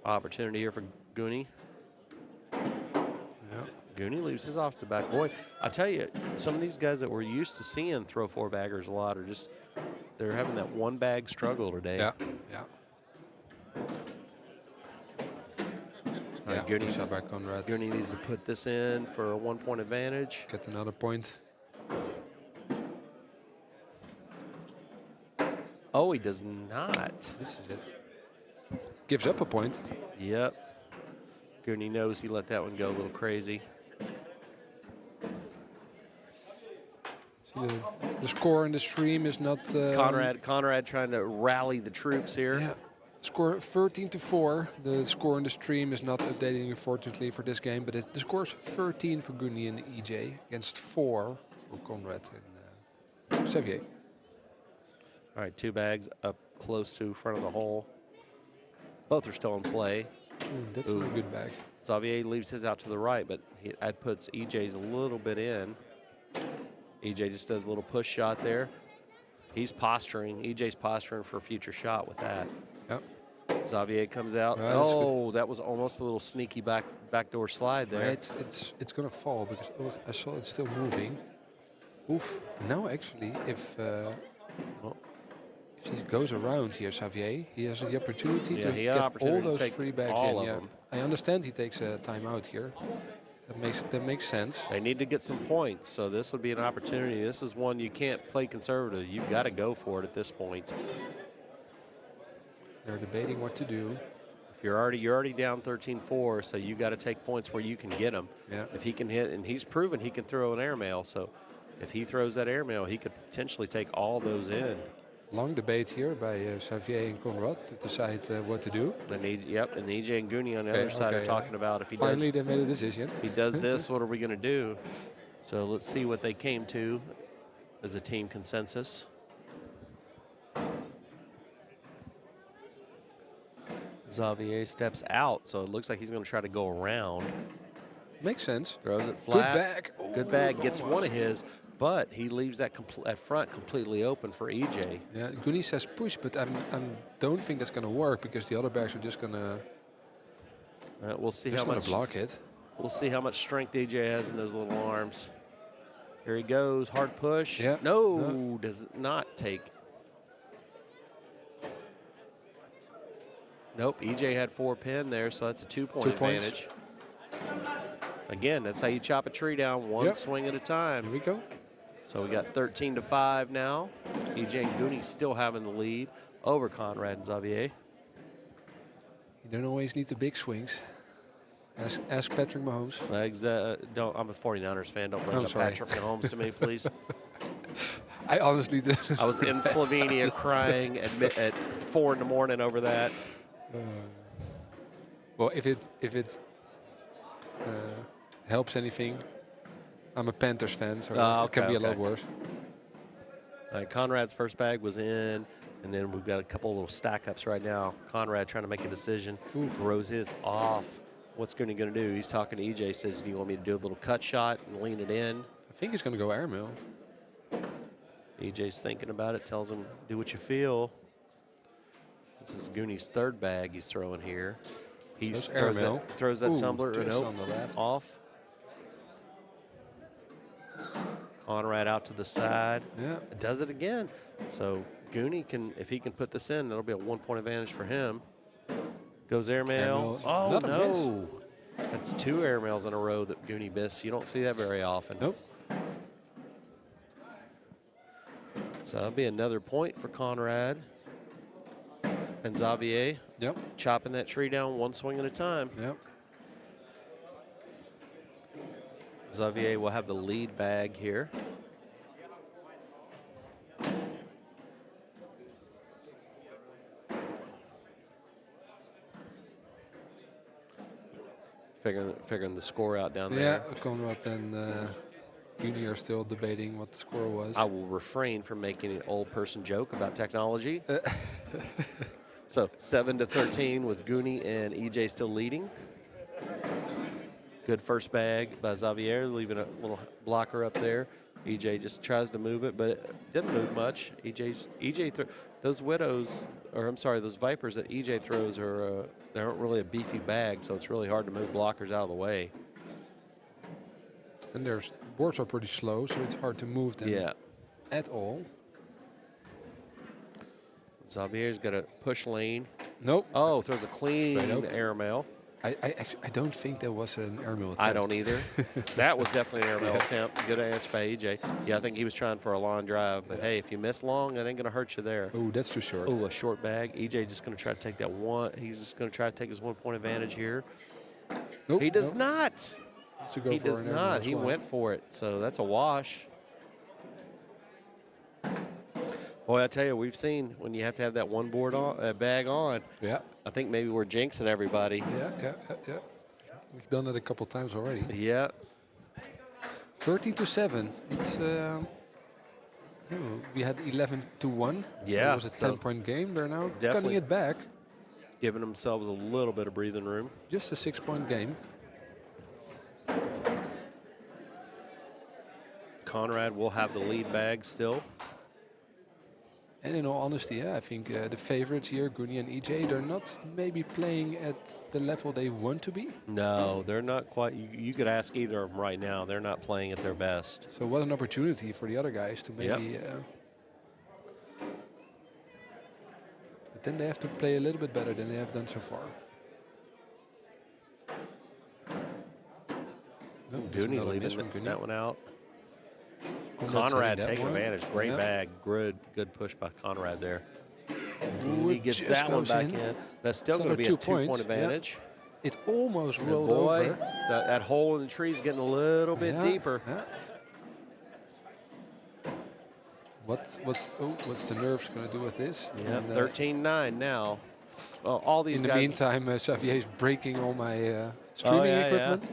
Speaker 1: Opportunity here for Goonie. Goonie leaves his off the back. Boy, I tell you, some of these guys that we're used to seeing throw 4-baggers a lot are just, they're having that 1-bag struggle today.
Speaker 2: Yeah.
Speaker 1: Goonie needs to put this in for a 1-point advantage.
Speaker 2: Get another point.
Speaker 1: Oh, he does not.
Speaker 2: This is it. Gives up a point.
Speaker 1: Yep. Goonie knows he let that one go a little crazy.
Speaker 2: See the score in the stream is not...
Speaker 1: Conrad trying to rally the troops here.
Speaker 2: Yeah. Score 13-4. The score in the stream is not updating, unfortunately, for this game, but the score is 13 for Goonie and EJ against 4 for Conrad and Xavier.
Speaker 1: All right, 2 bags up close to front of the hole. Both are still in play.
Speaker 2: That's a good bag.
Speaker 1: Xavier leaves his out to the right, but that puts EJ's a little bit in. EJ just does a little push shot there. He's posturing. EJ's posturing for a future shot with that.
Speaker 2: Yep.
Speaker 1: Xavier comes out. That was almost a little sneaky backdoor slide there.
Speaker 2: It's going to fall because I saw it still moving. Oof. Now actually, if he goes around here, Xavier, he has the opportunity to get all those free bags in. Yeah. I understand he takes a timeout here. That makes sense.
Speaker 1: They need to get some points, so this would be an opportunity. This is one you can't play conservative. You've got to go for it at this point.
Speaker 2: They're debating what to do.
Speaker 1: If you're already down 13-4, so you got to take points where you can get them.
Speaker 2: Yeah.
Speaker 1: If he can hit, and he's proven he can throw an airmail, so if he throws that airmail, he could potentially take all those in.
Speaker 2: Long debate here by Xavier and Conrad to decide what to do.
Speaker 1: And EJ and Goonie on the other side are talking about if he
Speaker 2: finally they made a decision.
Speaker 1: If he does this, what are we going to do? So let's see what they came to as a team consensus. Xavier steps out, so it looks like he's going to try to go around.
Speaker 2: Makes sense.
Speaker 1: Throws it flat.
Speaker 2: Good bag.
Speaker 1: Good
Speaker 2: Ooh,
Speaker 1: bag. Gets one of
Speaker 2: almost.
Speaker 1: his, but he leaves that front completely open for EJ.
Speaker 2: Yeah, Guni says push, but I don't think that's going to work because the other bags are just going to
Speaker 1: We'll see how much
Speaker 2: block it.
Speaker 1: We'll see how much strength EJ has in those little arms. Here he goes. Hard push.
Speaker 2: Yeah.
Speaker 1: No, does not take. Nope, EJ had 4 pin there, so that's a 2-point
Speaker 2: 2 points.
Speaker 1: advantage. Again, that's how you chop a tree down, one
Speaker 2: Yep.
Speaker 1: swing at a time.
Speaker 2: Here we go.
Speaker 1: So we got 13-5 now. EJ and Gooney still having the lead over Conrad and Xavier.
Speaker 2: You don't always need the big swings. Ask Patrick Mahomes.
Speaker 1: I'm a 49ers fan. Don't bring
Speaker 2: I'm
Speaker 1: up
Speaker 2: sorry.
Speaker 1: Patrick Mahomes to me, please.
Speaker 2: I honestly didn't.
Speaker 1: I was in Slovenia crying at 4 in the morning over that.
Speaker 2: Well, if it helps anything, I'm a Panthers fan, so it can be a lot worse.
Speaker 1: Conrad's first bag was in, and then we've got a couple little stack ups right now. Conrad trying to make a decision. Throws his off. What's Gooney going to do? He's talking to EJ. Says, "Do you want me to do a little cut shot and lean it in?"
Speaker 2: I think he's going to go airmail.
Speaker 1: EJ's thinking about it. Tells him, "Do what you feel." This is Gooney's third bag he's throwing here. He throws that tumbler
Speaker 2: just on the left.
Speaker 1: off. Conrad out to the side.
Speaker 2: Yeah.
Speaker 1: Does it again. So Gooney can, if he can put this in, that'll be a 1-point advantage for him. Goes airmail. Oh,
Speaker 2: Not a
Speaker 1: no. That's 2 airmails in a row that Gooney missed. You don't see that very often.
Speaker 2: Nope.
Speaker 1: So that'll be another point for Conrad. And Xavier
Speaker 2: Yep.
Speaker 1: chopping that tree down one swing at a time.
Speaker 2: Yep.
Speaker 1: Xavier will have the lead bag here. Figuring the score out down there.
Speaker 2: Yeah, Conrad and Uni are still debating what the score was.
Speaker 1: I will refrain from making an old person joke about technology. So 7-13 with Gooney and EJ still leading. Good first bag by Xavier, leaving a little blocker up there. EJ just tries to move it, but it didn't move much. Those widows, or I'm sorry, those vipers that EJ throws are they aren't really a beefy bag, so it's really hard to move blockers out of the way.
Speaker 2: And their boards are pretty slow, so it's hard to move them at all.
Speaker 1: Xavier's got a push lane.
Speaker 2: Nope.
Speaker 1: Oh, throws a clean airmail.
Speaker 2: I don't think there was an airmail attempt.
Speaker 1: I don't either. That was definitely an airmail attempt. Good answer by EJ. Yeah, I think he was trying for a long drive. But, hey, if you miss long, that ain't going to hurt you there.
Speaker 2: Oh, that's too short.
Speaker 1: Oh, a short bag. EJ just going to try to take that one. He's just going to try to take his 1-point advantage here.
Speaker 2: Nope,
Speaker 1: He does not. He does not. He
Speaker 2: well.
Speaker 1: went for it. So that's a wash. Boy, I tell you, we've seen when you have to have that one board on, bag on.
Speaker 2: Yeah.
Speaker 1: I think maybe we're jinxing everybody.
Speaker 2: Yeah. We've done it a couple times already.
Speaker 1: Yeah.
Speaker 2: 13-7. It's we had 11-1.
Speaker 1: Yeah,
Speaker 2: It was a 10-point game. They're now cutting
Speaker 1: definitely
Speaker 2: it back.
Speaker 1: giving themselves a little bit of breathing room.
Speaker 2: Just a 6-point game.
Speaker 1: Conrad will have the lead bag still.
Speaker 2: And in all honesty, I think the favorites here, Gooney and EJ, they're not maybe playing at the level they want to be.
Speaker 1: No, they're not quite. You could ask either of them right now. They're not playing at their best.
Speaker 2: So what an opportunity for the other guys to maybe... but then they have to play a little bit better than they have done so far. No,
Speaker 1: Gooney leaving that one out. Conrad taking advantage. Great bag. Good push by Conrad there. He gets that one back in. That's still going to be a 2-point advantage.
Speaker 2: It almost rolled
Speaker 1: Boy,
Speaker 2: over.
Speaker 1: that hole in the tree is getting a little bit deeper.
Speaker 2: Yeah. What's the nerves going to do with this?
Speaker 1: Yeah,
Speaker 2: And,
Speaker 1: 13-9 now. Well, all these
Speaker 2: in the
Speaker 1: guys.
Speaker 2: meantime, Xavier is breaking all my streaming equipment.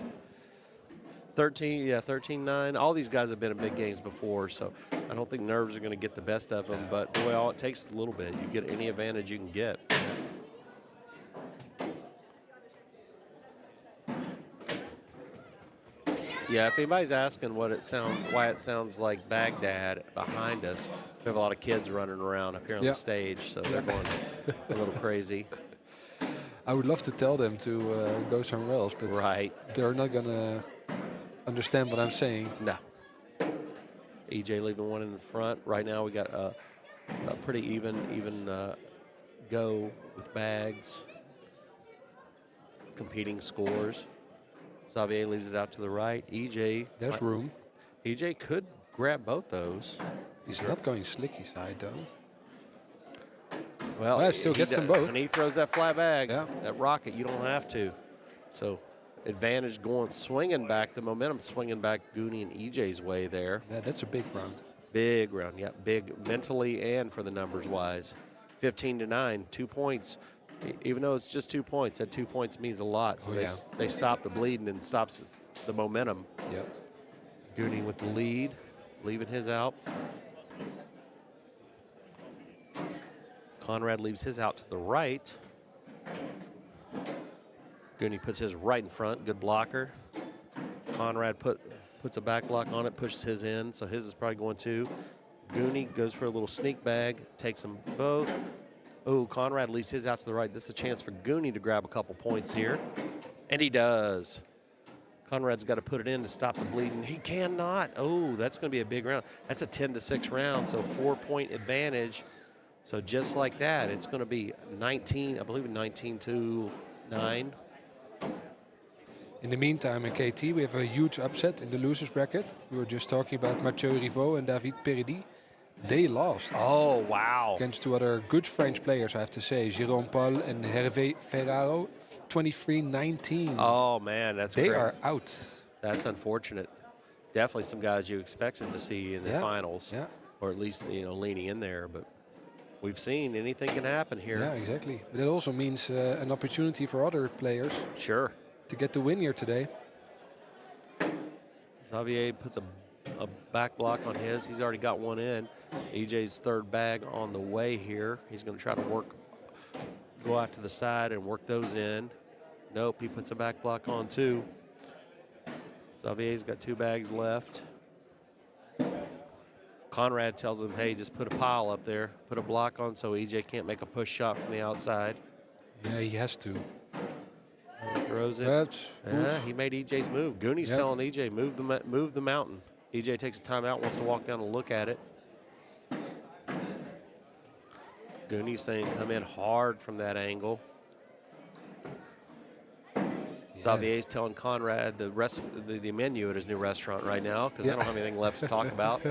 Speaker 1: 13-9. All these guys have been in big games before, so I don't think nerves are going to get the best of them. But, boy, all it takes is a little bit. You get any advantage you can get. Yeah, if anybody's asking why it sounds like Baghdad behind us, we have a lot of kids running around up here on the stage, so they're going a little crazy.
Speaker 2: I would love to tell them to go somewhere else, but they're not going to understand what I'm saying.
Speaker 1: No. EJ leaving one in the front. Right now we got a pretty even go with bags. Competing scores. Xavier leaves it out to the right. EJ.
Speaker 2: There's room.
Speaker 1: EJ could grab both those.
Speaker 2: He's not going slicky side, though.
Speaker 1: Well,
Speaker 2: still gets them both.
Speaker 1: And he throws that fly bag,
Speaker 2: Yeah.
Speaker 1: that rocket. You don't have to. So, advantage going, swinging back. The momentum swinging back Goonie and EJ's way there.
Speaker 2: Yeah, that's a big round.
Speaker 1: Big round, yeah. Big mentally and for the numbers-wise. 15-9, 2 points. Even though it's just 2 points, that 2 points means a lot. So they stop the bleeding and stops the momentum.
Speaker 2: Yep.
Speaker 1: Goonie with the lead, leaving his out. Conrad leaves his out to the right. Goonie puts his right in front, good blocker. Conrad puts a back block on it, pushes his in, so his is probably going too. Goonie goes for a little sneak bag, takes them both. Oh, Conrad leaves his out to the right. This is a chance for Goonie to grab a couple points here. And he does. Conrad's got to put it in to stop the bleeding. He cannot. Oh, that's going to be a big round. That's a 10-6 round, so 4-point advantage. So just like that, it's going to be 19, I believe 19-9.
Speaker 2: In the meantime, in KT, we have a huge upset in the losers bracket. We were just talking about Mathieu Rivaux and David Peridi. They lost.
Speaker 1: Oh, wow.
Speaker 2: Against two other good French players, I have to say. Jérôme Paul and Hervé Ferraro, 23-19.
Speaker 1: Oh, man, that's
Speaker 2: They
Speaker 1: great.
Speaker 2: are out.
Speaker 1: That's unfortunate. Definitely some guys you expected to see in the finals.
Speaker 2: Yeah.
Speaker 1: Or at least, leaning in there. But we've seen anything can happen here.
Speaker 2: Yeah, exactly. But it also means an opportunity for other players.
Speaker 1: Sure.
Speaker 2: To get the win here today.
Speaker 1: Xavier puts a back block on his. He's already got one in. EJ's third bag on the way here. He's going to try to go out to the side and work those in. Nope, he puts a back block on too. Xavier's got 2 bags left. Conrad tells him, hey, just put a pile up there. Put a block on so EJ can't make a push shot from the outside.
Speaker 2: Yeah, he has to.
Speaker 1: Throws it. He made EJ's move. Goonie's telling EJ, move the mountain. EJ takes a timeout, wants to walk down and look at it. Goonie's saying come in hard from that angle. Xavier's telling Conrad the menu at his new restaurant right now because I don't have anything left to talk about.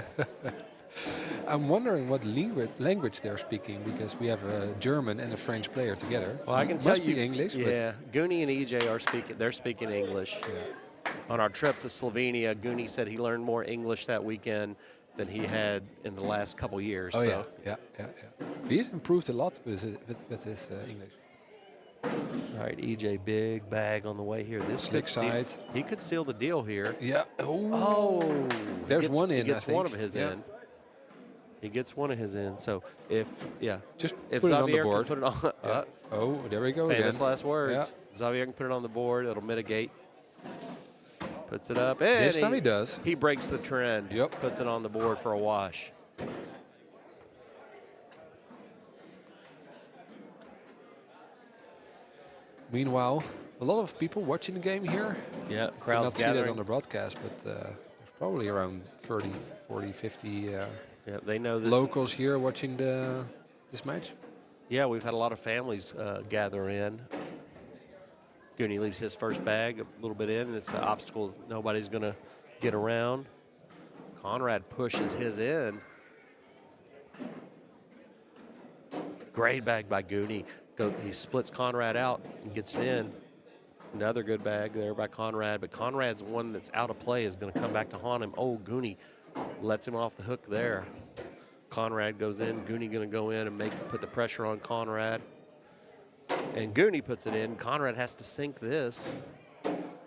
Speaker 2: I'm wondering what language they're speaking because we have a German and a French player together.
Speaker 1: Well, I can tell you
Speaker 2: English.
Speaker 1: Yeah, Goonie and EJ are speaking. They're speaking English.
Speaker 2: Yeah.
Speaker 1: On our trip to Slovenia, Goonie said he learned more English that weekend than he had in the last couple years.
Speaker 2: Oh,
Speaker 1: so.
Speaker 2: yeah. He's improved a lot with his English.
Speaker 1: All right, EJ, big bag on the way here. This
Speaker 2: Slick side.
Speaker 1: He could seal the deal here.
Speaker 2: Yeah.
Speaker 1: Oh.
Speaker 2: There's one in,
Speaker 1: He gets
Speaker 2: I think.
Speaker 1: one of his in. He gets one of his in. So if
Speaker 2: just
Speaker 1: if
Speaker 2: put
Speaker 1: Xavier
Speaker 2: it on the board.
Speaker 1: can put it on.
Speaker 2: Oh, there we go
Speaker 1: Famous
Speaker 2: again.
Speaker 1: last words.
Speaker 2: Yeah.
Speaker 1: Xavier can put it on the board. It'll mitigate. Puts it up. And
Speaker 2: This time he does.
Speaker 1: He breaks the trend.
Speaker 2: Yep.
Speaker 1: Puts it on the board for a wash.
Speaker 2: Meanwhile, a lot of people watching the game here.
Speaker 1: Yeah,
Speaker 2: Could
Speaker 1: crowd's
Speaker 2: not see
Speaker 1: gathering.
Speaker 2: that on the broadcast, but there's probably around 30, 40, 50
Speaker 1: Yeah, they know this.
Speaker 2: locals here watching this match.
Speaker 1: Yeah, we've had a lot of families gather in. Goonie leaves his first bag a little bit in, and it's an obstacle nobody's going to get around. Conrad pushes his in. Great bag by Goonie. He splits Conrad out and gets it in. Another good bag there by Conrad, but Conrad's one that's out of play is going to come back to haunt him. Oh, Goonie lets him off the hook there. Conrad goes in. Goonie going to go in and put the pressure on Conrad. And Goonie puts it in. Conrad has to sink this.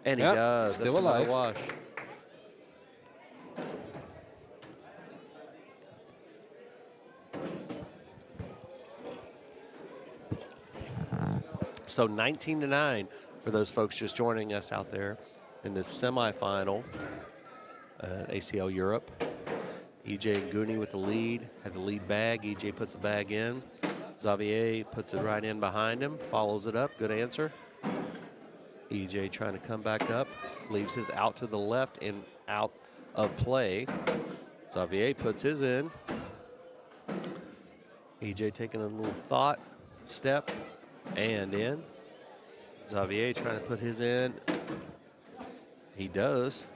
Speaker 1: And he does.
Speaker 2: Still
Speaker 1: That's another
Speaker 2: alive.
Speaker 1: wash. So 19-9 for those folks just joining us out there. in this semifinal at ACL Europe. EJ and Gooney with the lead, had the lead bag. EJ puts the bag in. Xavier puts it right in behind him, follows it up. Good answer. EJ trying to come back up, leaves his out to the left and out of play. Xavier puts his in. EJ taking a little thought, step, and in. Xavier trying to put his in. He does.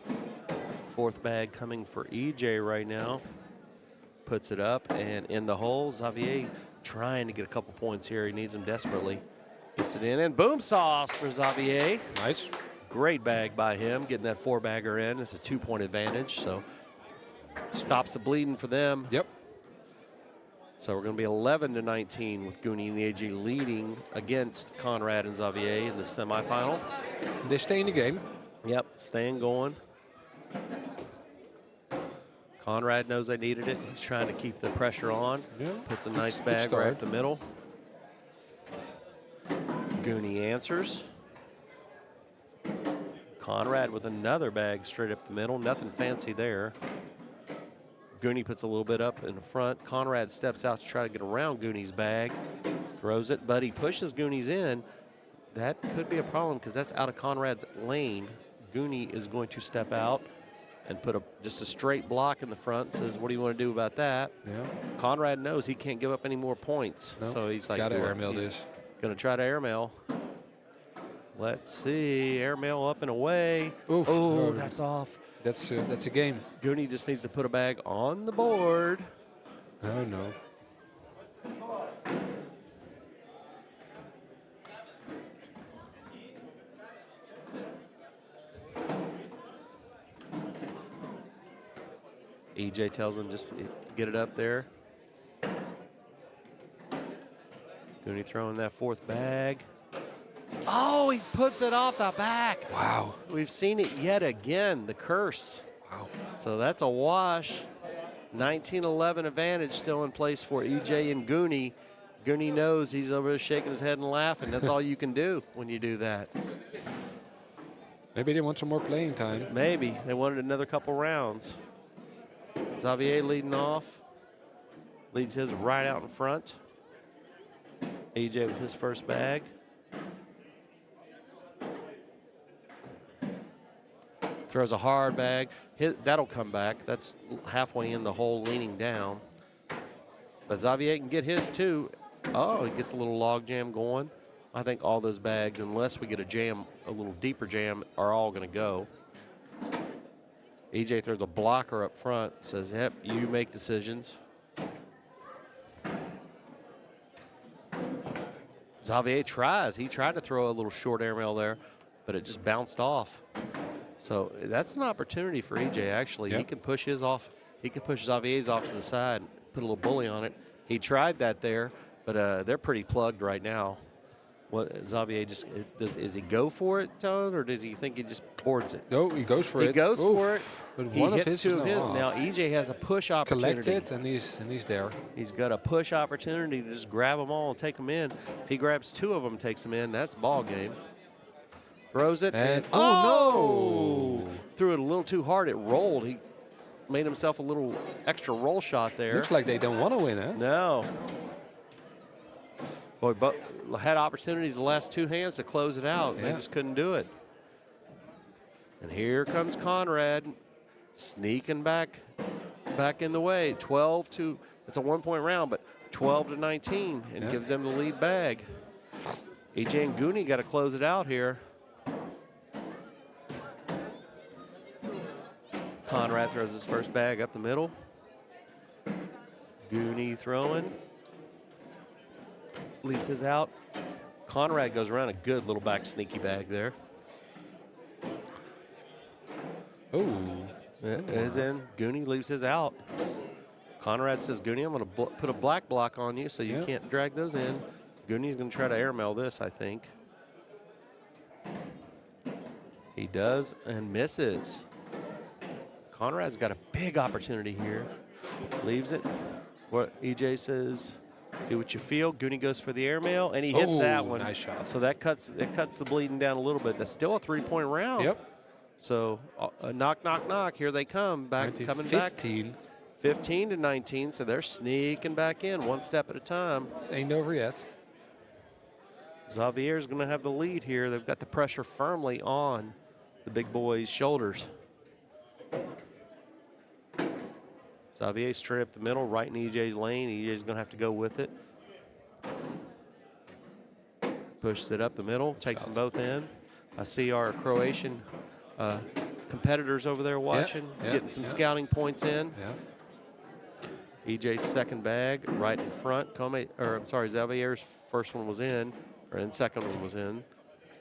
Speaker 1: Fourth bag coming for EJ right now. Puts it up and in the hole. Xavier trying to get a couple points here. He needs them desperately. Gets it in and boom sauce for Xavier.
Speaker 2: Nice.
Speaker 1: Great bag by him, getting that 4-bagger in. It's a 2-point advantage, so stops the bleeding for them.
Speaker 2: Yep.
Speaker 1: So we're going to be 11-19 with Gooney and AJ leading against Conrad and Xavier in the semifinal.
Speaker 2: They stay in the game.
Speaker 1: Yep, staying going. Conrad knows they needed it. He's trying to keep the pressure on.
Speaker 2: Yeah.
Speaker 1: Puts a nice bag right up the middle. Gooney answers. Conrad with another bag straight up the middle. Nothing fancy there. Gooney puts a little bit up in the front. Conrad steps out to try to get around Gooney's bag. Throws it, but he pushes Gooney's in. That could be a problem because that's out of Conrad's lane. Gooney is going to step out and put just a straight block in the front. Says, what do you want to do about that?
Speaker 2: Yeah.
Speaker 1: Conrad knows he can't give up any more points.
Speaker 2: No.
Speaker 1: So he's like,
Speaker 2: gotta airmail this.
Speaker 1: Going to try to airmail. Let's see. Airmail up and away.
Speaker 2: Oof.
Speaker 1: Oh, that's off.
Speaker 2: That's a game.
Speaker 1: Gooney just needs to put a bag on the board.
Speaker 2: Oh, no.
Speaker 1: EJ tells him just get it up there. Gooney throwing that fourth bag. Oh, he puts it off the back.
Speaker 2: Wow.
Speaker 1: We've seen it yet again, the curse.
Speaker 2: Wow.
Speaker 1: So that's a wash. 19-11 advantage still in place for EJ and Gooney. Gooney knows he's over there shaking his head and laughing. That's all you can do when you do that.
Speaker 2: Maybe they want some more playing time.
Speaker 1: Maybe. They wanted another couple rounds. Xavier leading off. Leads his right out in front. EJ with his first bag. Throws a hard bag. That'll come back. That's halfway in the hole, leaning down. But Xavier can get his too. Oh, he gets a little log jam going. I think all those bags, unless we get a jam, a little deeper jam, are all going to go. EJ throws a blocker up front. Says, yep, you make decisions. Xavier tries. He tried to throw a little short airmail there, but it just bounced off. So that's an opportunity for EJ, actually.
Speaker 2: Yep.
Speaker 1: He can push his off. He can push Xavier's off to the side, put a little bully on it. He tried that there, but they're pretty plugged right now. What Xavier just does he go for it, Toad, or does he think he just boards it?
Speaker 2: No, he goes for it.
Speaker 1: He goes for it.
Speaker 2: But
Speaker 1: He
Speaker 2: one
Speaker 1: hits
Speaker 2: of
Speaker 1: two of his.
Speaker 2: off.
Speaker 1: Now EJ has a push opportunity.
Speaker 2: Collect it, and he's there.
Speaker 1: He's got a push opportunity to just grab them all and take them in. If he grabs two of them, takes them in, that's ball game. Throws it, and
Speaker 2: oh no!
Speaker 1: Threw it a little too hard. It rolled. He made himself a little extra roll shot there.
Speaker 2: Looks like they don't want to win, huh?
Speaker 1: No. Boy, but had opportunities the last two hands to close it out.
Speaker 2: Yeah.
Speaker 1: They just couldn't do it. And here comes Conrad, sneaking back in the way. 12-2. It's a 1-point round, but 12-19, and gives them the lead bag. EJ and Gooney got to close it out here. Conrad throws his first bag up the middle. Gooney throwing. Leaves his out. Conrad goes around a good little back sneaky bag there.
Speaker 2: Oh.
Speaker 1: Is in. Gooney leaves his out. Conrad says, Gooney, I'm going to put a black block on you so you can't drag those in. Gooney's going to try to airmail this, I think. He does and misses. Conrad's got a big opportunity here. Leaves it. What EJ says, do what you feel. Gooney goes for the airmail, and he hits that one.
Speaker 2: Nice shot.
Speaker 1: So that cuts the bleeding down a little bit. That's still a 3-point round.
Speaker 2: Yep.
Speaker 1: So knock, knock, knock. Here they come back, coming back. 15 to 19. So they're sneaking back in one step at a time.
Speaker 2: It ain't over yet.
Speaker 1: Xavier's going to have the lead here. They've got the pressure firmly on the big boy's shoulders. Xavier straight up the middle, right in EJ's lane. EJ's going to have to go with it. Pushes it up the middle, takes them both in. I see our Croatian competitors over there watching, getting some scouting points in. EJ's second bag right in front. Xavier's first one was in, or then second one was in.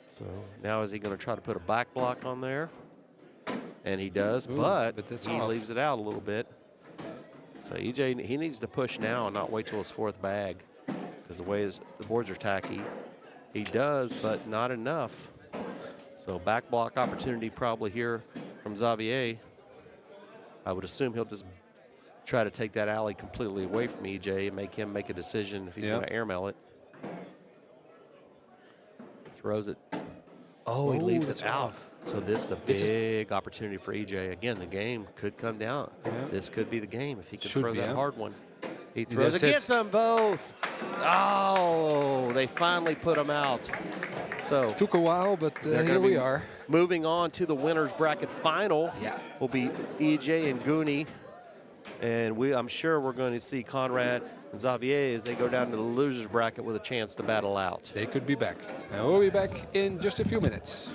Speaker 1: So now is he going to try to put a back block on there? And he does, but he leaves it out a little bit. So EJ, he needs to push now and not wait till his fourth bag, because the way the boards are tacky. He does, but not enough. So back block opportunity probably here from Xavier. I would assume he'll just try to take that alley completely away from EJ and make him make a decision if he's going to airmail it. Throws it. Oh, he leaves it out. So this is a big opportunity for EJ. Again, the game could come down. This could be the game if he can throw that hard one. He throws it, gets them both. Oh, they finally put them out. So
Speaker 2: took a while, but here we are.
Speaker 1: Moving on to the winners bracket final will be EJ and Goonie. And I'm sure we're going to see Conrad and Xavier as they go down to the losers bracket with a chance to battle out.
Speaker 2: They could be back. And we'll be back in just a few minutes.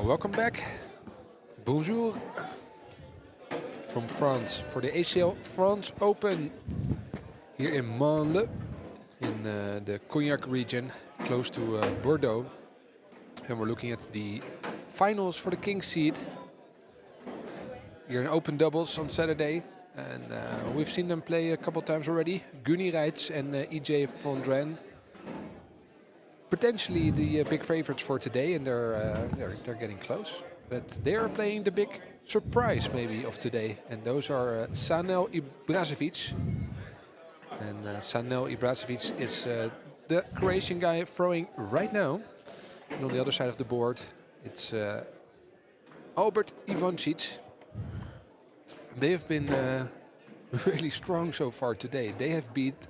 Speaker 2: welcome back. Bonjour from France for the ACL France Open here in Manle in the Cognac region, close to Bordeaux. And we're looking at the finals for the king seed here in open doubles on Saturday. And we've seen them play a couple times already. Gunny Reitz and EJ Fondren. Potentially the big favorites for today, and they're getting close. But they are playing the big surprise maybe of today, and those are Sanel Ibrazevic. And Sanel Ibrazevic is the Croatian guy throwing right now. And on the other side of the board, it's Albert Ivancic. They have been really strong so far today. They beat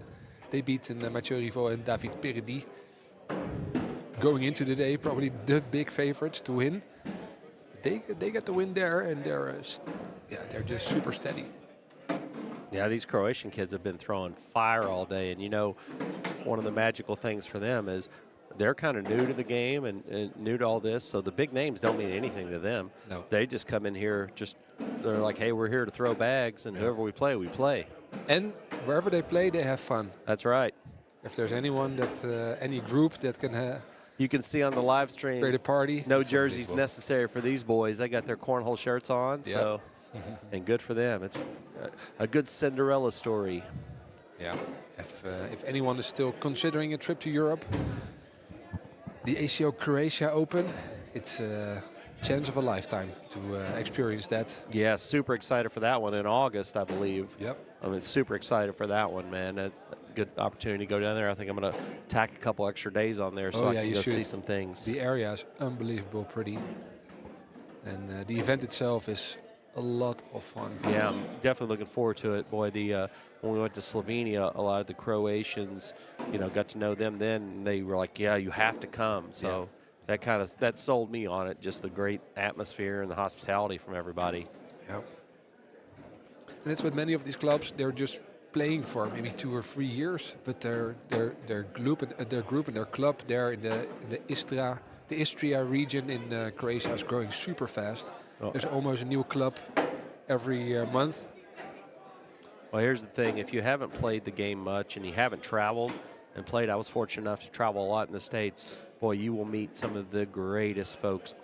Speaker 2: Mathieu Rivaux and David Peredi. Going into the day, probably the big favorites to win. They get the win there, and they're just super steady.
Speaker 1: Yeah, these Croatian kids have been throwing fire all day, and you know, one of the magical things for them is they're kind of new to the game and new to all this, so the big names don't mean anything to them.
Speaker 2: No.
Speaker 1: They just come in here, they're like, hey, we're here to throw bags, and whoever we play, we play.
Speaker 2: And wherever they play, they have fun.
Speaker 1: That's right.
Speaker 2: If there's anyone any group that can
Speaker 1: you can see on the live stream,
Speaker 2: create a party.
Speaker 1: no jerseys necessary for these boys. They got their cornhole shirts on,
Speaker 2: Yep.
Speaker 1: so and good for them. It's a good Cinderella story.
Speaker 2: Yeah. If anyone is still considering a trip to Europe, the ACL Croatia Open, it's a chance of a lifetime to experience that.
Speaker 1: Yeah, super excited for that one in August, I believe.
Speaker 2: Yep.
Speaker 1: I'm super excited for that one, man. A good opportunity to go down there. I think I'm going to tack a couple extra days on there so I can go see some things.
Speaker 2: The area is unbelievable pretty. And the event itself is a lot of fun.
Speaker 1: Yeah, I'm definitely looking forward to it. Boy, when we went to Slovenia, a lot of the Croatians, got to know them then, and they were like, yeah, you have to come. So that sold me on it, just the great atmosphere and the hospitality from everybody.
Speaker 2: Yeah. And it's with many of these clubs, they're just playing for maybe 2 or 3 years, but their group and their club there in the Istria region in Croatia is growing super fast.
Speaker 1: Oh.
Speaker 2: There's almost a new club every month.
Speaker 1: Well, here's the thing. If you haven't played the game much and you haven't traveled and played, I was fortunate enough to travel a lot in the States. Boy, you will meet some of the greatest folks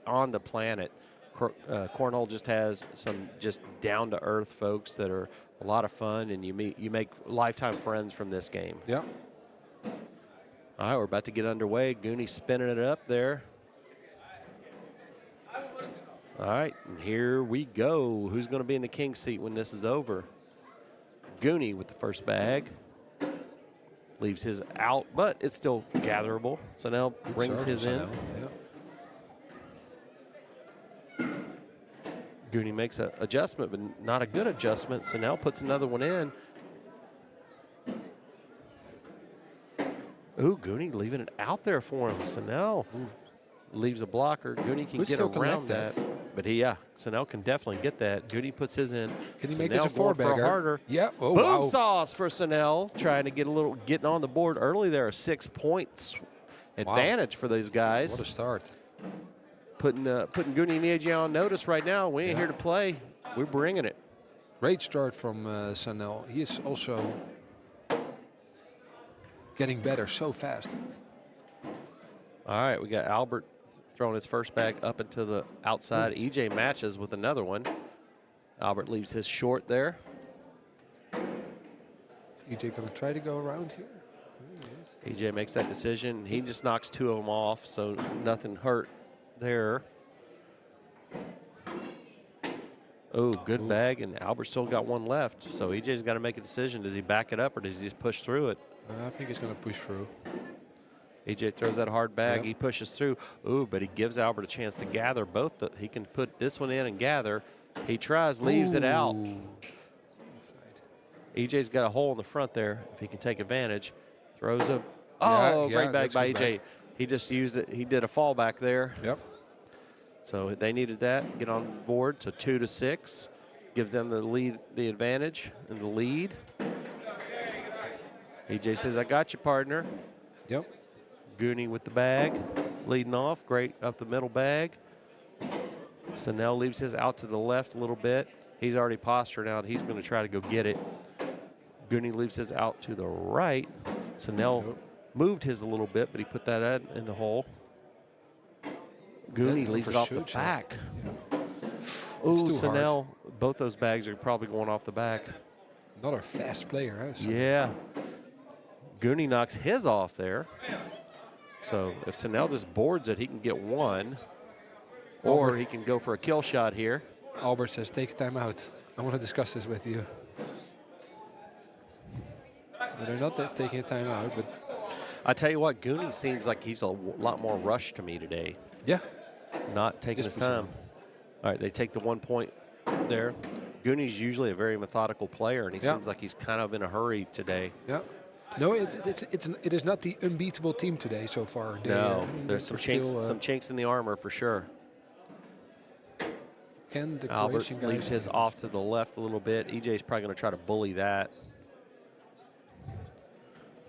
Speaker 1: on the planet. Cornhole just has some just down-to-earth folks that are a lot of fun, and you make lifetime friends from this game.
Speaker 2: Yeah.
Speaker 1: All right, we're about to get underway. Goonie spinning it up there. All right, and here we go. Who's going to be in the king seat when this is over? Goonie with the first bag. Leaves his out, but it's still gatherable. So now brings his in.
Speaker 2: Yeah.
Speaker 1: Goonie makes an adjustment, but not a good adjustment. So now puts another one in. Ooh, Goonie leaving it out there for him. So now leaves a blocker. Goonie can get around that. But Sanel can definitely get that. Goonie puts his in.
Speaker 2: Can he make this a 4-bagger?
Speaker 1: Harder.
Speaker 2: Yeah. Oh,
Speaker 1: boom
Speaker 2: wow.
Speaker 1: sauce for Sanel. Trying to getting on the board early there. A 6 points advantage for these guys.
Speaker 2: What a start.
Speaker 1: Putting Goonie and AJ on notice right now. We ain't here to play. We're bringing it.
Speaker 2: Great start from Sanel. He is also getting better so fast.
Speaker 1: All right, we got Albert throwing his first bag up into the outside. EJ matches with another one. Albert leaves his short there.
Speaker 2: Is EJ going to try to go around here?
Speaker 1: EJ makes that decision. He just knocks 2 of them off, so nothing hurt there. Oh, good bag, and Albert still got one left. So EJ's got to make a decision. Does he back it up, or does he just push through it?
Speaker 2: I think he's going to push through.
Speaker 1: EJ throws that hard bag. He pushes through. Ooh, but he gives Albert a chance to gather both. He can put this one in and gather. He tries, leaves it out. EJ's got a hole in the front there. If he can take advantage, throws a great bag by EJ. He just used it. He did a fallback there.
Speaker 2: Yep.
Speaker 1: So they needed that. Get on board. So 2-6 gives them the advantage and the lead. EJ says, "I got you, partner."
Speaker 2: Yep.
Speaker 1: Goonie with the bag. leading off. Great up the middle bag. Snell leaves his out to the left a little bit. He's already postured out. He's going to try to go get it. Gooney leaves his out to the right. Snell moved his a little bit, but he put that in the hole. Gooney leaves it off the back.
Speaker 2: Yeah.
Speaker 1: Ooh, Snell, both those bags are probably going off the back.
Speaker 2: Another fast player, huh? So
Speaker 1: Yeah. Gooney knocks his off there. So if Snell just boards it, he can get one. Or he can go for a kill shot here.
Speaker 2: Albert says, take a time out. I want to discuss this with you. Well, they're not taking a time out, but...
Speaker 1: I tell you what, Gooney seems like he's a lot more rushed to me today.
Speaker 2: Yeah.
Speaker 1: Not taking his time. All right, they take the 1 point there. Gooney's usually a very methodical player, and he seems like he's kind of in a hurry today.
Speaker 2: Yeah. No, it is not the unbeatable team today so far.
Speaker 1: There's some chinks in the armor for sure.
Speaker 2: Can the
Speaker 1: Albert
Speaker 2: Croatian guys
Speaker 1: leaves his off to the left a little bit. EJ's probably going to try to bully that.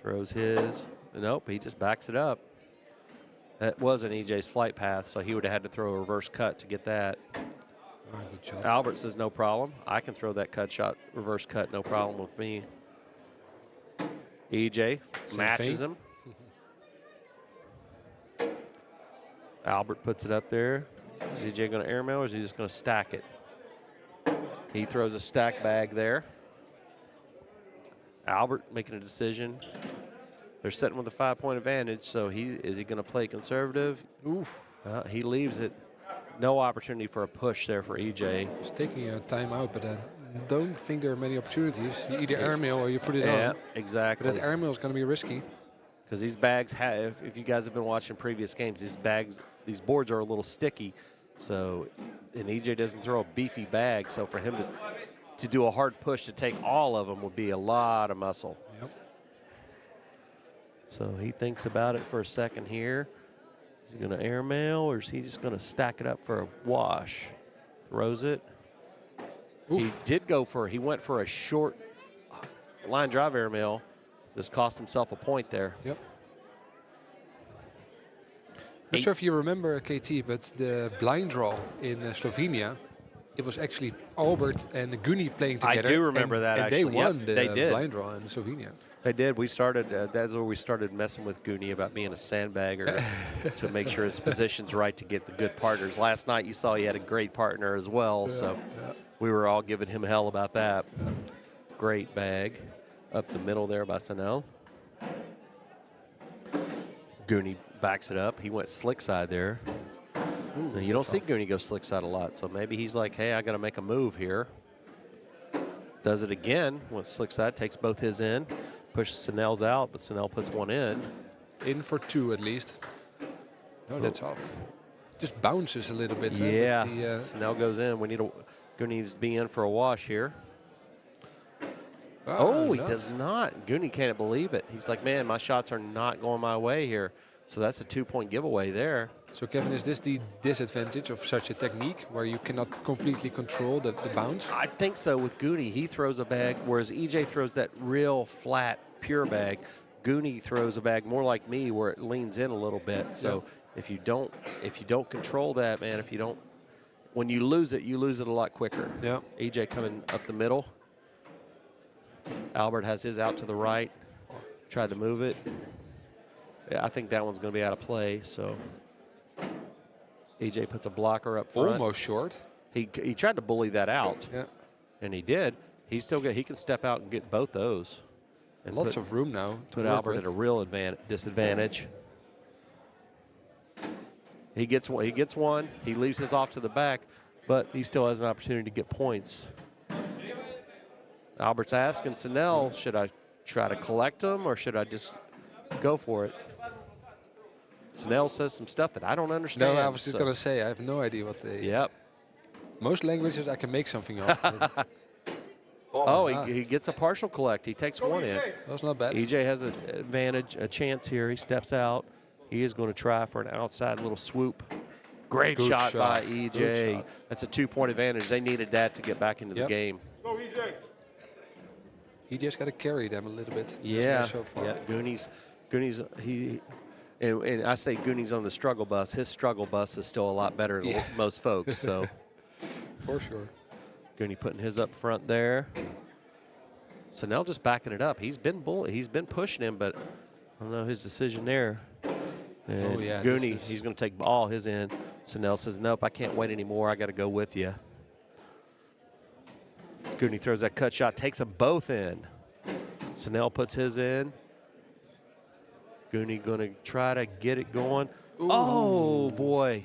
Speaker 1: Throws his. Nope, he just backs it up. That wasn't EJ's flight path, so he would have had to throw a reverse cut to get that.
Speaker 2: Oh, good shot.
Speaker 1: Albert says no problem. I can throw that cut shot, reverse cut, no problem with me. EJ matches him. Albert puts it up there. Is EJ going to airmail or is he just going to stack it? He throws a stack bag there. Albert making a decision. They're sitting with a 5-point advantage, so is he going to play conservative?
Speaker 2: Oof.
Speaker 1: He leaves it. No opportunity for a push there for EJ.
Speaker 2: He's taking a timeout, but I don't think there are many opportunities. You either airmail or you put it on.
Speaker 1: Yeah, exactly.
Speaker 2: But that airmail is going to be risky.
Speaker 1: Because these bags have, if you guys have been watching previous games, these boards are a little sticky. So, and EJ doesn't throw a beefy bag, so for him to do a hard push to take all of them would be a lot of muscle.
Speaker 2: Yep.
Speaker 1: So he thinks about it for a second here. Is he going to airmail or is he just going to stack it up for a wash? Throws it. Oof. He went for a short line drive airmail. Just cost himself a point there.
Speaker 2: Yep. Not sure if you remember, KT, but the blind draw in Slovenia, it was actually Albert and Gooney playing together.
Speaker 1: I do remember that,
Speaker 2: and
Speaker 1: actually.
Speaker 2: they won the
Speaker 1: did.
Speaker 2: blind draw in Slovenia.
Speaker 1: They did. We started, that's where we started messing with Gooney about being a sandbagger to make sure his position's right to get the good partners. Last night you saw he had a great partner as well, so we were all giving him hell about that. Great bag up the middle there by Snell. Gooney backs it up. He went slick side there. Ooh, you don't see Gooney go slick side a lot, so maybe he's like, hey, I got to make a move here. Does it again with slick side, takes both his in, pushes Snell's out, but Snell puts one in.
Speaker 2: In for two at least. No, that's off. Just bounces a little bit.
Speaker 1: Yeah, Snell goes in. Gooney needs to be in for a wash here. Oh, he does not. Gooney can't believe it. He's like, man, my shots are not going my way here. So that's a 2-point giveaway there.
Speaker 2: So, Kevin, is this the disadvantage of such a technique where you cannot completely control the bounce?
Speaker 1: I think so. With Gooney, he throws a bag, whereas EJ throws that real flat, pure bag. Gooney throws a bag more like me where it leans in a little bit. So if you don't control that, man, when you lose it a lot quicker.
Speaker 2: Yeah.
Speaker 1: EJ coming up the middle. Albert has his out to the right. Tried to move it. Yeah, I think that one's going to be out of play, so EJ puts a blocker up front.
Speaker 2: Almost short.
Speaker 1: He tried to bully that out.
Speaker 2: Yeah.
Speaker 1: And he did. He can step out and get both those. And
Speaker 2: lots of room now.
Speaker 1: Put Albert at a real disadvantage. He gets one. He leaves his off to the back, but he still has an opportunity to get points. Albert's asking Snell, should I try to collect them or should I just go for it? Snell says some stuff that I don't understand.
Speaker 2: No, I was just going to say, I have no idea what they...
Speaker 1: Yep.
Speaker 2: Most languages I can make something of.
Speaker 1: He gets a partial collect. He takes one in.
Speaker 2: That's not bad.
Speaker 1: EJ has an advantage, a chance here. He steps out. He is going to try for an outside little swoop. Good shot by EJ. That's a 2-point advantage. They needed that to get back into the game.
Speaker 2: Go, EJ. He just got to carry them a little bit.
Speaker 1: Yeah.
Speaker 2: So far.
Speaker 1: Yeah. Gooney's And I say Goonie's on the struggle bus. His struggle bus is still a lot better than most folks. So
Speaker 2: For sure.
Speaker 1: Goonie putting his up front there. Snell just backing it up. He's been pushing him, but I don't know his decision there. And Goonie, he's going to take all his in. Snell says, nope, I can't wait anymore. I got to go with you. Goonie throws that cut shot, takes them both in. Snell puts his in. Goonie going to try to get it going. Ooh. Oh, boy.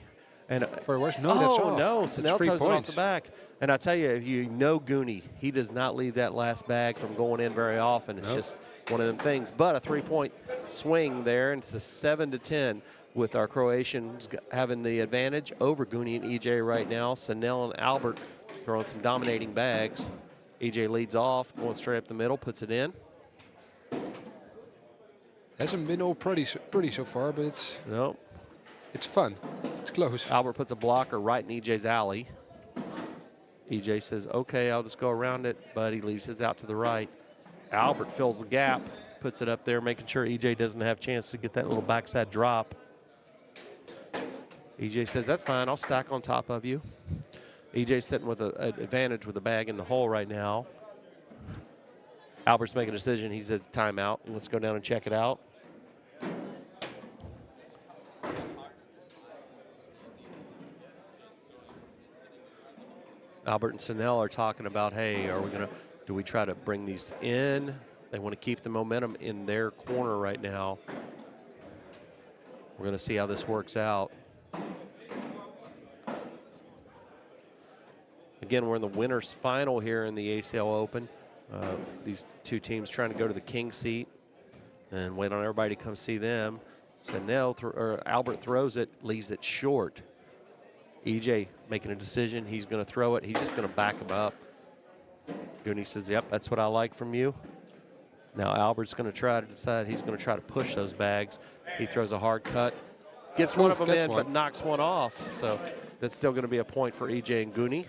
Speaker 1: And
Speaker 2: for worse, no, that's off.
Speaker 1: No, Snell throws it off the back. And I tell you, if you know Goonie, he does not leave that last bag from going in very often. It's just one of them things. But a 3-point swing there, and it's a 7-10 with our Croatians having the advantage over Goonie and EJ right now. Snell and Albert throwing some dominating bags. EJ leads off, going straight up the middle, puts it in.
Speaker 2: Hasn't been all pretty so far, but it's fun. It's close.
Speaker 1: Albert puts a blocker right in EJ's alley. EJ says, okay, I'll just go around it, but he leaves his out to the right. Albert fills the gap, puts it up there, making sure EJ doesn't have a chance to get that little backside drop. EJ says, that's fine, I'll stack on top of you. EJ's sitting with an advantage with the bag in the hole right now. Albert's making a decision. He says timeout. Let's go down and check it out. Albert and Snell are talking about, hey, do we try to bring these in? They want to keep the momentum in their corner right now. We're going to see how this works out. Again, we're in the winner's final here in the ACL Open. These two teams trying to go to the king seat and wait on everybody to come see them. Albert throws it, leaves it short. EJ making a decision. He's going to throw it. He's just going to back him up. Goonie says, yep, that's what I like from you. Now Albert's going to try to decide he's going to try to push those bags. He throws a hard cut. Gets one of them in, but knocks one off. So that's still going to be a point for EJ and Goonie.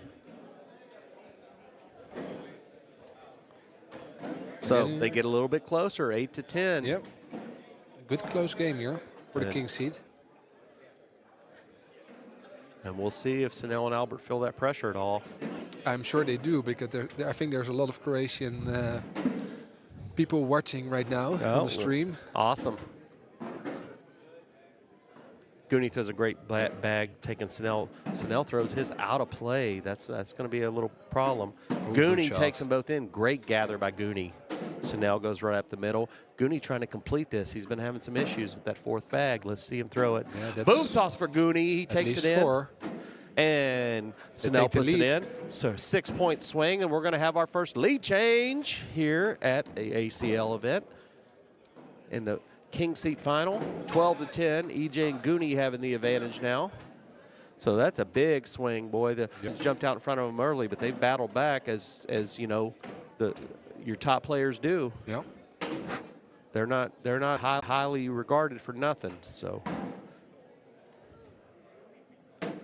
Speaker 1: So they get a little bit closer, 8-10.
Speaker 2: Yep. A good close game here for the king seat.
Speaker 1: And we'll see if Snell and Albert feel that pressure at all.
Speaker 2: I'm sure they do, because I think there's a lot of Croatian people watching right now on the stream.
Speaker 1: Awesome. Goonie throws a great bag, taking Snell. Snell throws his out of play. That's going to be a little problem. Goonie takes them both in. Great gather by Goonie. Snell goes right up the middle. Goonie trying to complete this. He's been having some issues with that fourth bag. Let's see him throw it. Yeah, boom sauce for Goonie. He takes it in. 4. And Snell puts it in. So 6-point swing, and we're going to have our first lead change here at the ACL event. In the king seat final, 12-10. EJ and Goonie having the advantage now. So that's a big swing, boy. He jumped out in front of them early, but they've battled back as you know, your top players do.
Speaker 2: Yep.
Speaker 1: They're not highly regarded for nothing. So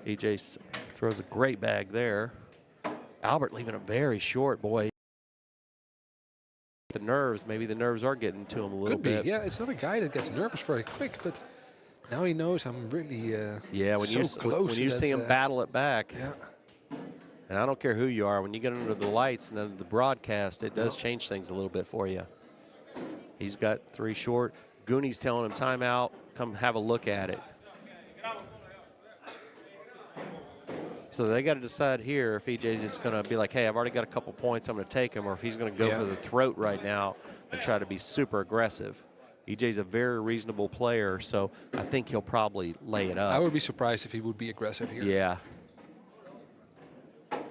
Speaker 1: EJ throws a great bag there. Albert leaving it very short, boy. The nerves, maybe the nerves are getting to him a little bit.
Speaker 2: Yeah, it's not a guy that gets nervous very quick, but now he knows I'm really
Speaker 1: when you see him battle it back.
Speaker 2: Yeah.
Speaker 1: And I don't care who you are, when you get under the lights and under the broadcast, it does change things a little bit for you. He's got 3 short. Goonie's telling him timeout. Come have a look at it. So they got to decide here if EJ's just going to be like, hey, I've already got a couple points, I'm going to take him, or if he's going to go for the throat right now and try to be super aggressive. EJ's a very reasonable player, so I think he'll probably lay it up.
Speaker 2: I would be surprised if he would be aggressive here.
Speaker 1: Yeah.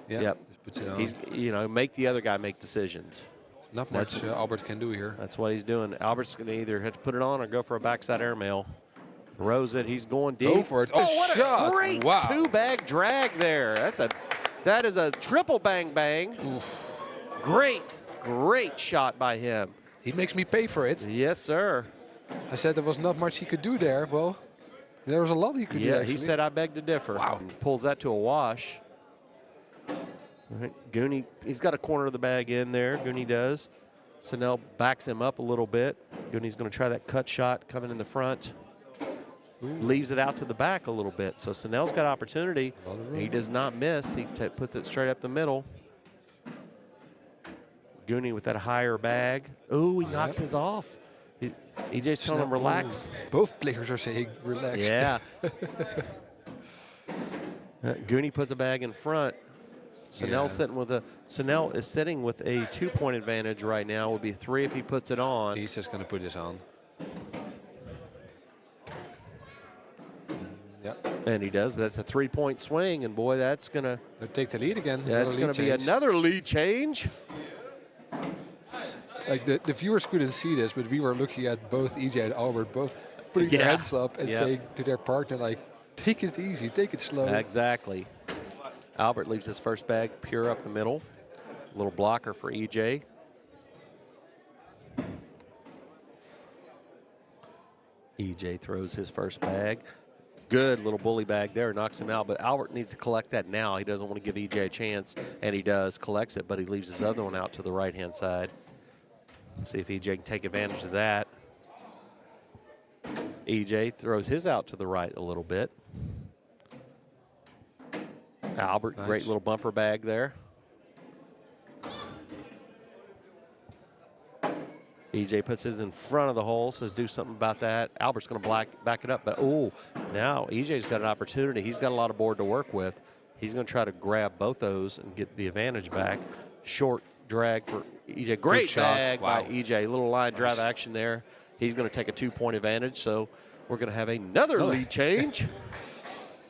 Speaker 2: Yep. Just puts it on.
Speaker 1: He's, make the other guy make decisions.
Speaker 2: Not much Albert can do here.
Speaker 1: That's what he's doing. Albert's going to either have to put it on or go for a backside airmail. Throws it. He's going deep.
Speaker 2: Go for it.
Speaker 1: Oh, what
Speaker 2: shot.
Speaker 1: a great 2-bag drag there. That is a triple bang bang. Oof. Great shot by him.
Speaker 2: He makes me pay for it.
Speaker 1: Yes, sir.
Speaker 2: I said there was not much he could do there. Well, there was a lot he could do.
Speaker 1: Yeah, he said I beg to differ.
Speaker 2: Wow.
Speaker 1: And pulls that to a wash. All right, Goonie, he's got a corner of the bag in there. Goonie does. Snell backs him up a little bit. Goonie's going to try that cut shot coming in the front. leaves it out to the back a little bit. So Sanel's got opportunity. He does not miss. He puts it straight up the middle. Goonie with that higher bag. Ooh, he knocks his off. EJ's telling him relax.
Speaker 2: Both players are saying relax.
Speaker 1: Yeah. Goonie puts a bag in front. Sanel is sitting with a 2-point advantage right now. It would be 3 if he puts it on.
Speaker 2: He's just going to put this on. Yep.
Speaker 1: And he does, but that's a 3-point swing, and boy, that's gonna
Speaker 2: take the lead again.
Speaker 1: That's gonna be another lead change.
Speaker 2: Like the viewers couldn't see this, but we were looking at both EJ and Albert both putting their hands up and saying to their partner, like, take it easy, take it slow.
Speaker 1: Exactly. Albert leaves his first bag pure up the middle. A little blocker for EJ. EJ throws his first bag. Good little bully bag there, knocks him out, but Albert needs to collect that now. He doesn't want to give EJ a chance, and he does, collects it, but he leaves his other one out to the right-hand side. Let's see if EJ can take advantage of that. EJ throws his out to the right a little bit. Albert, nice. Great little bumper bag there. EJ puts his in front of the hole, says do something about that. Albert's going to back it up, but now EJ's got an opportunity. He's got a lot of board to work with. He's going to try to grab both those and get the advantage back. Short drag for EJ. Great bag by EJ. Little line drive action there. He's going to take a 2-point advantage, so we're going to have another lead change.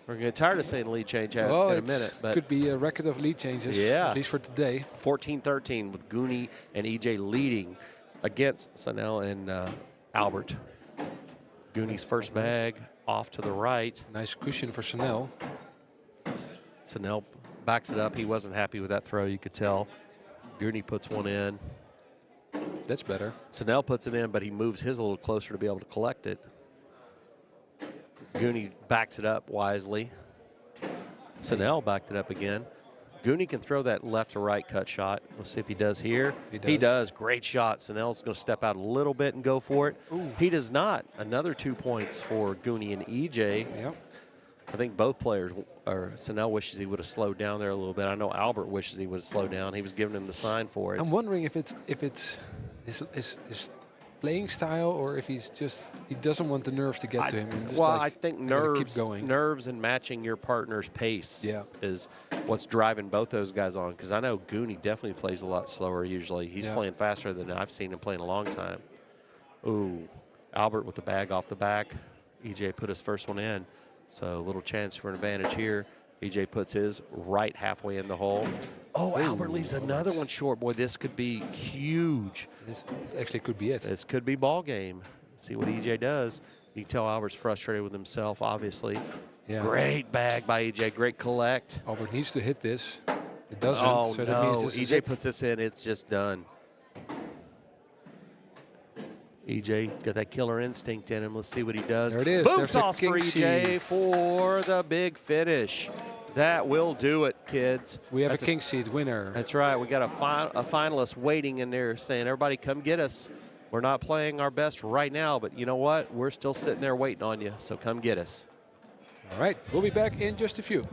Speaker 1: We're going to get tired of saying lead change in a minute. But
Speaker 2: could be a record of lead changes, at least for today.
Speaker 1: 14-13 with Goonie and EJ leading against Sanel and Albert. Goonie's first bag off to the right.
Speaker 2: Nice cushion for Sanel.
Speaker 1: Sanel backs it up. He wasn't happy with that throw, you could tell. Goonie puts one in.
Speaker 2: That's better.
Speaker 1: Sanel puts it in, but he moves his a little closer to be able to collect it. Goonie backs it up wisely. Sanel backed it up again. Goonie can throw that left to right cut shot. Let's see if he does here. He does. Great shot. Sanel's going to step out a little bit and go for it. Ooh. He does not. Another 2 points for Goonie and EJ.
Speaker 2: Yep.
Speaker 1: I think both players, or Sanel wishes he would have slowed down there a little bit. I know Albert wishes he would have slowed down. He was giving him the sign for it.
Speaker 2: I'm wondering if it's his playing style, or if he doesn't want the nerves to get to him. And just
Speaker 1: I think nerves and matching your partner's pace is what's driving both those guys on. Because I know Goonie definitely plays a lot slower usually. He's playing faster than I've seen him play in a long time. Ooh, Albert with the bag off the back. EJ put his first one in. So a little chance for an advantage here. EJ puts his right halfway in the hole. Oh, Albert leaves another one short. Boy, this could be huge.
Speaker 2: This actually could be it.
Speaker 1: This could be ball game. See what EJ does. You can tell Albert's frustrated with himself, obviously. Yeah. Great bag by EJ. Great collect.
Speaker 2: Albert needs to hit this. It doesn't.
Speaker 1: Oh,
Speaker 2: so
Speaker 1: no.
Speaker 2: That means
Speaker 1: EJ puts this in. It's just done. EJ got that killer instinct in him. Let's see what he does.
Speaker 2: There it is.
Speaker 1: Boom sauce for EJ for the big finish. That will do it, kids.
Speaker 2: We have a king seed winner.
Speaker 1: That's right. We got a finalist waiting in there saying, everybody come get us. We're not playing our best right now, but you know what? We're still sitting there waiting on you, so come get us.
Speaker 2: All right. We'll be back in just a few.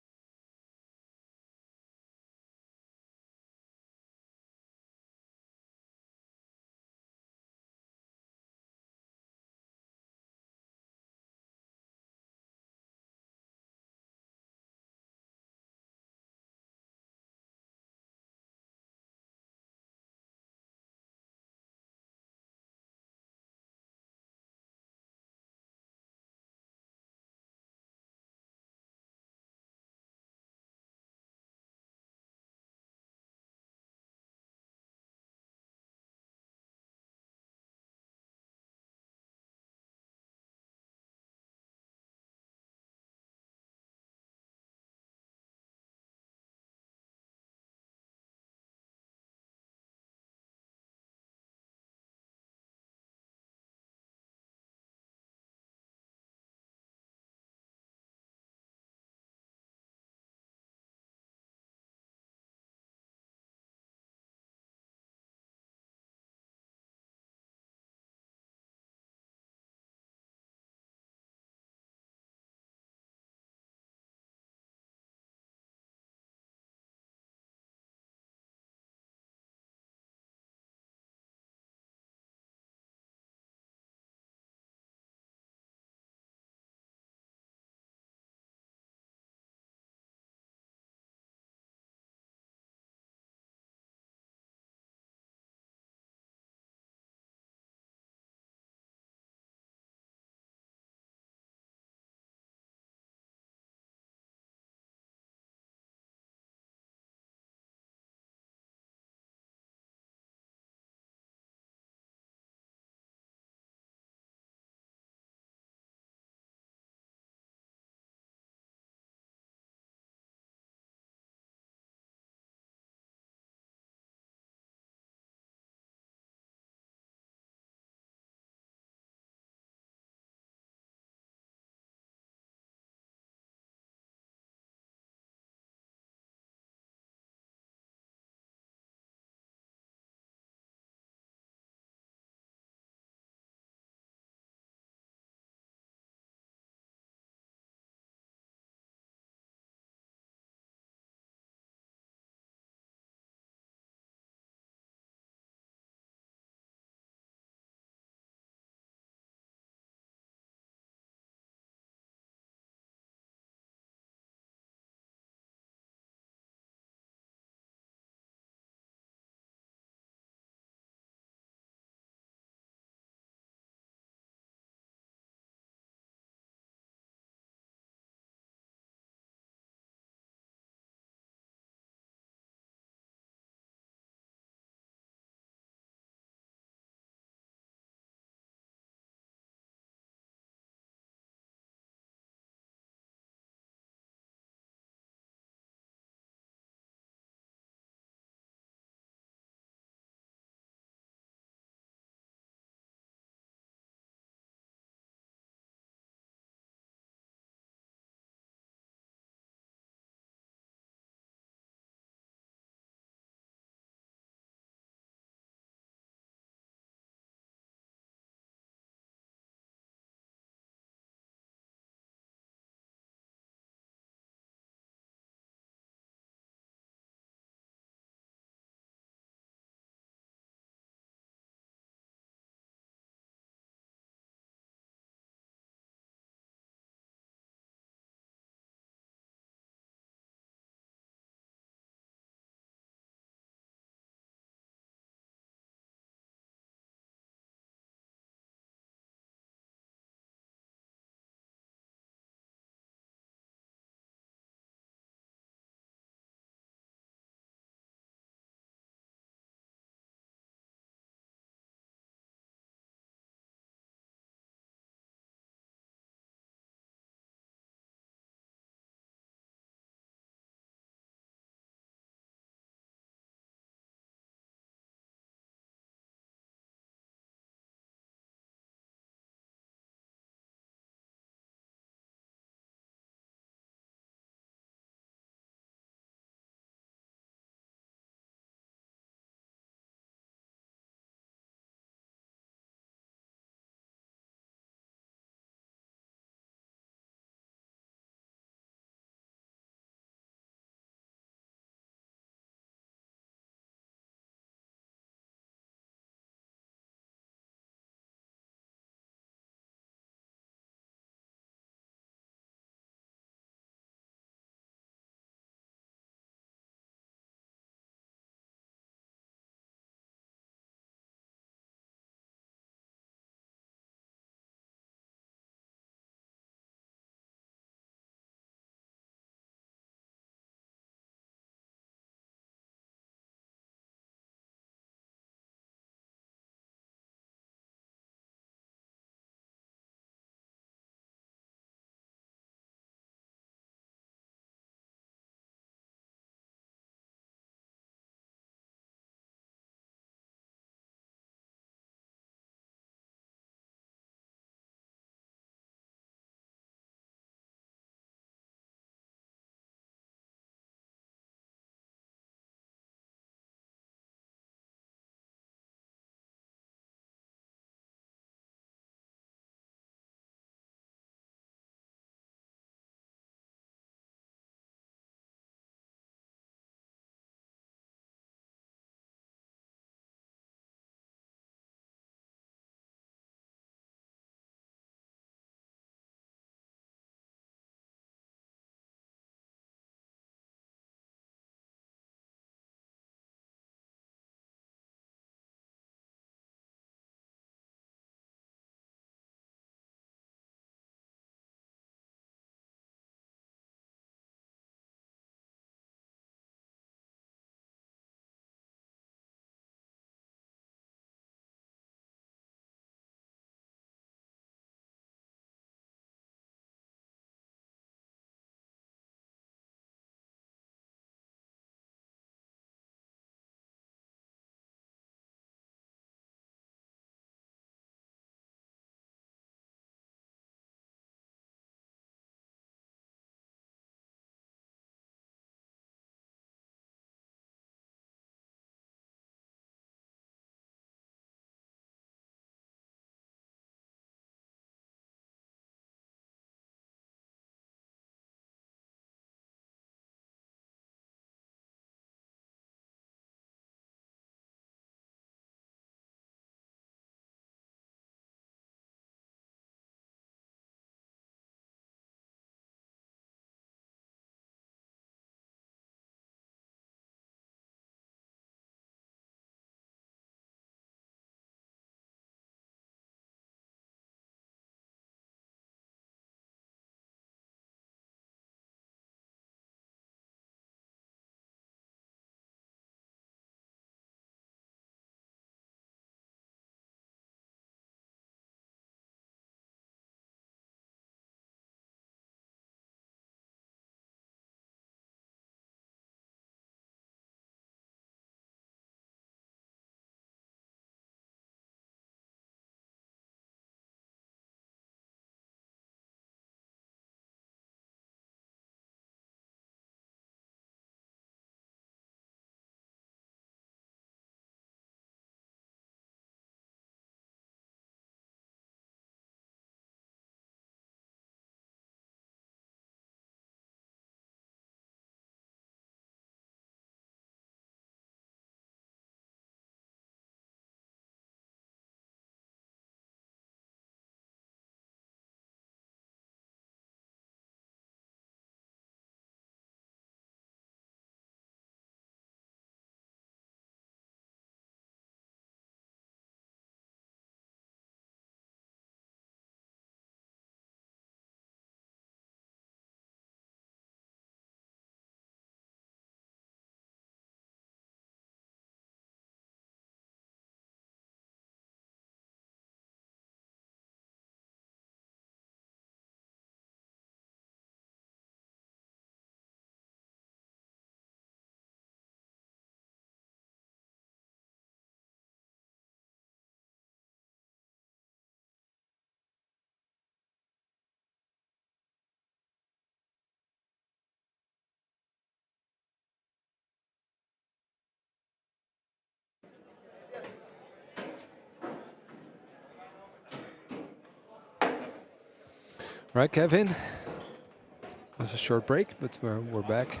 Speaker 2: Right, Kevin. It was a short break, but we're back.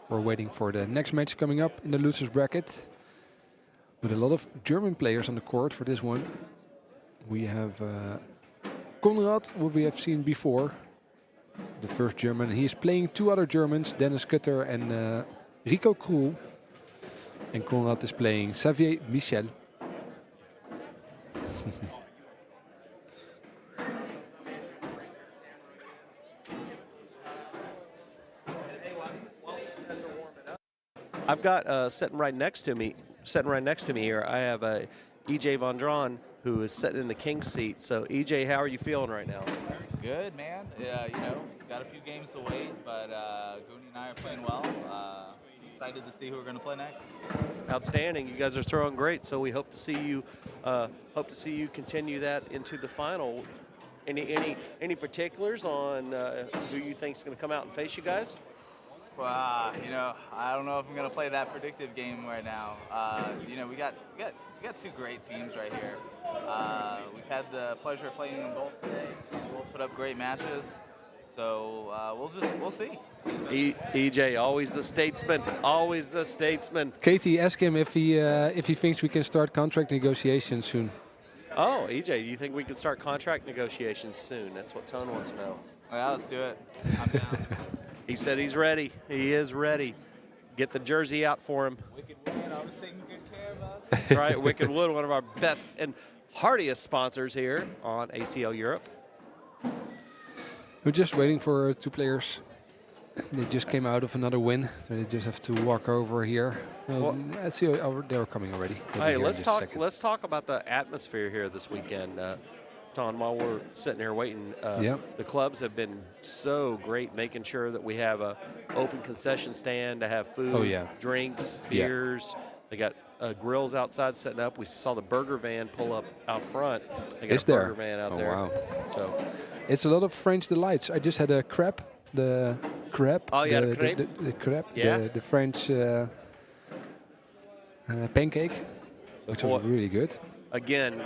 Speaker 2: We're waiting for the next match coming up in the losers bracket. With a lot of German players on the court for this one. We have Konrad, who we have seen before. The first German. He is playing two other Germans, Dennis Kutter and Rico Krul. And Konrad is playing Xavier Michel.
Speaker 1: I've got sitting right next to me here, I have EJ Von Drawn, who is sitting in the king seat. So EJ, how are you feeling right now?
Speaker 4: Good, man. Yeah, got a few games to wait, but Goonie and I are playing well. Excited to see who we're going to play next.
Speaker 1: Outstanding. You guys are throwing great. So we hope to see you continue that into the final. Any particulars on who you think is going to come out and face you guys?
Speaker 4: I don't know if I'm going to play that predictive game right now. We got two great teams right here. We've had the pleasure of playing them both today. Both put up great matches. So we'll see.
Speaker 1: EJ, always the statesman. Always the statesman.
Speaker 2: Katie, ask him if he thinks we can start contract negotiations soon.
Speaker 1: Oh, EJ, do you think we can start contract negotiations soon? That's what Tone wants to know.
Speaker 4: Yeah, let's do it. I'm down.
Speaker 1: He said he's ready. He is ready. Get the jersey out for him.
Speaker 4: Wicked Wood, always taking good care of us.
Speaker 1: That's right, Wicked Wood, one of our best and heartiest sponsors here on ACL Europe.
Speaker 2: We're just waiting for two players. They just came out of another win, so they just have to walk over here. Let's see. They're coming already.
Speaker 1: Hey, let's talk about the atmosphere here this weekend. Ton, while we're sitting here waiting, the clubs have been so great making sure that we have a open concession stand to have food, drinks, beers. They got grills outside setting up. We saw the burger van pull up out front. They got burger van out there.
Speaker 2: Wow.
Speaker 1: So
Speaker 2: it's a lot of French delights. I just had a crepe. The crepe.
Speaker 1: Oh, yeah,
Speaker 2: the crepe.
Speaker 1: Yeah.
Speaker 2: The French pancake, which was really good.
Speaker 1: Again,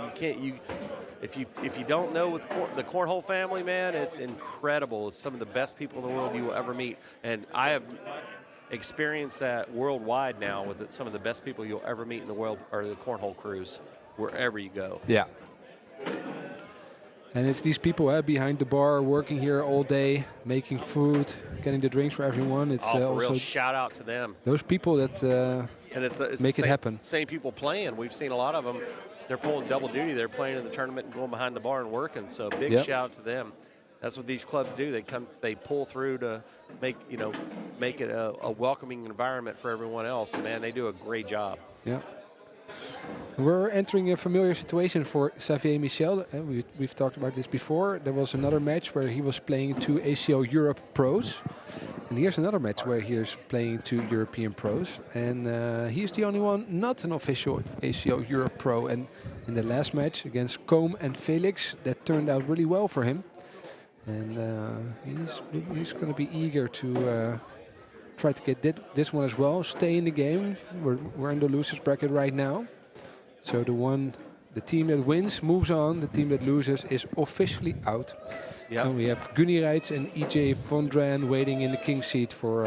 Speaker 1: if you don't know with the Cornhole family, man, it's incredible. It's some of the best people in the world you will ever meet, and I have experienced that worldwide now with some of the best people you'll ever meet in the world are the Cornhole crews, wherever you go.
Speaker 2: Yeah. And it's these people behind the bar working here all day, making food, getting the drinks for everyone. It's
Speaker 1: for
Speaker 2: also
Speaker 1: real, shout out to them.
Speaker 2: Those people that
Speaker 1: and it's
Speaker 2: make it happen.
Speaker 1: Same people playing. We've seen a lot of them. They're pulling double duty. They're playing in the tournament and going behind the bar and working. So big shout out to them. That's what these clubs do. They pull through to make it a welcoming environment for everyone else. And man, they do a great job.
Speaker 2: Yeah. We're entering a familiar situation for Xavier Michel. We've talked about this before. There was another match where he was playing two ACL Europe pros. And here's another match where he is playing two European pros. And he's the only one not an official ACL Europe pro. And in the last match against Koom and Felix, that turned out really well for him. And he's going to be eager to try to get this one as well. Stay in the game. We're in the losers bracket right now. So the team that wins moves on. The team that loses is officially out. Yep. And we have Gunny Reitz and EJ Von Dran waiting in the king seat for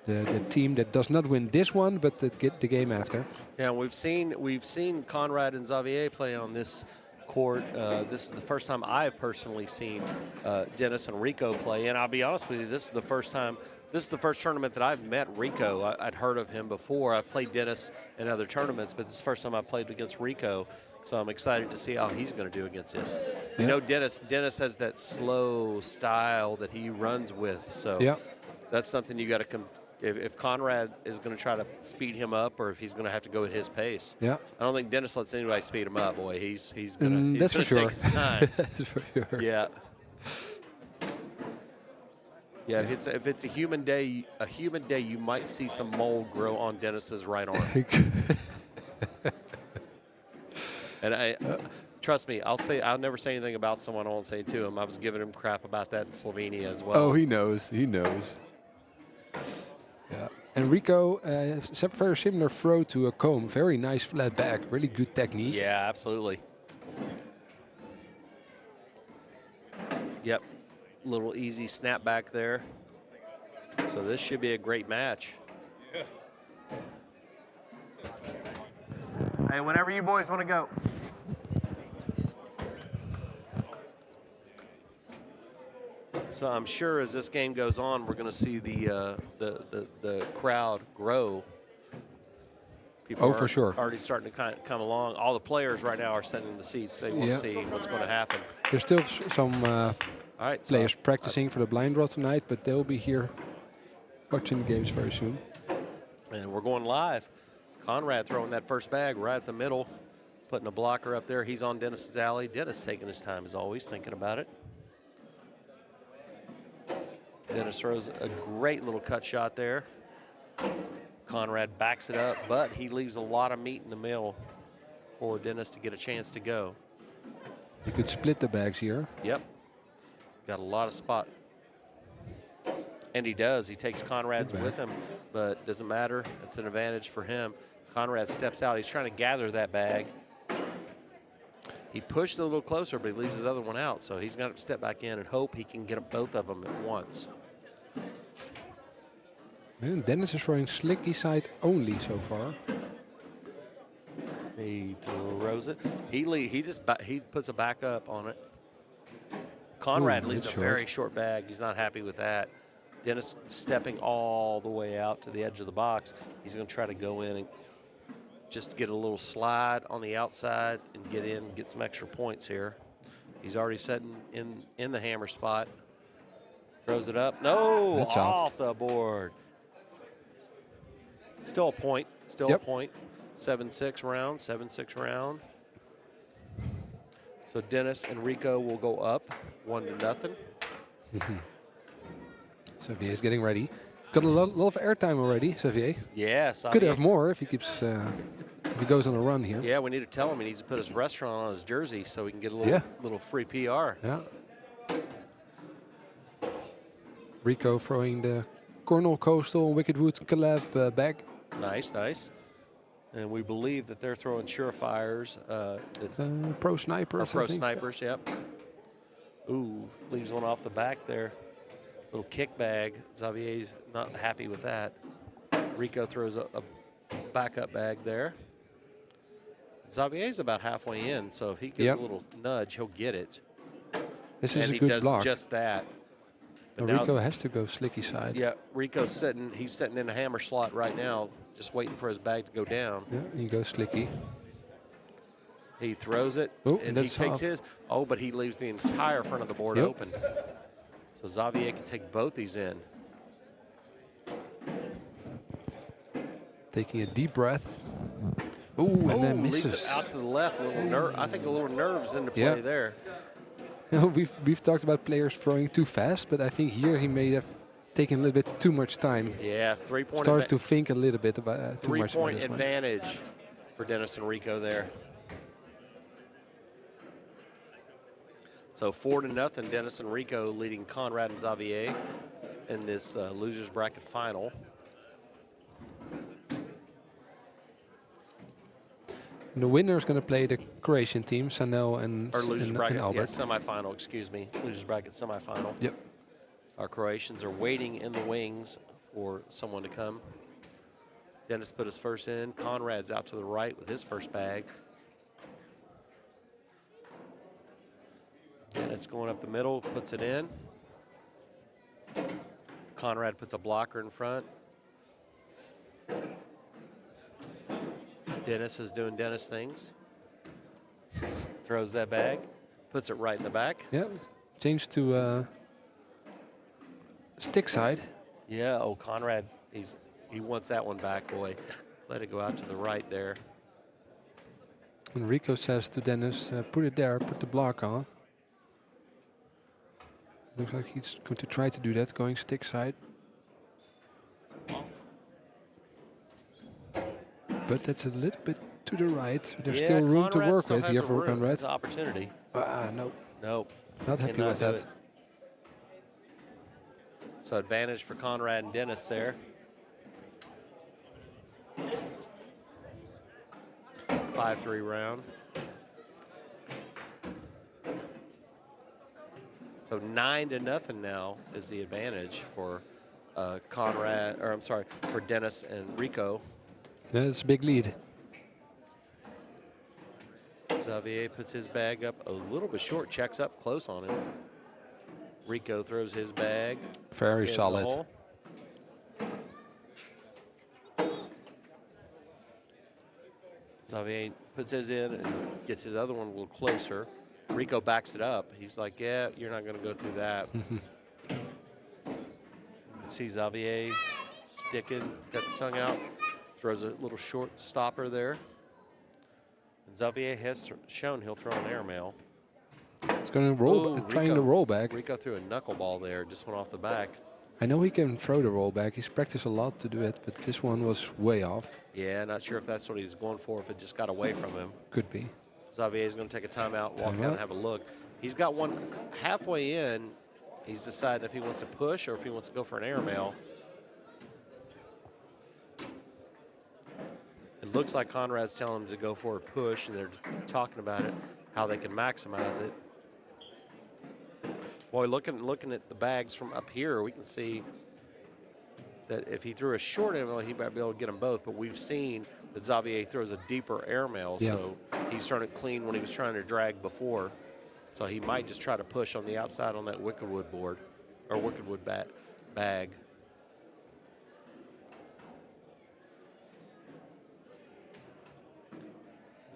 Speaker 2: the team that does not win this one, but that get the game after.
Speaker 1: Yeah, we've seen Conrad and Xavier play on this court. This is the first time I've personally seen Dennis and Rico play, and I'll be honest with you, this is the first tournament that I've met Rico. I'd heard of him before. I've played Dennis in other tournaments, but this is the first time I've played against Rico. So I'm excited to see how he's going to do against this. You know, Dennis has that slow style that he runs with. So that's something you got to if Conrad is going to try to speed him up, or if he's going to have to go at his pace. Yeah. I don't think Dennis lets anybody speed him up. Boy, he's going to take his time.
Speaker 2: That's for sure.
Speaker 1: Yeah. Yeah, if it's a humid day, you might see some mold grow on Dennis's right arm. And trust me, I'll never say anything about someone I won't say to him. I was giving him crap about that in Slovenia as well.
Speaker 2: Oh, he knows. Yeah. And Rico, very similar throw to a Koom. Very nice flat back. Really good technique.
Speaker 1: Yeah, absolutely. Yep. Little easy snap back there. So this should be a great match.
Speaker 5: Hey, whenever you boys want to go.
Speaker 1: So I'm sure as this game goes on, we're going to see the crowd grow. People
Speaker 2: for sure.
Speaker 1: Already starting to come along. All the players right now are sitting in the seats. They want to see what's going to happen.
Speaker 2: There's still some
Speaker 1: All right,
Speaker 2: players practicing for the blind draw tonight, but they'll be here watching the games very soon.
Speaker 1: And we're going live. Conrad throwing that first bag right at the middle, putting a blocker up there. He's on Dennis's alley. Dennis taking his time as always, thinking about it. Dennis throws a great little cut shot there. Conrad backs it up, but he leaves a lot of meat in the middle for Dennis to get a chance to go.
Speaker 2: You could split the bags here.
Speaker 1: Yep. Got a lot of spot. And he does. He takes Conrad's with him, but doesn't matter. It's an advantage for him. Conrad steps out. He's trying to gather that bag. He pushed it a little closer, but he leaves his other one out. So he's going to step back in and hope he can get both of them at once.
Speaker 2: And Dennis is throwing slicky side only so far.
Speaker 1: He throws it. He puts a back up on it. Conrad leaves a very short bag. He's not happy with that. Dennis stepping all the way out to the edge of the box. He's going to try to go in and just get a little slide on the outside and get in, get some extra points here. He's already setting in the hammer spot. Throws it up. No,
Speaker 2: That's
Speaker 1: off the board. Still a point. Still a point. 7-6 round. 7-6 round. So Dennis and Rico will go up 1-0.
Speaker 2: Xavier is getting ready. Got a lot of airtime already, Xavier.
Speaker 1: Yeah,
Speaker 2: Could have more if he keeps if he goes on a run here.
Speaker 1: Yeah, we need to tell him he needs to put his restaurant on his jersey so we can get a little free PR.
Speaker 2: Yeah. Rico throwing the Cornell Coastal Wicked Woods collab bag.
Speaker 1: Nice, nice. And we believe that they're throwing Surefires. It's
Speaker 2: Pro Snipers.
Speaker 1: Pro Snipers, yep. Ooh, leaves one off the back there. Little kick bag. Xavier's not happy with that. Rico throws a backup bag there. Xavier's about halfway in, so if he gives a little nudge, he'll get it.
Speaker 2: This
Speaker 1: and
Speaker 2: is a
Speaker 1: he
Speaker 2: good
Speaker 1: does
Speaker 2: block.
Speaker 1: Just that. But
Speaker 2: Rico has to go slicky side.
Speaker 1: Yeah, Rico's sitting. He's sitting in a hammer slot right now, just waiting for his bag to go down.
Speaker 2: Yeah, he goes slicky.
Speaker 1: He throws it, and he takes his. Oh, but he leaves the entire front of the board open. So Xavier can take both these in.
Speaker 2: Taking a deep breath. Ooh, and then misses.
Speaker 1: Leaves it out to the left. I think a little nerves into play there.
Speaker 2: We've talked about players throwing too fast, but I think here he may have taken a little bit too much time.
Speaker 1: Yeah, 3-point.
Speaker 2: Started to think a little bit about too much.
Speaker 1: 3-point advantage for Dennis and Rico there. So 4-0, Dennis and Rico leading Conrad and Xavier in this losers bracket final.
Speaker 2: And the winner is going to play the Croatian team, Sanel and
Speaker 1: losers bracket,
Speaker 2: Albert.
Speaker 1: Semifinal, excuse me. Losers bracket semifinal.
Speaker 2: Yep.
Speaker 1: Our Croatians are waiting in the wings for someone to come. Dennis put his first in. Conrad's out to the right with his first bag. Dennis going up the middle, puts it in. Conrad puts a blocker in front. Dennis is doing Dennis things. Throws that bag, puts it right in the back.
Speaker 2: Yeah, changed to stick side.
Speaker 1: Yeah, Conrad, he wants that one back, boy. Let it go out to the right there.
Speaker 2: And Rico says to Dennis, put it there, put the block on. Looks like he's going to try to do that, going stick side. But that's a little bit to the right. There's still room to work with here for Conrad.
Speaker 1: It's an opportunity.
Speaker 2: No.
Speaker 1: Nope.
Speaker 2: Not happy with that.
Speaker 1: So advantage for Conrad and Dennis there. 5-3 round. So 9-0 now is the advantage for Conrad, or I'm sorry, for Dennis and Rico.
Speaker 2: That's a big lead.
Speaker 1: Xavier puts his bag up a little bit short, checks up close on him. Rico throws his bag.
Speaker 2: Very
Speaker 1: in
Speaker 2: solid.
Speaker 1: the hole. Xavier puts his in and gets his other one a little closer. Rico backs it up. He's like, yeah, you're not going to go through that. See Xavier sticking, got the tongue out, throws a little short stopper there. And Xavier has shown he'll throw an airmail.
Speaker 2: It's going to roll, trying to roll back.
Speaker 1: Rico threw a knuckleball there, just went off the back.
Speaker 2: I know he can throw the roll back. He's practiced a lot to do it, but this one was way off.
Speaker 1: Yeah, not sure if that's what he was going for, if it just got away from him.
Speaker 2: Could be.
Speaker 1: Xavier's going to take a timeout, walk down and have a look. He's got one halfway in. He's deciding if he wants to push or if he wants to go for an airmail. It looks like Conrad's telling him to go for a push, and they're talking about it, how they can maximize it. Boy, looking at the bags from up here, we can see that if he threw a short airmail, he might be able to get them both. But we've seen that Xavier throws a deeper airmail, so he started clean when he was trying to drag before. So he might just try to push on the outside on that Wickedwood board, or Wickedwood bag.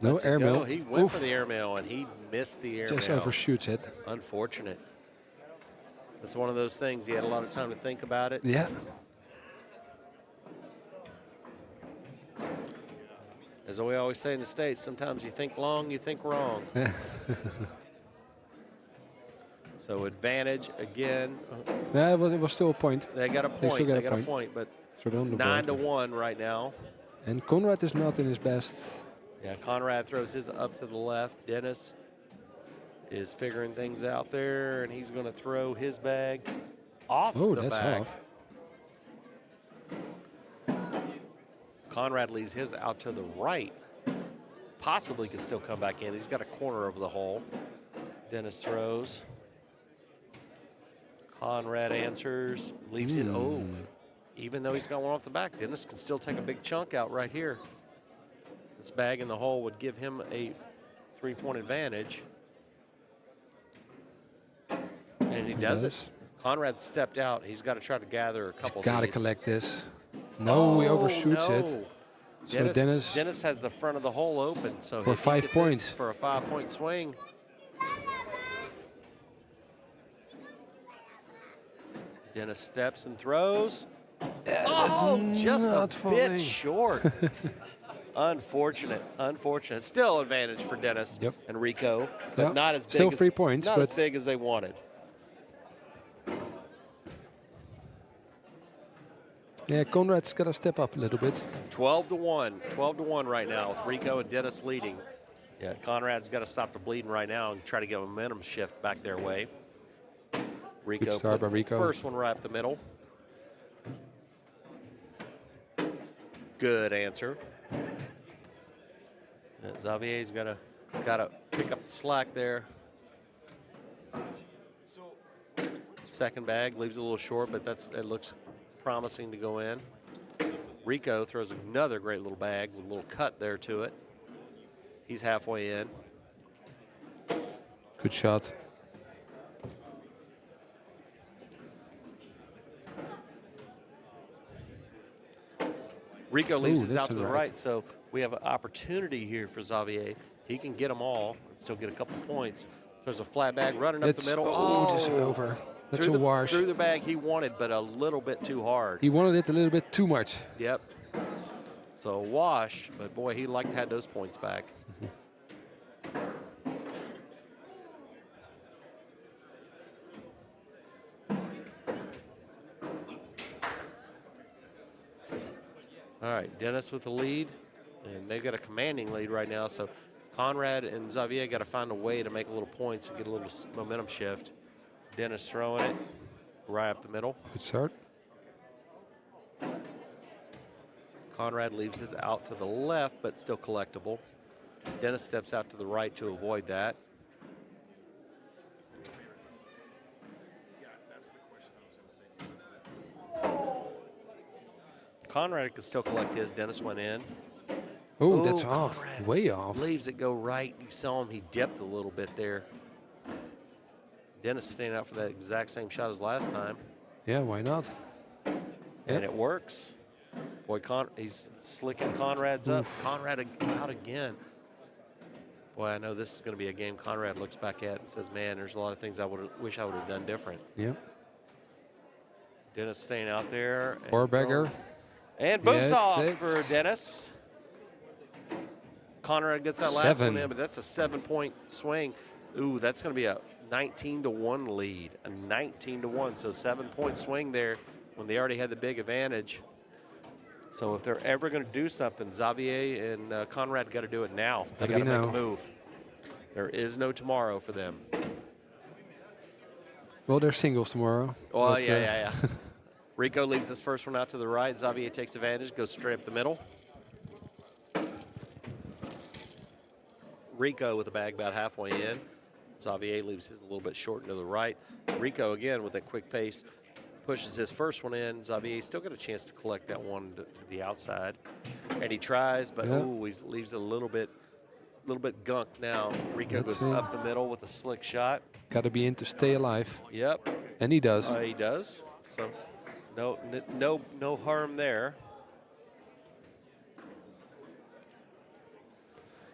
Speaker 2: No airmail.
Speaker 1: He went for the airmail, and he missed the airmail.
Speaker 2: Just overshoots it.
Speaker 1: Unfortunate. It's one of those things. He had a lot of time to think about it.
Speaker 2: Yeah.
Speaker 1: As we always say in the States, sometimes you think long, you think wrong. So advantage again.
Speaker 2: Yeah, it was still a point.
Speaker 1: They got a point.
Speaker 2: They
Speaker 1: got a point, but
Speaker 2: so
Speaker 1: 9-1 right now.
Speaker 2: And Conrad is not in his best.
Speaker 1: Yeah, Conrad throws his up to the left. Dennis is figuring things out there, and he's going to throw his bag off the bag. Conrad leaves his out to the right. Possibly could still come back in. He's got a corner over the hole. Dennis throws. Conrad answers, leaves it. Oh, even though he's got one off the back, Dennis can still take a big chunk out right here. This bag in the hole would give him a 3-point advantage. And he does it. Conrad stepped out. He's got to try to gather a couple.
Speaker 2: Got to collect this. No, he overshoots it. So
Speaker 1: Dennis has the front of the hole open. So
Speaker 2: for 5 points.
Speaker 1: For a 5-point swing. Dennis steps and throws. Just a bit short. Unfortunate. Still advantage for Dennis and Rico, but not as big.
Speaker 2: Still 3 points,
Speaker 1: not as big as they wanted.
Speaker 2: Yeah, Conrad's got to step up a little bit.
Speaker 1: 12-1 right now with Rico and Dennis leading. Yeah, Conrad's got to stop the bleeding right now and try to get a momentum shift back their way. Rico
Speaker 2: start by Rico.
Speaker 1: First one right up the middle. Good answer. And Xavier's got to pick up the slack there. Second bag leaves it a little short, but it looks promising to go in. Rico throws another great little bag with a little cut there to it. He's halfway in.
Speaker 2: Good shot.
Speaker 1: Rico leaves his out to the right, so we have an opportunity here for Xavier. He can get them all and still get a couple points. There's a flat bag running up the middle.
Speaker 2: Just over. That's a wash.
Speaker 1: Through the bag he wanted, but a little bit too hard.
Speaker 2: He wanted it a little bit too much.
Speaker 1: Yep. So a wash, but boy, he'd like to have those points back. All right, Dennis with the lead, and they've got a commanding lead right now. So Conrad and Xavier got to find a way to make a little points and get a little momentum shift. Dennis throwing it right up the middle.
Speaker 2: Good start.
Speaker 1: Conrad leaves his out to the left, but still collectible. Dennis steps out to the right to avoid that. Conrad could still collect his. Dennis went in.
Speaker 2: Oh, that's
Speaker 1: Ooh,
Speaker 2: off.
Speaker 1: Conrad
Speaker 2: Way off.
Speaker 1: Leaves it go right. You saw him. He dipped a little bit there. Dennis staying out for that exact same shot as last time.
Speaker 2: Yeah, why not?
Speaker 1: And it works. Boy, he's slicking Conrad's up. Conrad out again. Boy, I know this is going to be a game Conrad looks back at and says, man, there's a lot of things I wish I would have done different.
Speaker 2: Yeah.
Speaker 1: Dennis staying out there.
Speaker 2: Four-bagger.
Speaker 1: And boom sauce
Speaker 2: 6.
Speaker 1: for Dennis. Conrad gets that last one in, but that's a 7-point swing. Ooh, that's going to be a 19-1 lead. A 19-1, so 7-point swing there when they already had the big advantage. So if they're ever going to do something, Xavier and Conrad got to do it now. They got to make a move. There is no tomorrow for them.
Speaker 2: Well, there's singles tomorrow.
Speaker 1: Oh, yeah. Rico leaves this first one out to the right. Xavier takes advantage, goes straight up the middle. Rico with the bag about halfway in. Xavier leaves his a little bit short and to the right. Rico, again, with that quick pace, pushes his first one in. Xavier still got a chance to collect that one to the outside. And he tries, but ooh, he leaves it a little bit gunked now. Rico goes up the middle with a slick shot.
Speaker 2: Got to be in to stay alive.
Speaker 1: Yep.
Speaker 2: And he does.
Speaker 1: He does. So no harm there.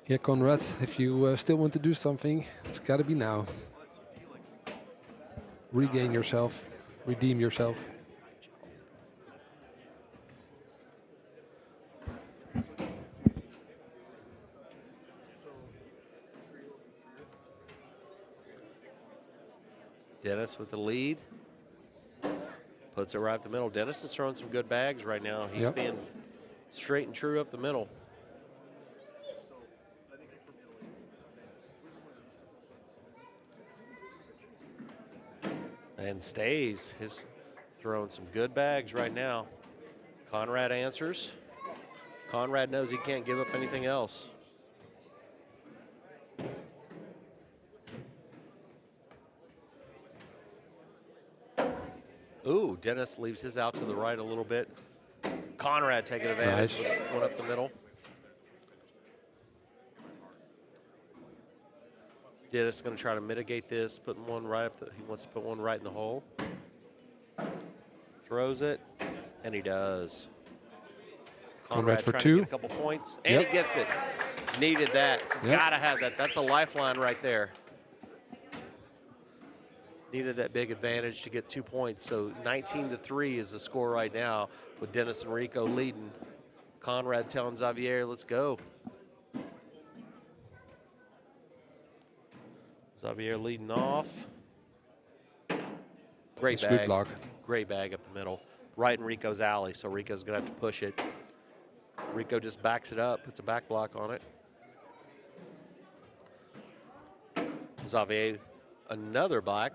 Speaker 2: Yeah, Conrad, if you still want to do something, it's got to be now. Regain yourself. Redeem yourself.
Speaker 1: Dennis with the lead. Puts it right up the middle. Dennis is throwing some good bags right now. He's being straight and true up the middle. And stays. He's throwing some good bags right now. Conrad answers. Conrad knows he can't give up anything else. Ooh, Dennis leaves his out to the right a little bit. Conrad taking advantage.
Speaker 2: Nice.
Speaker 1: One up the middle. Dennis is going to try to mitigate this, putting one right up. He wants to put one right in the hole. Throws it, and he does.
Speaker 2: Conrad for
Speaker 1: trying
Speaker 2: two.
Speaker 1: to get a couple points, and he gets it. Needed that. Gotta have that. That's a lifeline right there. Needed that big advantage to get 2 points. So 19-3 is the score right now with Dennis and Rico leading. Conrad telling Xavier, let's go. Xavier leading off. Great bag.
Speaker 2: Good block.
Speaker 1: Great bag up the middle. Right in Rico's alley, so Rico's going to have to push it. Rico just backs it up, puts a back block on it. Xavier, another black.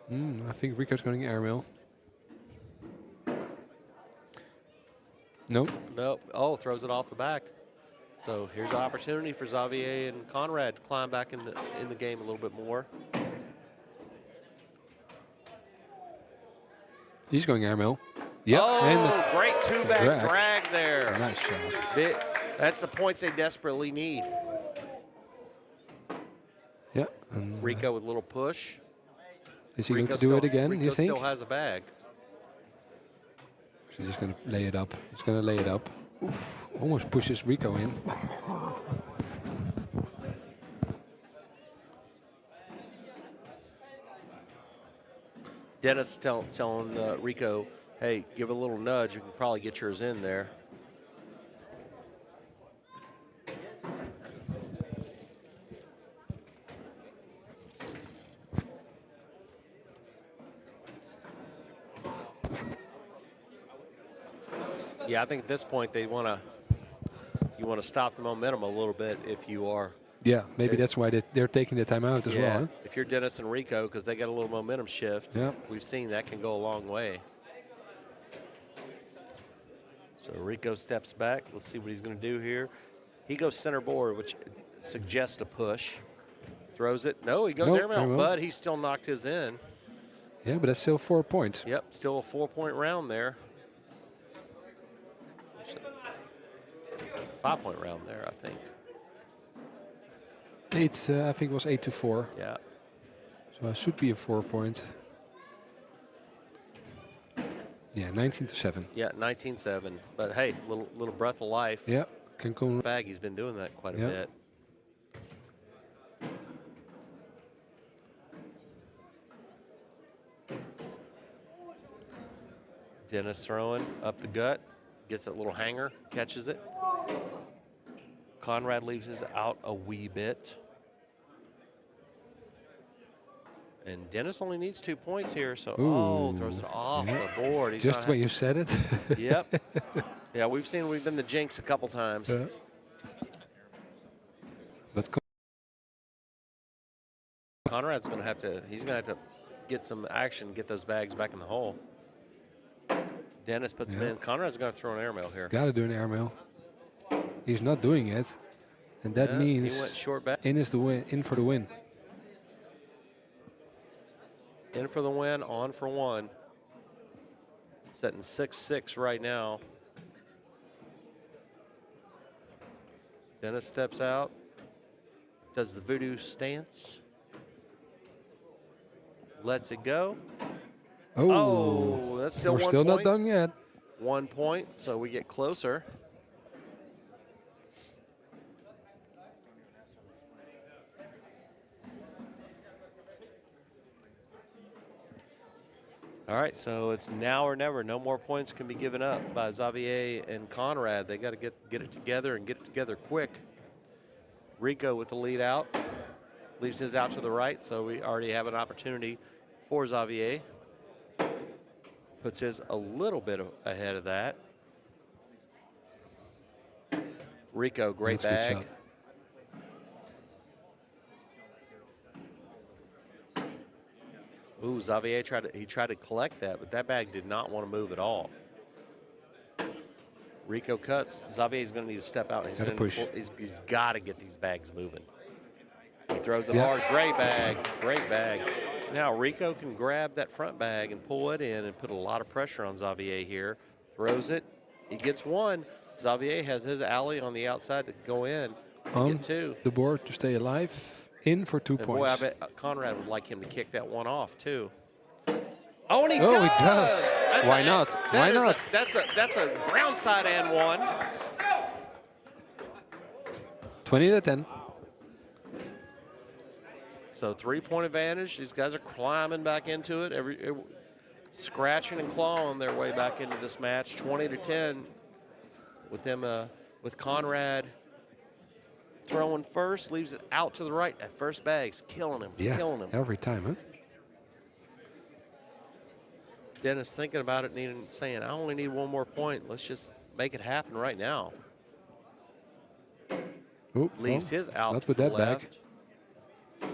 Speaker 2: I think Rico's going airmail. Nope.
Speaker 1: Nope. Oh, throws it off the back. So here's an opportunity for Xavier and Conrad to climb back in the game a little bit more.
Speaker 2: He's going airmail. Yep.
Speaker 1: Oh,
Speaker 2: and
Speaker 1: great two-back drag there.
Speaker 2: Nice shot.
Speaker 1: That's the points they desperately need.
Speaker 2: Yeah. And
Speaker 1: Rico with a little push.
Speaker 2: is he going to do it again,
Speaker 1: Rico
Speaker 2: you think?
Speaker 1: still has a bag.
Speaker 2: He's just going to lay it up. He's going to lay it up. Oof. Almost pushes Rico in.
Speaker 1: Dennis telling Rico, hey, give a little nudge. You can probably get yours in there. Yeah, I think at this point you want to stop the momentum a little bit if you are.
Speaker 2: Yeah, maybe that's why they're taking the time out as well. Huh?
Speaker 1: If you're Dennis and Rico, because they got a little momentum shift,
Speaker 2: Yeah.
Speaker 1: we've seen that can go a long way. So Rico steps back. Let's see what he's going to do here. He goes center board, which suggests a push. Throws it. No, he goes
Speaker 2: Nope,
Speaker 1: airmail,
Speaker 2: airmail.
Speaker 1: but he still knocked his in.
Speaker 2: Yeah, but that's still 4 points.
Speaker 1: Yep, still a 4-point round there. 5-point round there, I think.
Speaker 2: I think it was 8-4.
Speaker 1: Yeah.
Speaker 2: So it should be a 4 point. Yeah, 19-7.
Speaker 1: Yeah, 19-7. But hey, little breath of life.
Speaker 2: Yeah, can come.
Speaker 1: Bag, he's been doing that quite a
Speaker 2: Yeah.
Speaker 1: bit. Dennis throwing up the gut, gets that little hanger, catches it. Conrad leaves his out a wee bit. And Dennis only needs 2 points here, so throws it off the board. He's
Speaker 2: Just when you said it.
Speaker 1: Yep. Yeah, we've been the jinx a couple times.
Speaker 2: But
Speaker 1: Conrad's going to have to, he's going to have to get some action, get those bags back in the hole. Dennis puts him in. Conrad's going to throw an airmail here.
Speaker 2: got to do an airmail. He's not doing it. And that means
Speaker 1: he went short back.
Speaker 2: in is the win, in for the win.
Speaker 1: In for the win, on for one. Setting 6-6 right now. Dennis steps out. Does the voodoo stance. Lets it go. Oh, that's still
Speaker 2: we're
Speaker 1: 1
Speaker 2: still
Speaker 1: point.
Speaker 2: not done yet.
Speaker 1: 1 point, so we get closer. All right, so it's now or never. No more points can be given up by Xavier and Conrad. They got to get it together and get it together quick. Rico with the lead out. Leaves his out to the right, so we already have an opportunity for Xavier. Puts his a little bit ahead of that. Rico, great
Speaker 2: That's a good
Speaker 1: bag. Ooh, Xavier tried to collect that, but that bag did not want to move at all. Rico cuts. Xavier's going to need to step out. He's
Speaker 2: Gotta
Speaker 1: gonna
Speaker 2: push.
Speaker 1: He's got to get these bags moving. He throws it hard. Great bag. Great bag. Now Rico can grab that front bag and pull it in and put a lot of pressure on Xavier here. Throws it. He gets one. Xavier has his alley on the outside to go in. Get two.
Speaker 2: The board to stay alive. In for 2
Speaker 1: And
Speaker 2: points.
Speaker 1: boy, I bet Conrad would like him to kick that one off too. Oh, and he
Speaker 2: Oh,
Speaker 1: does.
Speaker 2: he does.
Speaker 1: That's
Speaker 2: Why not? Why not?
Speaker 1: That's a ground side and one.
Speaker 2: 20-10.
Speaker 1: So 3-point advantage. These guys are climbing back into it. Scratching and clawing their way back into this match. 20-10 with them with Conrad throwing first, leaves it out to the right. That first bag's killing him. Killing him.
Speaker 2: Every time, huh?
Speaker 1: Dennis thinking about it, saying, I only need 1 more point. Let's just make it happen right now.
Speaker 2: Ooh,
Speaker 1: Leaves his out
Speaker 2: not
Speaker 1: to
Speaker 2: with
Speaker 1: the
Speaker 2: that bag.
Speaker 1: left.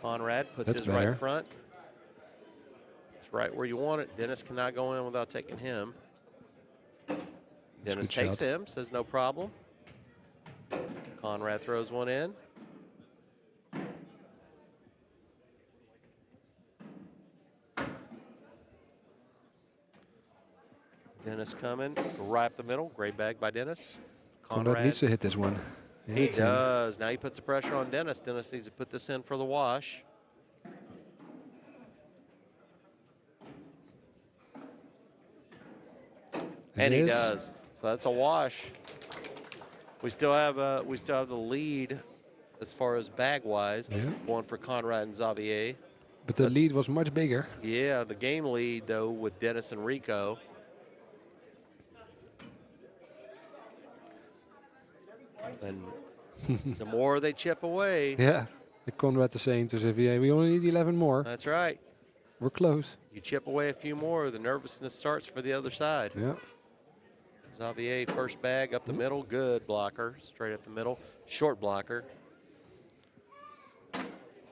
Speaker 1: Conrad puts
Speaker 2: That's
Speaker 1: his
Speaker 2: better.
Speaker 1: right front. It's right where you want it. Dennis cannot go in without taking him. Dennis
Speaker 2: good
Speaker 1: takes
Speaker 2: shot.
Speaker 1: him, says no problem. Conrad throws one in. Dennis coming right up the middle. Great bag by Dennis.
Speaker 2: Conrad needs to hit this one.
Speaker 1: He does. Now he puts the pressure on Dennis. Dennis needs to put this in for the wash. And he does. So that's a wash. We still have the lead as far as bag wise.
Speaker 2: Yeah.
Speaker 1: One for Conrad and Xavier.
Speaker 2: But the lead was much bigger.
Speaker 1: Yeah, the game lead though with Dennis and Rico. And the more they chip away.
Speaker 2: Yeah. Conrad is saying to Xavier, we only need 11 more.
Speaker 1: That's right.
Speaker 2: We're close.
Speaker 1: You chip away a few more, the nervousness starts for the other side.
Speaker 2: Yeah.
Speaker 1: Xavier, first bag up the middle. Good blocker, straight up the middle. Short blocker.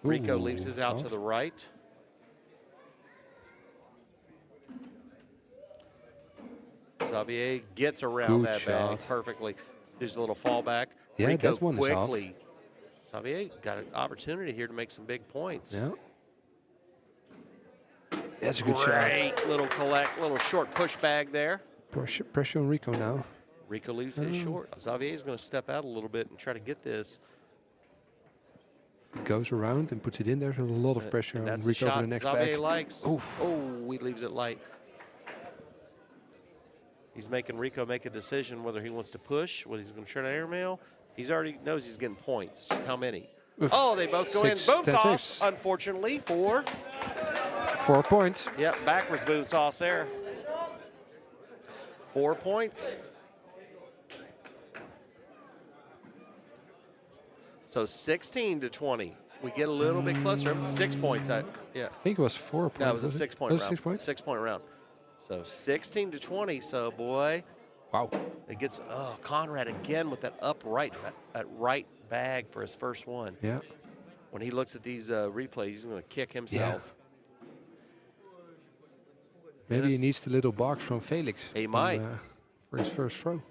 Speaker 1: Rico leaves his out to the right. Xavier gets around
Speaker 2: Good
Speaker 1: that bag
Speaker 2: shot.
Speaker 1: perfectly. There's a little fallback.
Speaker 2: Yeah,
Speaker 1: Rico
Speaker 2: that one is off.
Speaker 1: quickly. Xavier got an opportunity here to make some big points.
Speaker 2: Yeah. That's a good
Speaker 1: Great
Speaker 2: shot.
Speaker 1: little short push bag there.
Speaker 2: Pressure on Rico now.
Speaker 1: Rico leaves it short. Xavier's going to step out a little bit and try to get this.
Speaker 2: He goes around and puts it in. There's a lot of pressure
Speaker 1: And
Speaker 2: on
Speaker 1: that's the
Speaker 2: Rico for
Speaker 1: shot
Speaker 2: the next
Speaker 1: Xavier
Speaker 2: back.
Speaker 1: likes.
Speaker 2: Oof.
Speaker 1: Oh, he leaves it light. He's making Rico make a decision whether he wants to push, whether he's going to try to airmail. He's already knows he's getting points. It's just how many.
Speaker 2: Oof.
Speaker 1: Oh, they both go
Speaker 2: 6,
Speaker 1: in. Boom
Speaker 2: 10,
Speaker 1: sauce,
Speaker 2: 6.
Speaker 1: unfortunately, for
Speaker 2: 4 points.
Speaker 1: Yep, backwards boom sauce there. 4 points. So 16-20. We get a little bit closer. It was 6 points. Yeah.
Speaker 2: I think it was 4 points.
Speaker 1: No, it was a 6 point
Speaker 2: Was it
Speaker 1: round.
Speaker 2: 6 points?
Speaker 1: 6 point round. So 16-20. So boy,
Speaker 2: Wow.
Speaker 1: it gets Conrad again with that that right bag for his first one.
Speaker 2: Yeah.
Speaker 1: When he looks at these replays, he's going to kick himself.
Speaker 2: Maybe he
Speaker 1: Dennis-
Speaker 2: needs the little box from Felix.
Speaker 1: He might.
Speaker 2: For his first throw.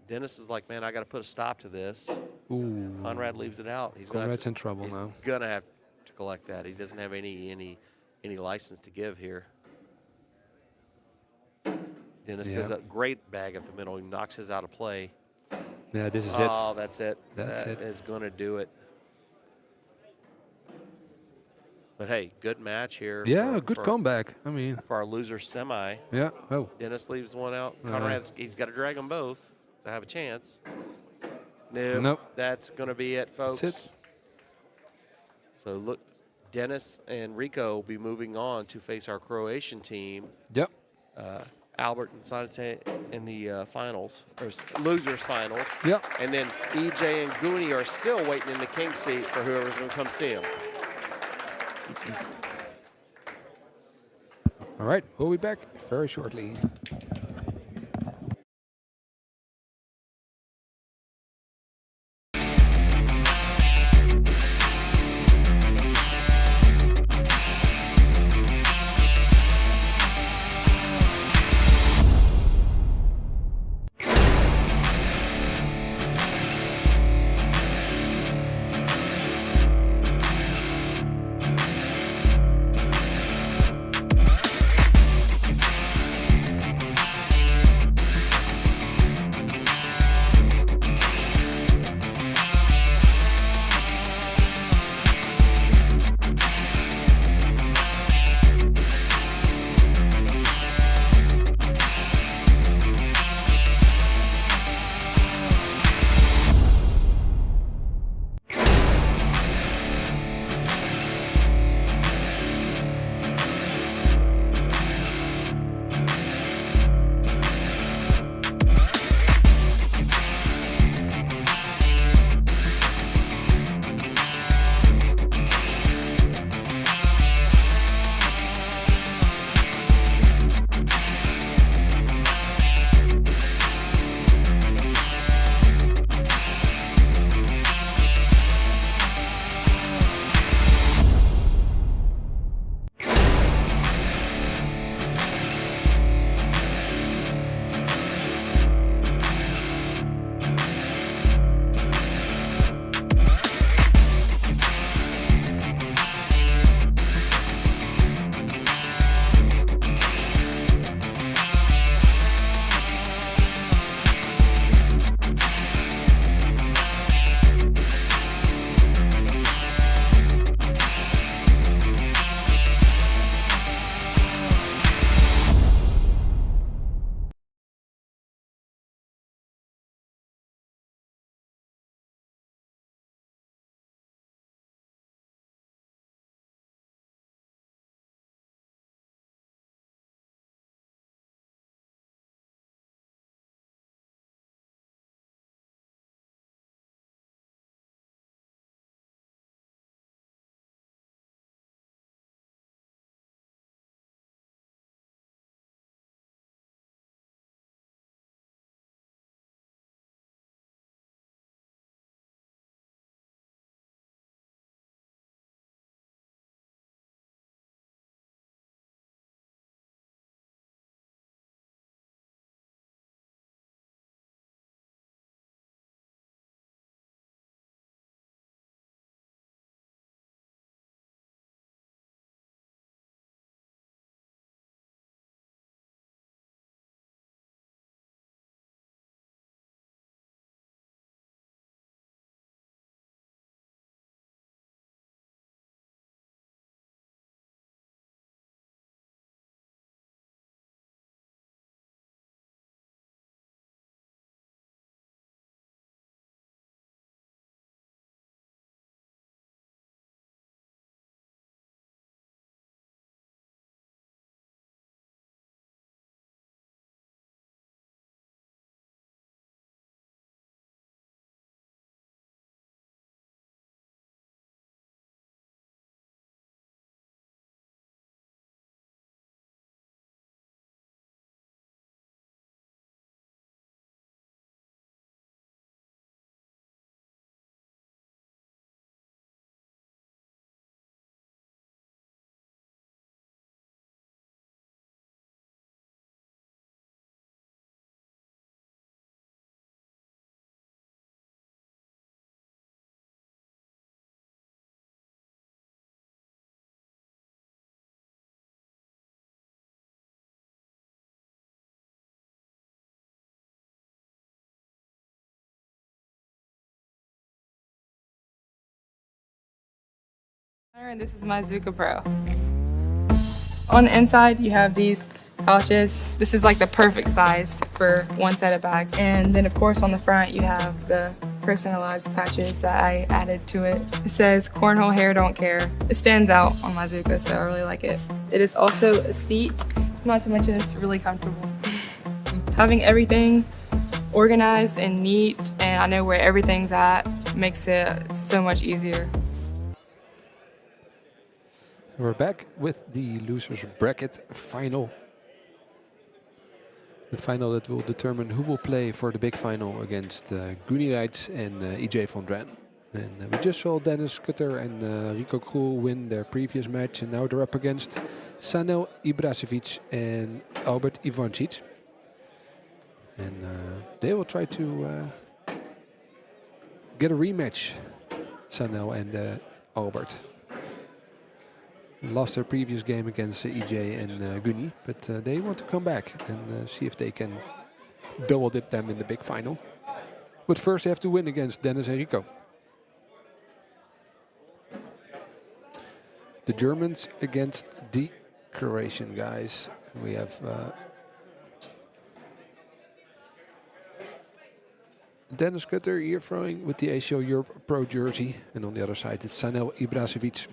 Speaker 1: Dennis is like, man, I got to put a stop to this.
Speaker 2: Ooh.
Speaker 1: Conrad leaves it out.
Speaker 2: Conrad's in trouble
Speaker 1: he's
Speaker 2: now.
Speaker 1: gonna have to collect that. He doesn't have any license to give here. Dennis goes up, great bag up the middle. He knocks his out of play.
Speaker 2: Yeah, this is
Speaker 1: Oh, that's it.
Speaker 2: That's
Speaker 1: That
Speaker 2: it.
Speaker 1: is gonna do it. But hey, good match here.
Speaker 2: it. Yeah, good comeback. I mean,
Speaker 1: for our loser semi.
Speaker 2: yeah. Oh,
Speaker 1: Dennis leaves one out. Conrad's he's got to drag them both to have a chance. No,
Speaker 2: Nope.
Speaker 1: That's going to be it, folks.
Speaker 2: That's it.
Speaker 1: So look, Dennis and Rico will be moving on to face our Croatian team,
Speaker 2: yep.
Speaker 1: Albert and Sanate in the finals, or losers finals.
Speaker 2: Yep.
Speaker 1: And then EJ and Goonie are still waiting in the king seat for whoever's going to come see them.
Speaker 2: All right, we'll be back very shortly.
Speaker 3: And this is my Zuka Pro. On the inside, you have these pouches. This is like the perfect size for one set of bags. And then of course on the front, you have the personalized patches that I added to it. It says cornhole hair don't care. It stands out on my Zuka, so I really like it. It is also a seat, not to mention it's really comfortable. Having everything organized and neat, and I know where everything's at, makes it so much easier.
Speaker 2: We're back with the losers bracket final. The final that will determine who will play for the big final against Goonie Lights and EJ von Dran. And we just saw Dennis Kutter and Rico Krul win their previous match, and now they're up against Sanel Ibrasevic and Albert Ivancic. And they will try to get a rematch, Sanel and Albert. Lost their previous game against EJ and Goonie, but they want to come back and see if they can double dip them in the big final. But first they have to win against Dennis and Rico. The Germans against the Croatian guys. We have Dennis Kutter here throwing with the ACL Europe Pro jersey, and on the other side it's Sanel Ibrasevic.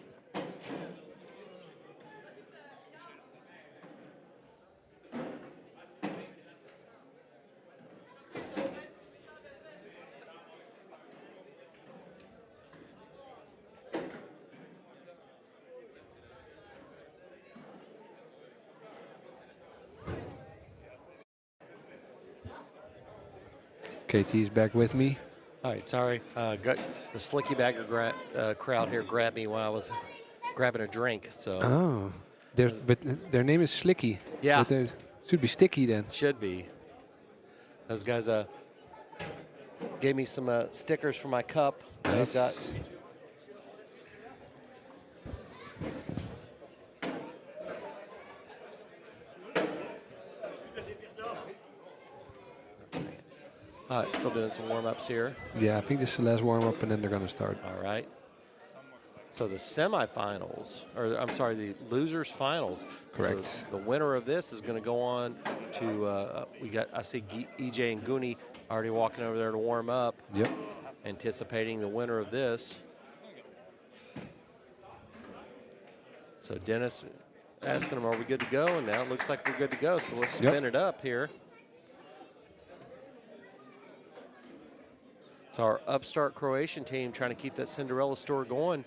Speaker 2: KT is back with me.
Speaker 1: All right, sorry. Got the Slicky Bagger crowd here grabbed me while I was grabbing a drink. So
Speaker 2: Oh, but their name is Slicky.
Speaker 1: Yeah.
Speaker 2: But they should be Sticky then.
Speaker 1: should be. Those guys gave me some stickers for my cup that I've got. All right, still doing some warm-ups here.
Speaker 2: Yeah, I think this is the last warm-up and then they're going to start.
Speaker 1: All right. So the semifinals, or I'm sorry, the losers finals.
Speaker 2: Correct.
Speaker 1: So the winner of this is going to go on to, I see EJ and Goonie already walking over there to warm up.
Speaker 2: Yep.
Speaker 1: Anticipating the winner of this. So Dennis asking him, are we good to go? And now it looks like we're good to go. So let's spin it up here. So our upstart Croatian team trying to keep that Cinderella story going.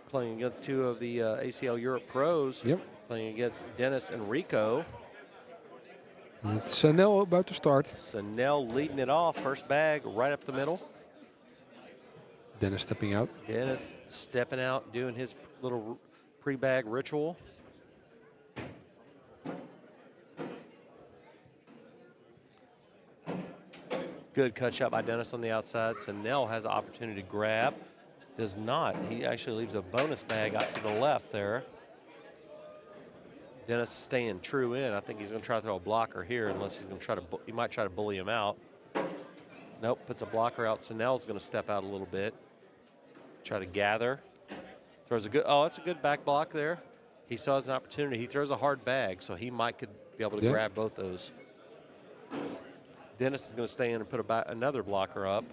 Speaker 1: Playing against two of the ACL Europe pros.
Speaker 2: Yep.
Speaker 1: Playing against Dennis and Rico.
Speaker 2: It's Sanel about to start.
Speaker 1: Sanel leading it off. First bag right up the middle.
Speaker 2: Dennis stepping out.
Speaker 1: Dennis stepping out, doing his little pre-bag ritual. Good cut shot by Dennis on the outside. Sanel has an opportunity to grab. Does not. He actually leaves a bonus bag out to the left there. Dennis staying true in. I think he's going to try to throw a blocker here, unless he's going to try to. He might try to bully him out. Nope. Puts a blocker out. Sanel's going to step out a little bit. Try to gather. Throws a good. Oh, that's a good back block there. He saw his opportunity. He throws a hard bag, so he could be able to grab both those. Dennis is going to stay in and put another blocker up.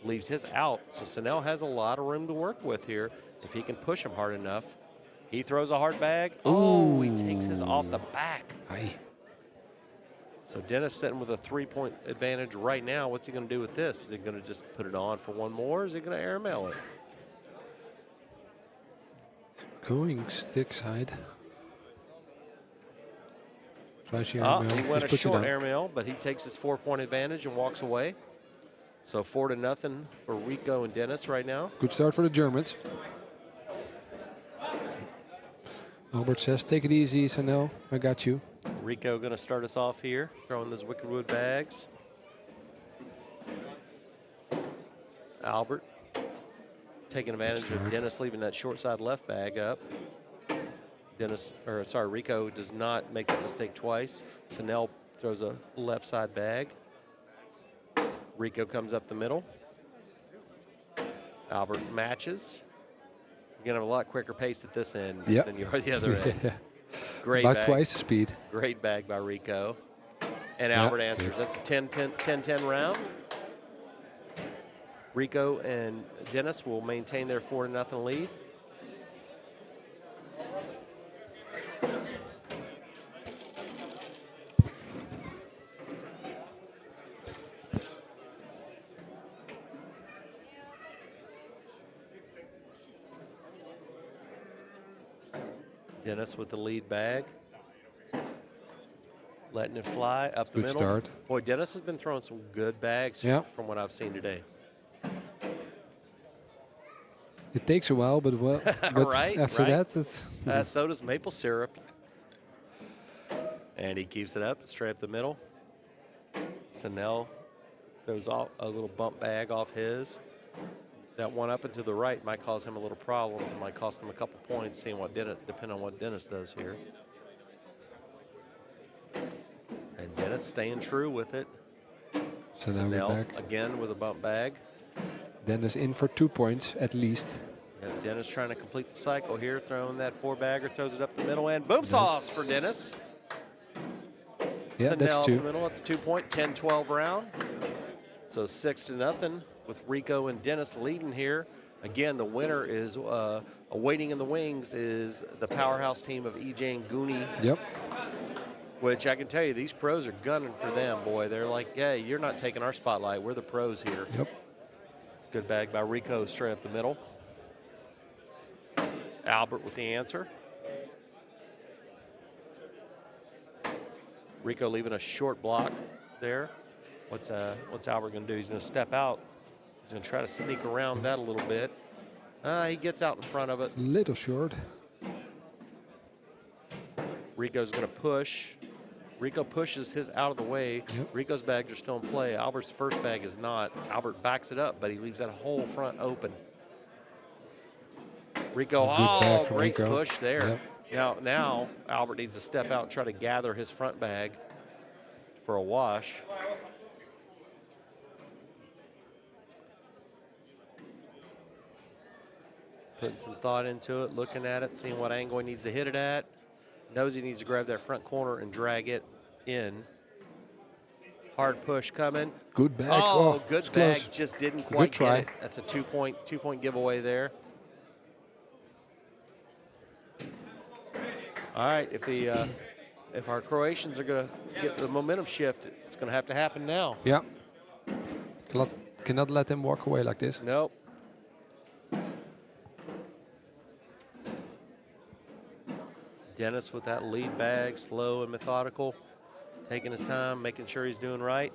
Speaker 1: Leaves his out. So Sanel has a lot of room to work with here if he can push him hard enough. He throws a hard bag. Oh, he takes his off the back.
Speaker 2: Aye.
Speaker 1: So Dennis sitting with a 3-point advantage right now. What's he going to do with this? Is he going to just put it on for one more? Or is he going to airmail it?
Speaker 2: Going stick side.
Speaker 1: He went a short airmail, but he takes his 4-point advantage and walks away. So 4-0 for Rico and Dennis right now.
Speaker 2: Good start for the Germans. Albert says, take it easy, Sanel. I got you.
Speaker 1: Rico going to start us off here, throwing those Wickedwood bags. Albert taking advantage of Dennis leaving that short side left bag up. Rico does not make that mistake twice. Sanel throws a left side bag. Rico comes up the middle. Albert matches. You're going to have a lot quicker pace at this end
Speaker 2: Yep.
Speaker 1: than you are the other end. Great
Speaker 2: About
Speaker 1: bag.
Speaker 2: twice the speed.
Speaker 1: Great bag by Rico. And
Speaker 2: Yeah,
Speaker 1: Albert answers.
Speaker 2: good.
Speaker 1: That's a 10-10 round. Rico and Dennis will maintain their 4-0 lead. Dennis with the lead bag. Letting it fly up the
Speaker 2: Good
Speaker 1: middle.
Speaker 2: start.
Speaker 1: Boy, Dennis has been throwing some good bags
Speaker 2: Yeah.
Speaker 1: from what I've seen today.
Speaker 2: It takes a while, but well, but
Speaker 1: Right,
Speaker 2: after
Speaker 1: right.
Speaker 2: that, it's
Speaker 1: So does maple syrup. And he keeps it up, straight up the middle. Snell throws off a little bump bag off his. That one up and to the right might cause him a little problems. It might cost him a couple points, seeing what Dennis, depending on what Dennis does here. And Dennis staying true with it.
Speaker 2: so now
Speaker 1: Snell
Speaker 2: we're back.
Speaker 1: again with a bump bag.
Speaker 2: Dennis in for 2 points at least.
Speaker 1: And Dennis trying to complete the cycle here, throwing that 4-bagger, throws it up the middle and boom sauce for Dennis.
Speaker 2: Yeah,
Speaker 1: Snell
Speaker 2: that's
Speaker 1: up
Speaker 2: 2.
Speaker 1: the middle. It's a 2-point, 10-12 round. So 6-0 with Rico and Dennis leading here. Again, the winner is awaiting in the wings is the powerhouse team of EJ and Goonie,
Speaker 2: Yep.
Speaker 1: which I can tell you these pros are gunning for them, boy. They're like, hey, you're not taking our spotlight. We're the pros here.
Speaker 2: Yep.
Speaker 1: Good bag by Rico straight up the middle. Albert with the answer. Rico leaving a short block there. What's Albert going to do? He's going to step out. He's going to try to sneak around that a little bit. He gets out in front of it.
Speaker 2: Little short.
Speaker 1: Rico's going to push. Rico pushes his out of the way.
Speaker 2: Yep.
Speaker 1: Rico's bags are still in play. Albert's first bag is not. Albert backs it up, but he leaves that whole front open. Rico,
Speaker 2: bag from
Speaker 1: great
Speaker 2: Rico.
Speaker 1: push there.
Speaker 2: Yep.
Speaker 1: Now Albert needs to step out and try to gather his front bag for a wash. Putting some thought into it, looking at it, seeing what angle he needs to hit it at. Knows he needs to grab that front corner and drag it in. Hard push coming.
Speaker 2: Good bag.
Speaker 1: Oh, good
Speaker 2: it's
Speaker 1: bag.
Speaker 2: close.
Speaker 1: Just didn't quite
Speaker 2: try.
Speaker 1: get it. That's a two-point giveaway there. All right, if our Croatians are going to get the momentum shift, it's going to have to happen now.
Speaker 2: Yeah. Cannot let them walk away like this.
Speaker 1: Nope. Dennis with that lead bag, slow and methodical, taking his time, making sure he's doing right.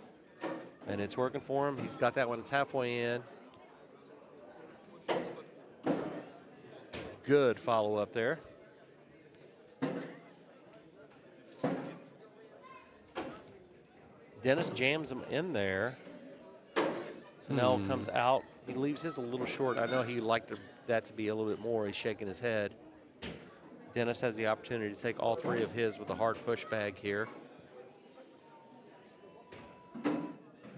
Speaker 1: And it's working for him. He's got that one. It's halfway in. Good follow-up there. Dennis jams him in there. Snell comes out. He leaves his a little short. I know he liked that to be a little bit more. He's shaking his head. Dennis has the opportunity to take all three of his with a hard push bag here.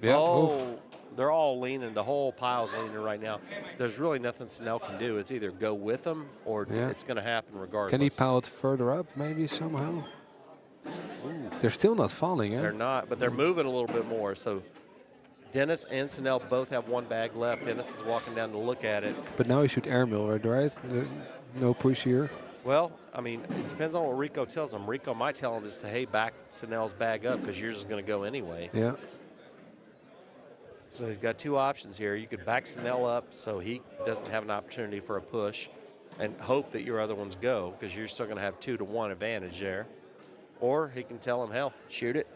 Speaker 2: Yeah.
Speaker 1: Oh, they're all leaning. The whole pile's leaning right now. There's really nothing Snell can do. It's either go with them or
Speaker 2: Yeah.
Speaker 1: it's going to happen regardless.
Speaker 2: Can he pile it further up maybe somehow? They're still not falling, eh?
Speaker 1: They're not, but they're moving a little bit more. So Dennis and Snell both have one bag left. Dennis is walking down to look at it.
Speaker 2: But now he should airmill it, right? No push here.
Speaker 1: Well, I mean, it depends on what Rico tells him. Rico might tell him just to, hey, back Snell's bag up because yours is going to go anyway.
Speaker 2: Yeah.
Speaker 1: So he's got two options here. You could back Snell up so he doesn't have an opportunity for a push and hope that your other ones go because you're still going to have 2-1 advantage there. Or he can tell him, hell, shoot it.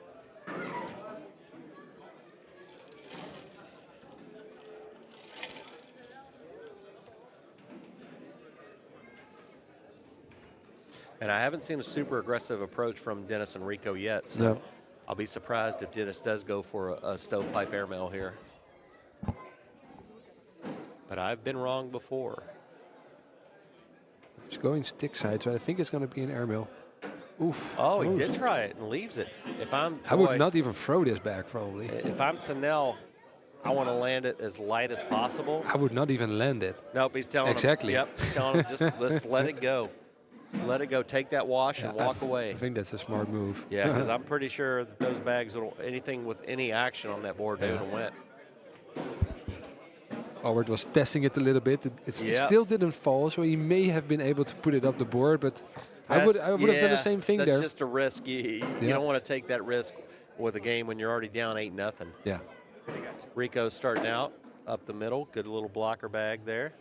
Speaker 1: And I haven't seen a super aggressive approach from Dennis and Rico yet, so
Speaker 2: No.
Speaker 1: I'll be surprised if Dennis does go for a stovepipe airmail here. But I've been wrong before.
Speaker 2: He's going stick side, so I think it's going to be an airmill. Oof.
Speaker 1: Oh, he
Speaker 2: Oof.
Speaker 1: did try it and leaves it. If I'm,
Speaker 2: I would
Speaker 1: boy,
Speaker 2: not even throw this back, probably.
Speaker 1: If I'm Snell, I want to land it as light as possible.
Speaker 2: I would not even land it.
Speaker 1: Nope, he's telling
Speaker 2: Exactly.
Speaker 1: him. Yep, he's telling him just let's let it go. Let it go. Take that wash and walk away.
Speaker 2: I think that's a smart move.
Speaker 1: Yeah, because I'm pretty sure that those bags, anything with any action on that board, they would have went.
Speaker 2: Albert was testing it a little bit. It still didn't fall, so he may have been able to put it up the board, but I would have done the same thing
Speaker 1: that's
Speaker 2: there.
Speaker 1: That's just a risk. You don't want to take that risk with a game when you're already down 8-0.
Speaker 2: Yeah.
Speaker 1: Rico starting out up the middle. Good little blocker bag there.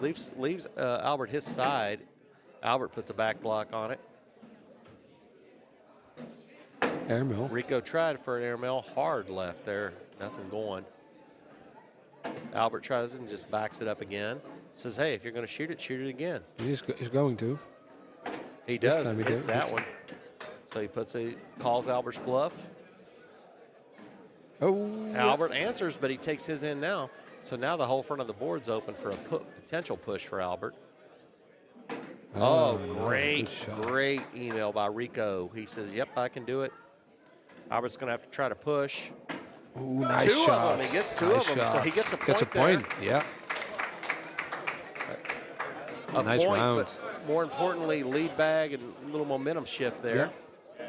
Speaker 1: Leaves Albert his side. Albert puts a back block on it.
Speaker 2: Airmail.
Speaker 1: Rico tried for an airmail. Hard left there. Nothing going. Albert tries and just backs it up again. Says, hey, if you're going to shoot it again.
Speaker 2: He's going to.
Speaker 1: He does. Hits that one. So he calls Albert's bluff.
Speaker 2: Oh.
Speaker 1: Albert answers, but he takes his in now. So now the whole front of the board's open for a potential push for Albert. Oh, great email by Rico. He says, yep, I can do it. Albert's going to have to try to push.
Speaker 2: Ooh, nice shot.
Speaker 1: Of them. He gets two of them, so he gets a point.
Speaker 2: Gets a point, yeah.
Speaker 1: A
Speaker 2: nice
Speaker 1: point,
Speaker 2: round.
Speaker 1: But more importantly, lead bag and a little momentum shift there.
Speaker 2: Yeah.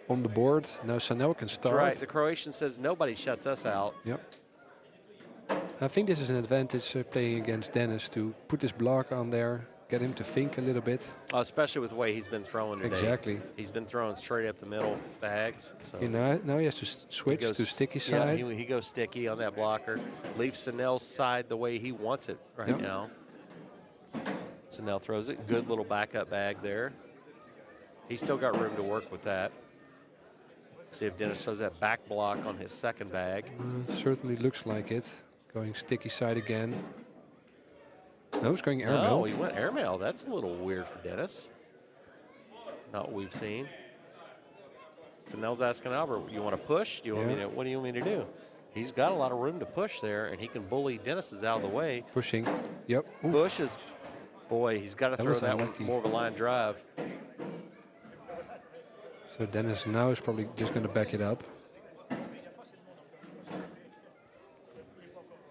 Speaker 2: On the board, now Sanel can start.
Speaker 1: That's right. The Croatian says nobody shuts us out.
Speaker 2: Yep. I think this is an advantage playing against Dennis to put this block on there, get him to think a little bit.
Speaker 1: Especially with the way he's been throwing today.
Speaker 2: Exactly.
Speaker 1: He's been throwing straight up the middle bags. So
Speaker 2: now he has to switch to sticky side.
Speaker 1: Yeah, he goes sticky on that blocker. Leaves Sanel's side the way he wants it now. Sanel throws it. Good little backup bag there. He's still got room to work with that. See if Dennis throws that back block on his second bag.
Speaker 2: Certainly looks like it. Going sticky side again. No, he's going airmail.
Speaker 1: Oh, he went airmail. That's a little weird for Dennis. Not what we've seen. Sanel's asking Albert, you want to push? Do you want me to, what do you want me to do? He's got a lot of room to push there, and he can bully Dennis's out of the way.
Speaker 2: Pushing. Yep. Oof.
Speaker 1: Push is, boy, he's got to throw that one more of a line drive.
Speaker 2: So Dennis now is probably just going to back it up.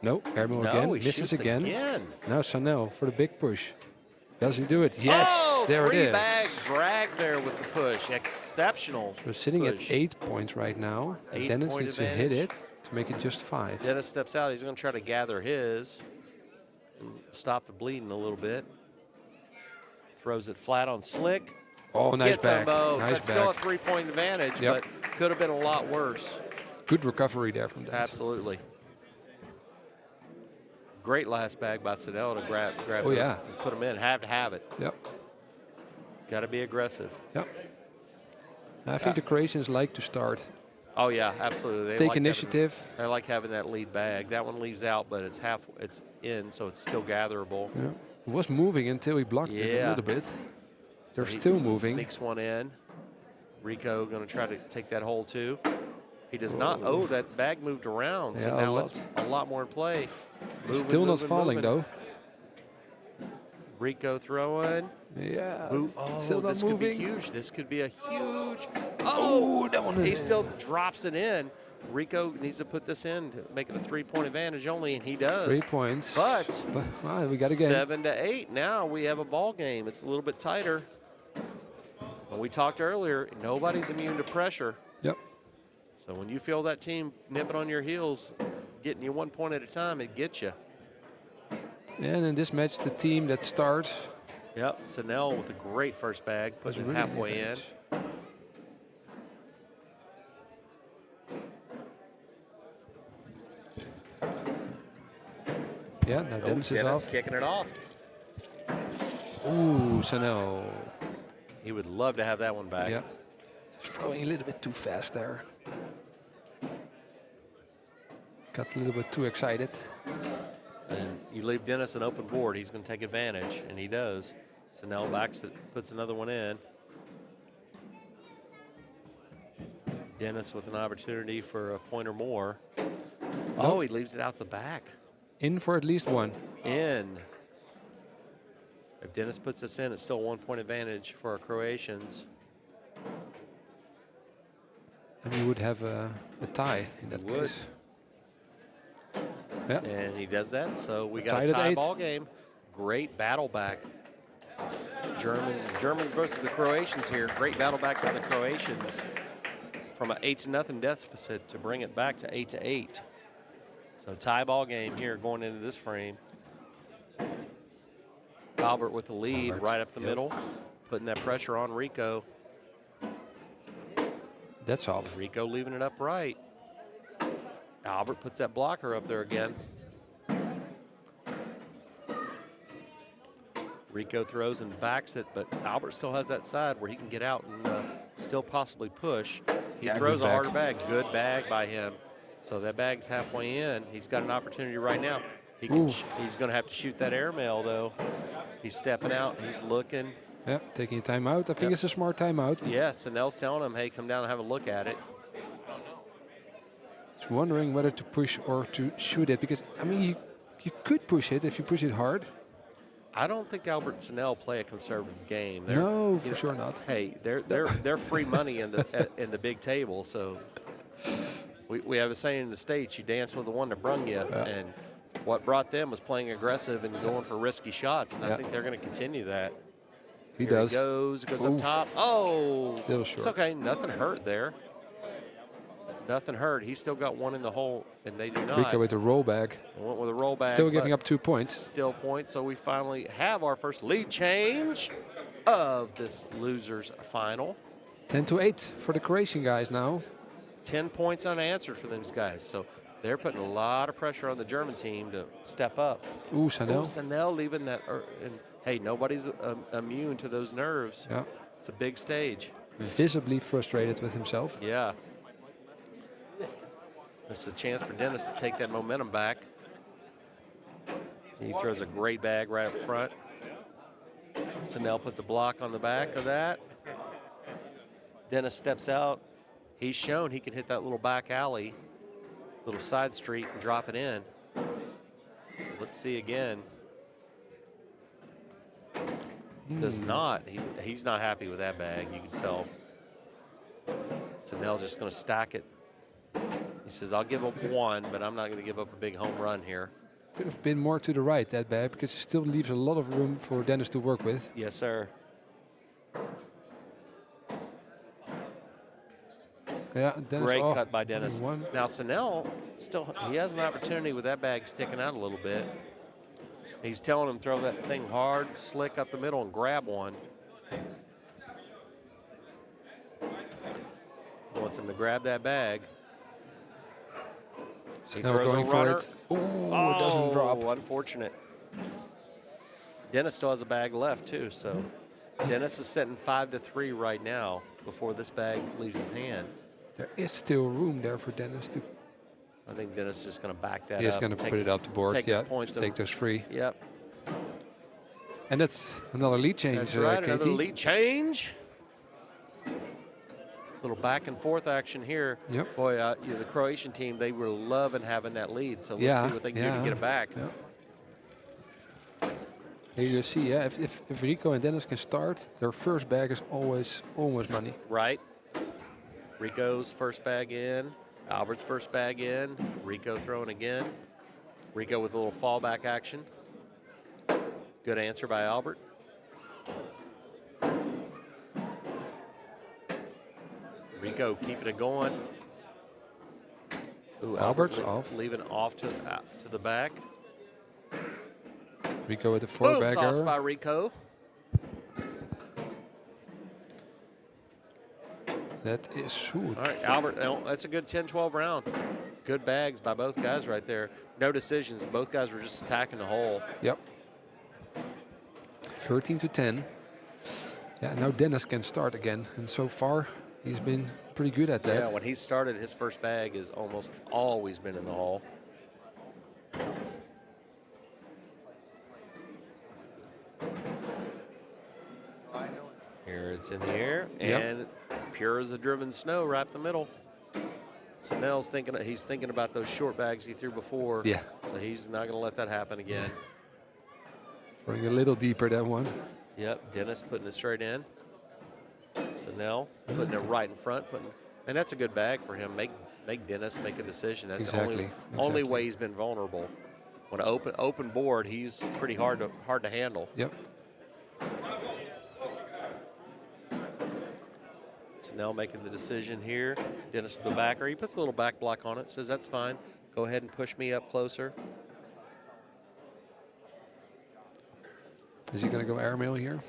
Speaker 2: No, airmail again, misses again. Now Sanel for the big push. Does he do it? Yes, there it is.
Speaker 1: Three-bag drag there with the push. Exceptional.
Speaker 2: So sitting at 8 points right now. And Dennis needs to hit it to make it just 5.
Speaker 1: Dennis steps out. He's going to try to gather his and stop the bleeding a little bit. Throws it flat on slick.
Speaker 2: Oh, nice back.
Speaker 1: That's still a 3-point advantage, but could have been a lot worse.
Speaker 2: Good recovery there from Dennis.
Speaker 1: Absolutely. Great last bag by Sanel to grab
Speaker 2: oh,
Speaker 1: and put them in. Have to have it.
Speaker 2: Yep.
Speaker 1: Got to be aggressive.
Speaker 2: Yep. I think the Croatians like to start.
Speaker 1: Oh yeah, absolutely. They
Speaker 2: take
Speaker 1: like
Speaker 2: initiative.
Speaker 1: They like having that lead bag. That one leaves out, but it's in, so it's still gatherable.
Speaker 2: Yeah. It was moving until he blocked it a little bit. They're still moving.
Speaker 1: Sneaks one in. Rico going to try to take that hole too. He does not. Oh, that bag moved around. So now it's a lot more in play.
Speaker 2: Still not falling though.
Speaker 1: Rico throwing.
Speaker 2: Yeah.
Speaker 1: Still not moving. Could be huge. This could be a huge. Oh, that one. He still drops it in. Rico needs to put this in to make it a 3-point advantage only, and he does.
Speaker 2: 3 points.
Speaker 1: But
Speaker 2: we got a game.
Speaker 1: 7-8. Now we have a ball game. It's a little bit tighter. When we talked earlier, nobody's immune to pressure.
Speaker 2: Yep.
Speaker 1: So when you feel that team nipping on your heels, getting you 1 point at a time, it gets you.
Speaker 2: And in this match, the team that starts.
Speaker 1: Yep, Sanel with a great first bag, puts it halfway in.
Speaker 2: Yeah, now Dennis is off.
Speaker 1: Kicking it off.
Speaker 2: Ooh, Sanel.
Speaker 1: He would love to have that one back.
Speaker 2: Yeah. Just throwing a little bit too fast there. Got a little bit too excited.
Speaker 1: And you leave Dennis an open board, he's going to take advantage, and he does. Sanel backs it, puts another one in. Dennis with an opportunity for a point or more. Oh, he leaves it out the back.
Speaker 2: In for at least one.
Speaker 1: In. If Dennis puts this in, it's still a 1-point advantage for our Croatians.
Speaker 2: And we would have a tie in that case. Yeah.
Speaker 1: And he does that, so we got
Speaker 2: Tied
Speaker 1: a
Speaker 2: at
Speaker 1: tie
Speaker 2: 8.
Speaker 1: ball game. Great battle back. Germans versus the Croatians here. Great battle back by the Croatians from an 8-0 deficit to bring it back to 8-8. So tie ball game here going into this frame. Albert with the lead right up the middle, putting that pressure on Rico.
Speaker 2: That's off.
Speaker 1: Rico leaving it upright. Albert puts that blocker up there again. Rico throws and backs it, but Albert still has that side where he can get out and still possibly push. He throws a harder bag. Good bag by him. So that bag's halfway in. He's got an opportunity right now. He's going to have to shoot that airmail, though. He's stepping out. He's looking.
Speaker 2: Yeah, taking a timeout. I think it's a smart timeout.
Speaker 1: Yes, and Nell's telling him, hey, come down and have a look at it.
Speaker 2: He's wondering whether to push or to shoot it, because, I mean, you could push it if you push it hard.
Speaker 1: I don't think Albert and Snell play a conservative game.
Speaker 2: No, for sure not.
Speaker 1: Hey, they're free money in the big table. So we have a saying in the States: you dance with the one that brung you.
Speaker 2: Yeah.
Speaker 1: And what brought them was playing aggressive and going for risky shots. And I think they're going to continue that.
Speaker 2: He
Speaker 1: Here
Speaker 2: does.
Speaker 1: He goes up top. Oh,
Speaker 2: Little short.
Speaker 1: It's okay. Nothing hurt there. Nothing hurt. He's still got one in the hole, and they do not.
Speaker 2: Rico with a roll bag.
Speaker 1: Went with a roll bag.
Speaker 2: Still giving up 2 points.
Speaker 1: Still points, so we finally have our first lead change of this losers final.
Speaker 2: 10-8 for the Croatian guys now.
Speaker 1: 10 points unanswered for these guys, so they're putting a lot of pressure on the German team to step up.
Speaker 2: Ooh, Sanel.
Speaker 1: Sanel leaving that, and hey, nobody's immune to those nerves.
Speaker 2: Yeah.
Speaker 1: It's a big stage.
Speaker 2: Visibly frustrated with himself.
Speaker 1: Yeah. This is a chance for Dennis to take that momentum back. He throws a great bag right up front. Sanel puts a block on the back of that. Dennis steps out. He's shown he can hit that little back alley, little side street, and drop it in. So let's see again. Does not. He's not happy with that bag, you can tell. Sanel's just going to stack it. He says, I'll give up one, but I'm not going to give up a big home run here.
Speaker 2: Could have been more to the right, that bag, because it still leaves a lot of room for Dennis to work with.
Speaker 1: Yes, sir.
Speaker 2: Yeah, Dennis.
Speaker 1: Great cut by Dennis.
Speaker 2: One.
Speaker 1: Now, Sanel, he has an opportunity with that bag sticking out a little bit. He's telling him throw that thing hard, slick up the middle, and grab one. Wants him to grab that bag. He
Speaker 2: Now
Speaker 1: throws
Speaker 2: going
Speaker 1: a
Speaker 2: for
Speaker 1: runner.
Speaker 2: it. Ooh, it doesn't drop.
Speaker 1: Unfortunate. Dennis still has a bag left, too, so Dennis is setting 5-3 right now before this bag leaves his hand.
Speaker 2: There is still room there for Dennis to.
Speaker 1: I think Dennis is just going to back that up.
Speaker 2: He's going to put it up the board.
Speaker 1: Take his points.
Speaker 2: Take those free.
Speaker 1: Yep.
Speaker 2: And that's another lead change.
Speaker 1: That's right, another
Speaker 2: Katie.
Speaker 1: lead change. Little back and forth action here.
Speaker 2: Yep.
Speaker 1: Boy, the Croatian team, they were loving having that lead. So let's see what they can do to get it back.
Speaker 2: Yeah. Here you see, if Rico and Dennis can start, their first bag is always almost money.
Speaker 1: Right. Rico's first bag in. Albert's first bag in. Rico throwing again. Rico with a little fallback action. Good answer by Albert. Rico keeping it going.
Speaker 2: Ooh, Albert's off.
Speaker 1: Leaving off to the back.
Speaker 2: Rico with the
Speaker 1: Boom,
Speaker 2: four-bagger.
Speaker 1: sauce by Rico.
Speaker 2: That is shoot.
Speaker 1: All right, Albert, that's a good 10-12 round. Good bags by both guys right there. No decisions. Both guys were just attacking the hole.
Speaker 2: Yep. 13-10. Yeah, now Dennis can start again. And so far, he's been pretty good at that.
Speaker 1: Yeah, when he started, his first bag has almost always been in the hole. Here it's in the air, and pure as the driven snow right up the middle. Snell's thinking about those short bags he threw before.
Speaker 2: Yeah.
Speaker 1: So he's not going to let that happen again.
Speaker 2: Throwing a little deeper, that one.
Speaker 1: Yep, Dennis putting it straight in. Snell putting it right in front, And that's a good bag for him. Make Dennis make a decision. That's
Speaker 2: Exactly,
Speaker 1: the only
Speaker 2: exactly.
Speaker 1: way he's been vulnerable. When an open board, he's pretty hard to handle.
Speaker 2: Yep.
Speaker 1: Snell making the decision here. Dennis with the backer. He puts a little back block on it. Says that's fine. Go ahead and push me up closer.
Speaker 2: Is he going to go airmail here?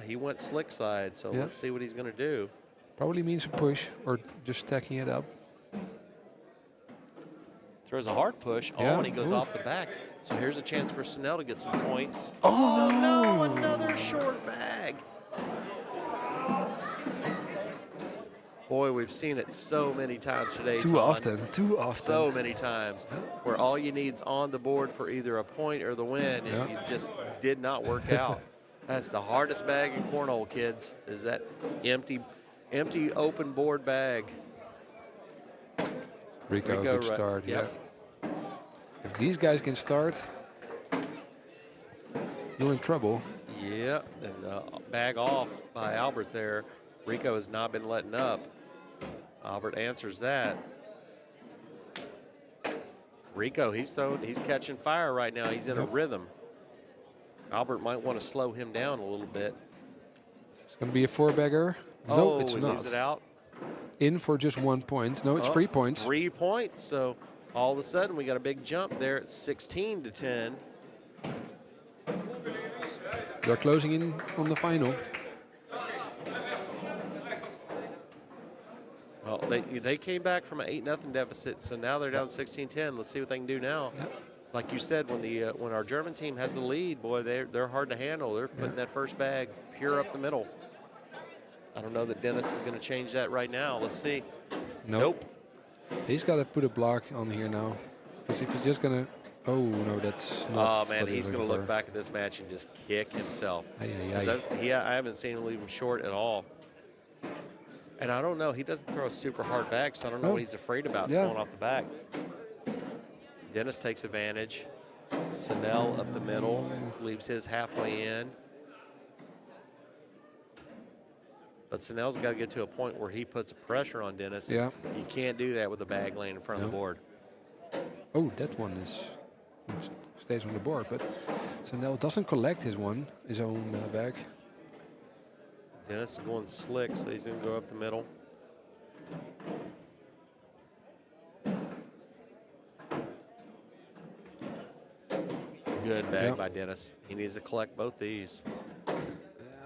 Speaker 1: He went slick side, so
Speaker 2: Yeah.
Speaker 1: let's see what he's going to do.
Speaker 2: Probably means a push or just stacking it up.
Speaker 1: Throws a hard push.
Speaker 2: Yeah.
Speaker 1: Oh, and he goes
Speaker 2: Oof.
Speaker 1: off the back. So here's a chance for Snell to get some points.
Speaker 2: Oh,
Speaker 1: no, another short bag. Boy, we've seen it so many times today.
Speaker 2: Too
Speaker 1: Ton.
Speaker 2: often.
Speaker 1: So many times where all you need's on the board for either a point or the win, and
Speaker 2: Yeah.
Speaker 1: it just did not work out. That's the hardest bag in cornhole, kids, is that empty open board bag.
Speaker 2: Rico, good
Speaker 1: right-
Speaker 2: start.
Speaker 1: yep.
Speaker 2: Yeah. If these guys can start, you're in trouble.
Speaker 1: Yeah, and bag off by Albert there. Rico has not been letting up. Albert answers that. Rico, he's catching fire right now. He's in a rhythm. Albert might want to slow him down a little bit.
Speaker 2: It's going to be a 4-bagger. No, it's
Speaker 1: he
Speaker 2: not.
Speaker 1: leaves it out.
Speaker 2: In for just 1 point. No, it's 3 points.
Speaker 1: 3 points. So all of a sudden we got a big jump there at 16-10.
Speaker 2: They're closing in on the final.
Speaker 1: Well, they came back from an 8-0 deficit, so now they're down 16-10. Let's see what they can do now.
Speaker 2: Yep.
Speaker 1: Like you said, when our German team has the lead, boy, they're hard to handle. They're putting that first bag pure up the middle. I don't know that Dennis is going to change that right now. Let's see. Nope.
Speaker 2: He's got to put a block on here now. Because if he's just going to... Oh, no, that's not...
Speaker 1: Oh, man,
Speaker 2: what
Speaker 1: he's going to
Speaker 2: looking
Speaker 1: look
Speaker 2: for.
Speaker 1: back at this match and just kick himself.
Speaker 2: Aye, aye,
Speaker 1: 'Cause
Speaker 2: aye.
Speaker 1: I haven't seen him leave him short at all. And I don't know. He doesn't throw a super hard back, so I don't know
Speaker 2: No.
Speaker 1: what he's afraid about
Speaker 2: Yeah.
Speaker 1: going off the back. Dennis takes advantage. Snell up the middle, leaves his halfway in. But Snell's got to get to a point where he puts pressure on Dennis.
Speaker 2: Yeah.
Speaker 1: You can't do that with a bag laying in front of the board.
Speaker 2: Oh, that one stays on the board. But Sandel doesn't collect his own bag.
Speaker 1: Dennis is going slick, so he's going to go up the middle. Good bag
Speaker 2: Yep.
Speaker 1: by Dennis. He needs to collect both these.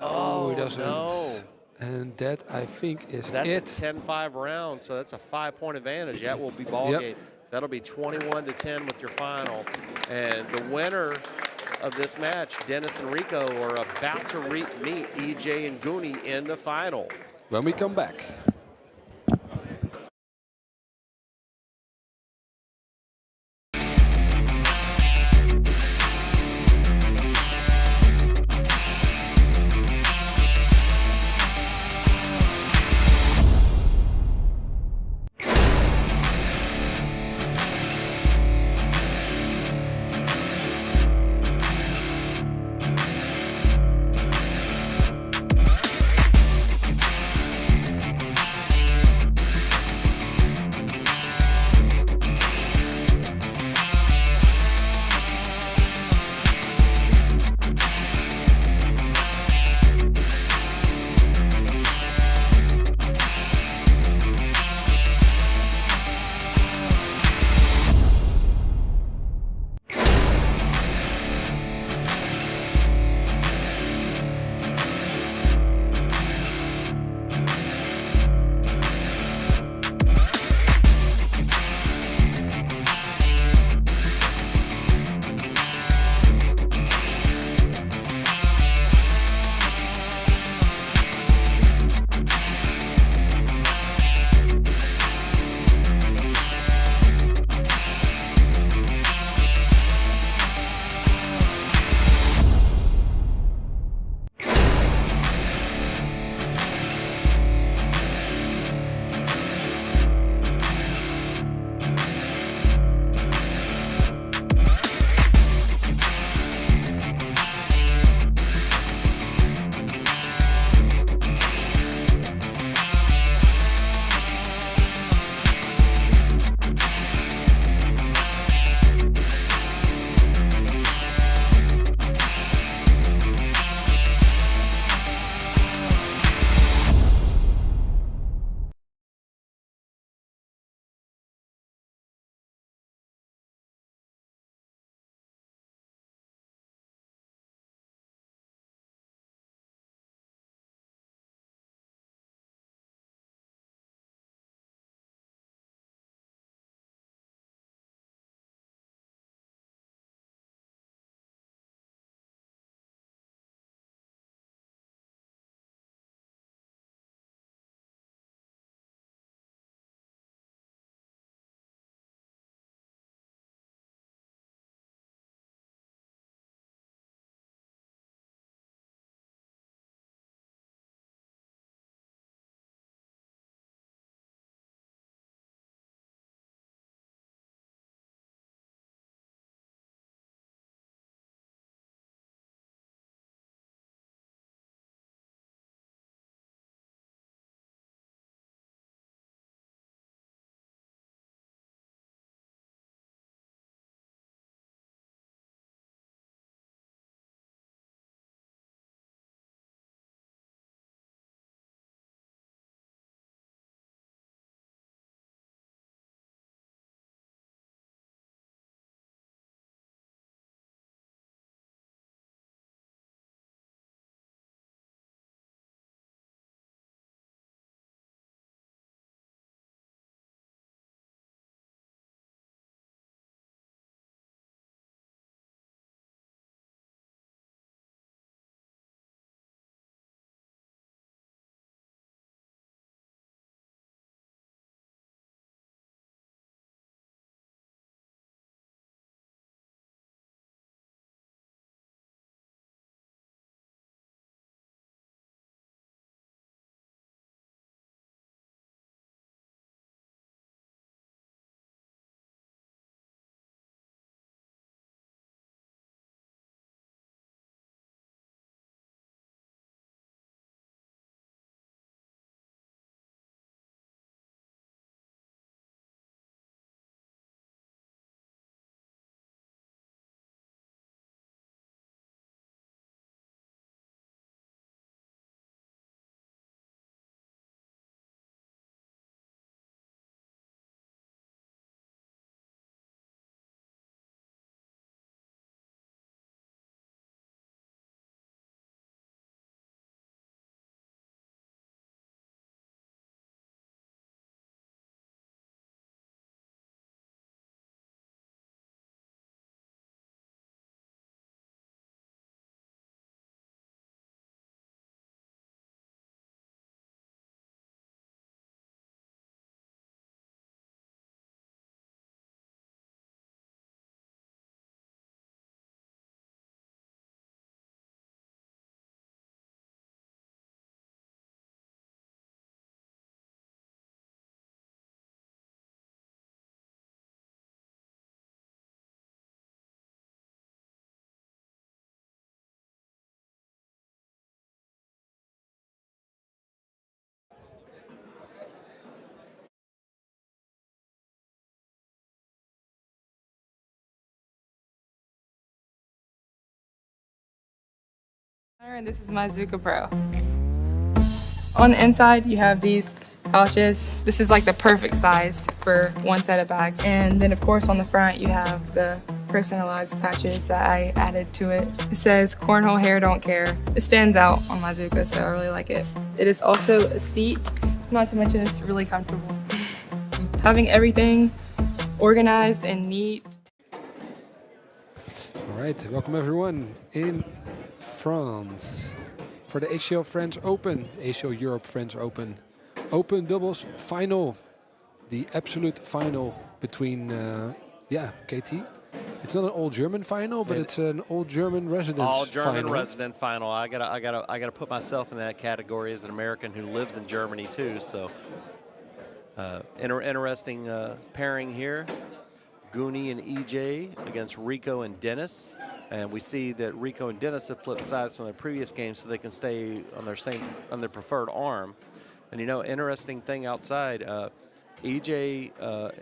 Speaker 2: Oh, he doesn't.
Speaker 1: No.
Speaker 2: And that, I think, is
Speaker 1: That's
Speaker 2: it.
Speaker 1: a 10-5 round, so that's a 5-point advantage. That will be ball
Speaker 2: Yep.
Speaker 1: game. That'll be 21-10 with your final. And the winner of this match, Dennis and Rico, are about to meet EJ and Goonie in the final.
Speaker 2: When we come back.
Speaker 3: And this is my Zuka Pro. On the inside, you have these pouches. This is like the perfect size for one set of bags. And then of course on the front, you have the personalized patches that I added to it. It says cornhole hair don't care. It stands out on my Zuka, so I really like it. It is also a seat, not to mention it's really comfortable. Having everything organized and neat.
Speaker 2: All right, welcome everyone in France for the ACL France Open, ACL Europe France Open, Open doubles final, the absolute final between, KT. It's not an all German final, but it's an all German residence.
Speaker 1: All German
Speaker 2: final.
Speaker 1: resident final. I gotta put myself in that category as an American who lives in Germany too. So, interesting pairing here. Goonie and EJ against Rico and Dennis. And we see that Rico and Dennis have flipped sides from their previous game so they can stay on their preferred arm. And you know, interesting thing outside, EJ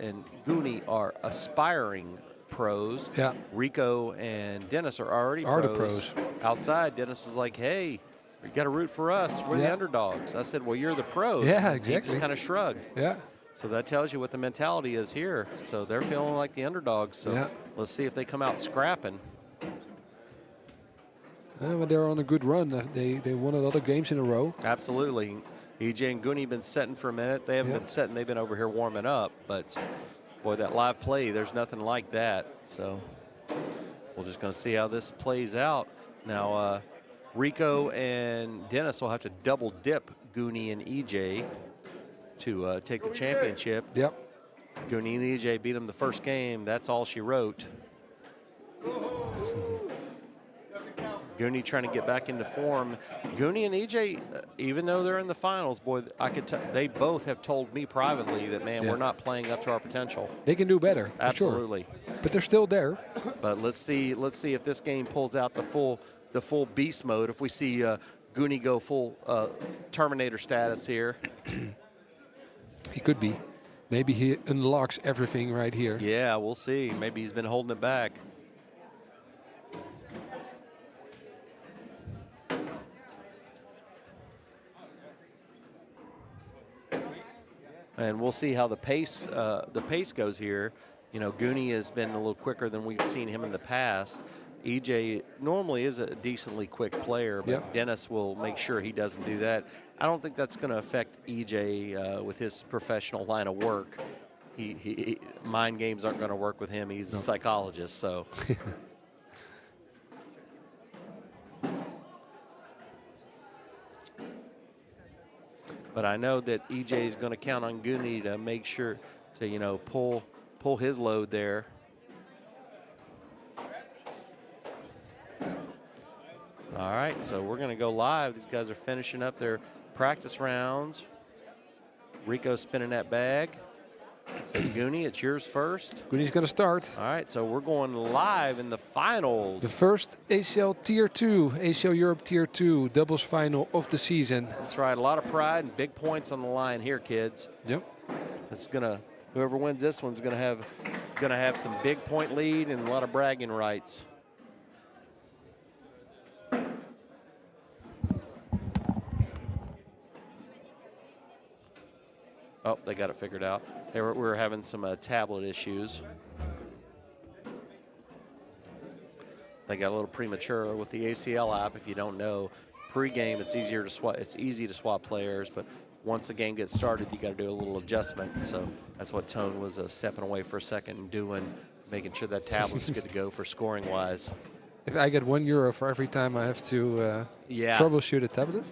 Speaker 1: and Goonie are aspiring pros.
Speaker 2: Yeah.
Speaker 1: Rico and Dennis are already
Speaker 2: Are the
Speaker 1: pros.
Speaker 2: pros.
Speaker 1: Outside, Dennis is like, hey, you got to root for us. We're the underdogs. I said, well, you're the pros.
Speaker 2: Yeah,
Speaker 1: He
Speaker 2: exactly.
Speaker 1: just kind of shrugged.
Speaker 2: Yeah.
Speaker 1: So that tells you what the mentality is here. So they're feeling like the underdogs. So let's see if they come out scrapping.
Speaker 2: But they're on a good run. They won a lot of games in a row.
Speaker 1: Absolutely. EJ and Goonie have been setting for a minute. They haven't been setting. They've been over here warming up. But, boy, that live play, there's nothing like that. So we're just going to see how this plays out. Now, Rico and Dennis will have to double dip Goonie and EJ to take the championship.
Speaker 2: Yep.
Speaker 1: Goonie and EJ beat them the first game. That's all she wrote. Goonie trying to get back into form. Goonie and EJ, even though they're in the finals, boy, they both have told me privately that, man, we're not playing up to our potential.
Speaker 2: They can do better.
Speaker 1: Absolutely.
Speaker 2: For sure. But they're still there.
Speaker 1: But let's see if this game pulls out the full beast mode. If we see Goonie go full Terminator status here.
Speaker 2: He could be. Maybe he unlocks everything right here.
Speaker 1: Yeah, we'll see. Maybe he's been holding it back. And we'll see how the pace goes here. You know, Goonie has been a little quicker than we've seen him in the past. EJ normally is a decently quick player, but Dennis will make sure he doesn't do that. I don't think that's going to affect EJ with his professional line of work. He mind games aren't going to work with him. He's a psychologist, so. But I know that EJ is going to count on Goonie to make sure to, you know, pull his load there. All right, so we're going to go live. These guys are finishing up their practice rounds. Rico spinning that bag. Says Goonie, it's yours first.
Speaker 2: Goonie's going to start.
Speaker 1: All right, so we're going live in the finals.
Speaker 2: The first ACL Tier 2, ACL Europe Tier 2 doubles final of the season.
Speaker 1: That's right, a lot of pride and big points on the line here, kids.
Speaker 2: Yep.
Speaker 1: It's gonna, whoever wins this one's gonna have some big point lead and a lot of bragging rights. Oh, they got it figured out. We were having some tablet issues. They got a little premature with the ACL app. If you don't know, pre-game it's easier to swap. It's easy to swap players, but once the game gets started, you got to do a little adjustment. So that's what Tone was stepping away for a second and doing, making sure that tablet's good to go for scoring wise.
Speaker 2: If I get €1 for every time I have to troubleshoot a tablet.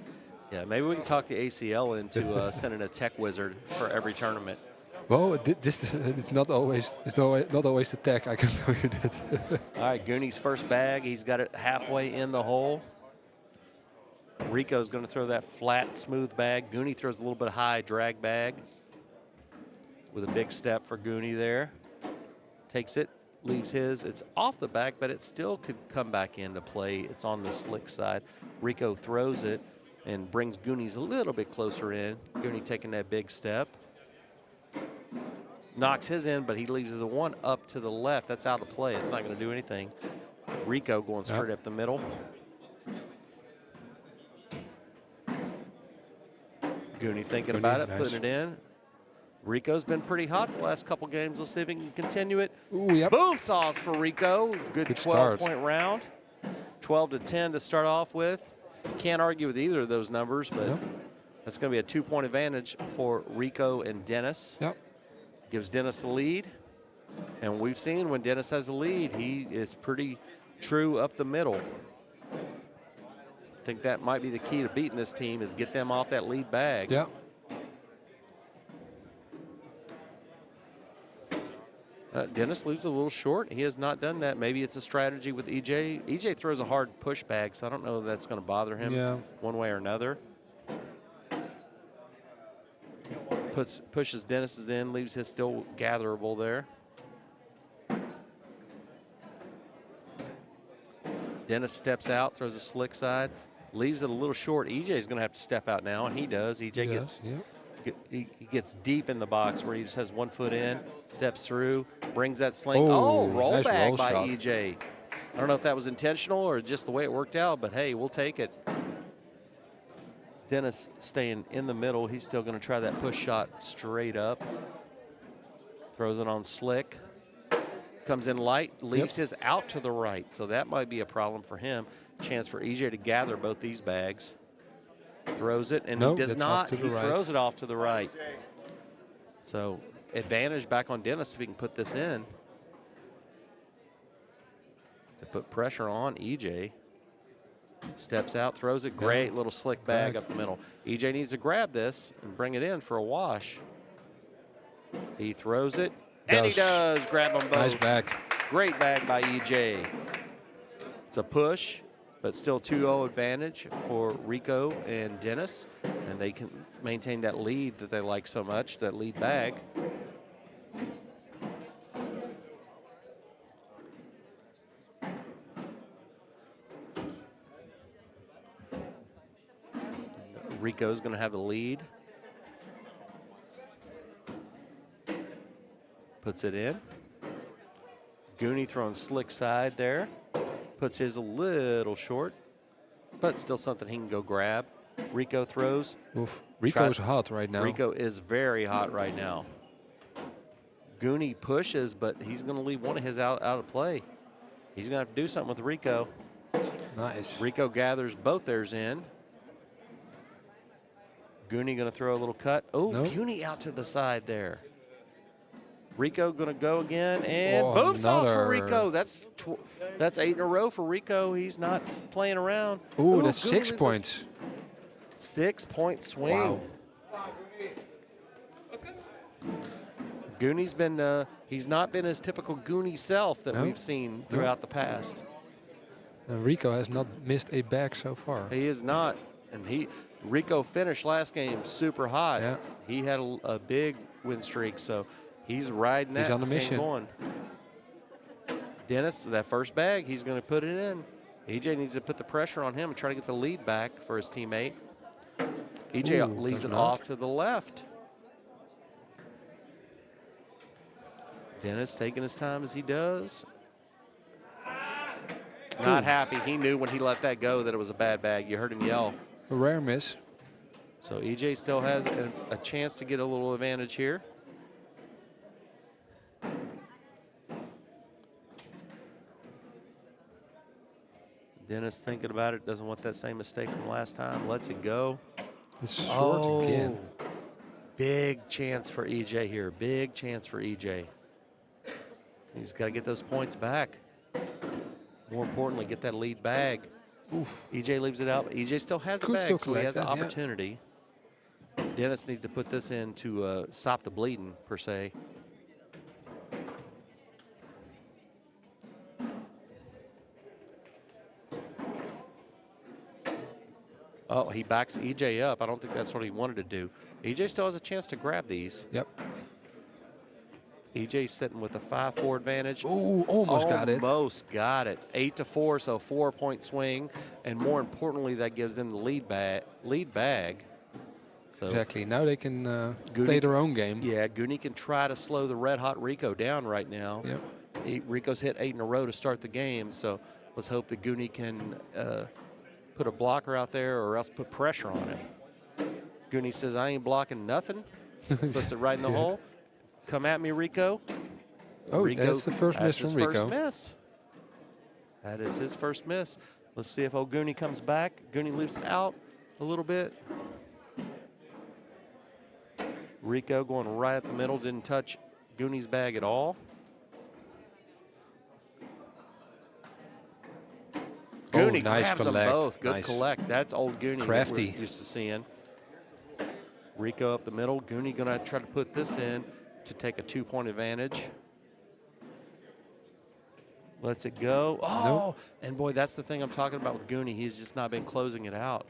Speaker 1: Yeah, maybe we can talk the ACL into sending a tech wizard for every tournament.
Speaker 2: Well, it's not always the tech. I can tell you that.
Speaker 1: All right, Goonie's first bag. He's got it halfway in the hole. Rico's going to throw that flat, smooth bag. Goonie throws a little bit high drag bag with a big step for Goonie there. Takes it, leaves his. It's off the back, but it still could come back into play. It's on the slick side. Rico throws it and brings Goonie's a little bit closer in. Goonie taking that big step. Knocks his in, but he leaves the one up to the left. That's out of play. It's not going to do anything. Rico going straight up the middle. Goonie thinking
Speaker 2: Goonie,
Speaker 1: about it,
Speaker 2: nice.
Speaker 1: putting it in. Rico's been pretty hot the last couple games. Let's see if he can continue it.
Speaker 2: Ooh, yep.
Speaker 1: Boom sauce for Rico. Good
Speaker 2: Good start.
Speaker 1: 12-point round. 12 to 10 to start off with. Can't argue with either of those numbers, but
Speaker 2: Yep.
Speaker 1: that's going to be a 2-point advantage for Rico and Dennis.
Speaker 2: Yep.
Speaker 1: Gives Dennis the lead. And we've seen when Dennis has the lead, he is pretty true up the middle. I think that might be the key to beating this team is get them off that lead bag.
Speaker 2: Yeah.
Speaker 1: Dennis leaves a little short. He has not done that. Maybe it's a strategy with EJ. EJ throws a hard push bag, so I don't know if that's going to bother him one way or another. Pushes Dennis's in, leaves his still gatherable there. Dennis steps out, throws a slick side, leaves it a little short. EJ's going to have to step out now, and he does. EJ he gets deep in the box where he just has 1 foot in, steps through, brings that sling. Oh, roll
Speaker 2: nice
Speaker 1: bag
Speaker 2: roll
Speaker 1: by
Speaker 2: shot.
Speaker 1: EJ. I don't know if that was intentional or just the way it worked out, but hey, we'll take it. Dennis staying in the middle. He's still going to try that push shot straight up. Throws it on slick. Comes in light, leaves his out to the right, so that might be a problem for him. Chance for EJ to gather both these bags. Throws it, and he does not. He throws it off to the right. So advantage back on Dennis if he can put this in. To put pressure on EJ. Steps out, throws it. Great little slick bag up the middle. EJ needs to grab this and bring it in for a wash. He throws it, and he does grab them both.
Speaker 2: Nice bag.
Speaker 1: Great bag by EJ. It's a push, but still 2-0 advantage for Rico and Dennis, and they can maintain that lead that they like so much, that lead bag. Rico's going to have the lead. Puts it in. Goonie throwing slick side there. Puts his a little short, but still something he can go grab. Rico throws.
Speaker 2: Oof. Rico's hot right now.
Speaker 1: Rico is very hot right now. Goonie pushes, but he's going to leave one of his out of play. He's going to have to do something with Rico.
Speaker 2: Nice.
Speaker 1: Rico gathers both theirs in. Goonie going to throw a little cut. Oh, Goonie out to the side there. Rico going to go again, and boom sauce for Rico. That's 8 in a row for Rico. He's not playing around.
Speaker 2: Ooh, that's 6 points.
Speaker 1: 6-point swing.
Speaker 2: Wow.
Speaker 1: Goonie's been, he's not been his typical Goonie self that we've seen throughout the past.
Speaker 2: Rico has not missed a bag so far.
Speaker 1: He is not. And Rico finished last game super hot.
Speaker 2: Yeah.
Speaker 1: He had a big win streak, so he's riding that.
Speaker 2: He's on the mission.
Speaker 1: Going. Dennis, that first bag, he's going to put it in. EJ needs to put the pressure on him and try to get the lead back for his teammate. EJ leaves it off to the left. Dennis taking his time as he does. Not happy. He knew when he let that go that it was a bad bag. You heard him yell.
Speaker 2: A rare miss.
Speaker 1: So EJ still has a chance to get a little advantage here. Dennis thinking about it, doesn't want that same mistake from last time. Lets it go.
Speaker 2: It's short again.
Speaker 1: Big chance for EJ here. Big chance for EJ. He's got to get those points back. More importantly, get that lead bag. Oof. EJ leaves it out. But EJ still has the bag, so he has an opportunity. Dennis needs to put this in to stop the bleeding, per se. Oh, he backs EJ up. I don't think that's what he wanted to do. EJ still has a chance to grab these.
Speaker 2: Yep.
Speaker 1: EJ's sitting with a 5-4 advantage.
Speaker 2: Ooh, almost got it.
Speaker 1: Almost got it. 8-4, so 4-point swing. And more importantly, that gives them the lead bag. So
Speaker 2: exactly. Now they can play their own game.
Speaker 1: Yeah, Goonie can try to slow the red-hot Rico down right now.
Speaker 2: Yep.
Speaker 1: Rico's hit 8 in a row to start the game, so let's hope that Goonie can put a blocker out there or else put pressure on him. Goonie says, I ain't blocking nothing. Puts it right in the hole. Come at me, Rico.
Speaker 2: Oh,
Speaker 1: Rico,
Speaker 2: that's the first miss from Rico.
Speaker 1: First miss. That is his first miss. Let's see if old Goonie comes back. Goonie leaves it out a little bit. Rico going right up the middle. Didn't touch Goonie's bag at all. Goonie
Speaker 2: nice
Speaker 1: grabs
Speaker 2: collect.
Speaker 1: them both. Good
Speaker 2: Nice.
Speaker 1: collect. That's old Goonie
Speaker 2: Crafty.
Speaker 1: that we're used to seeing. Rico up the middle. Goonie going to try to put this in to take a 2-point advantage. Lets it go. Oh, and boy, that's the thing I'm talking about with Goonie. He's just not been closing it out.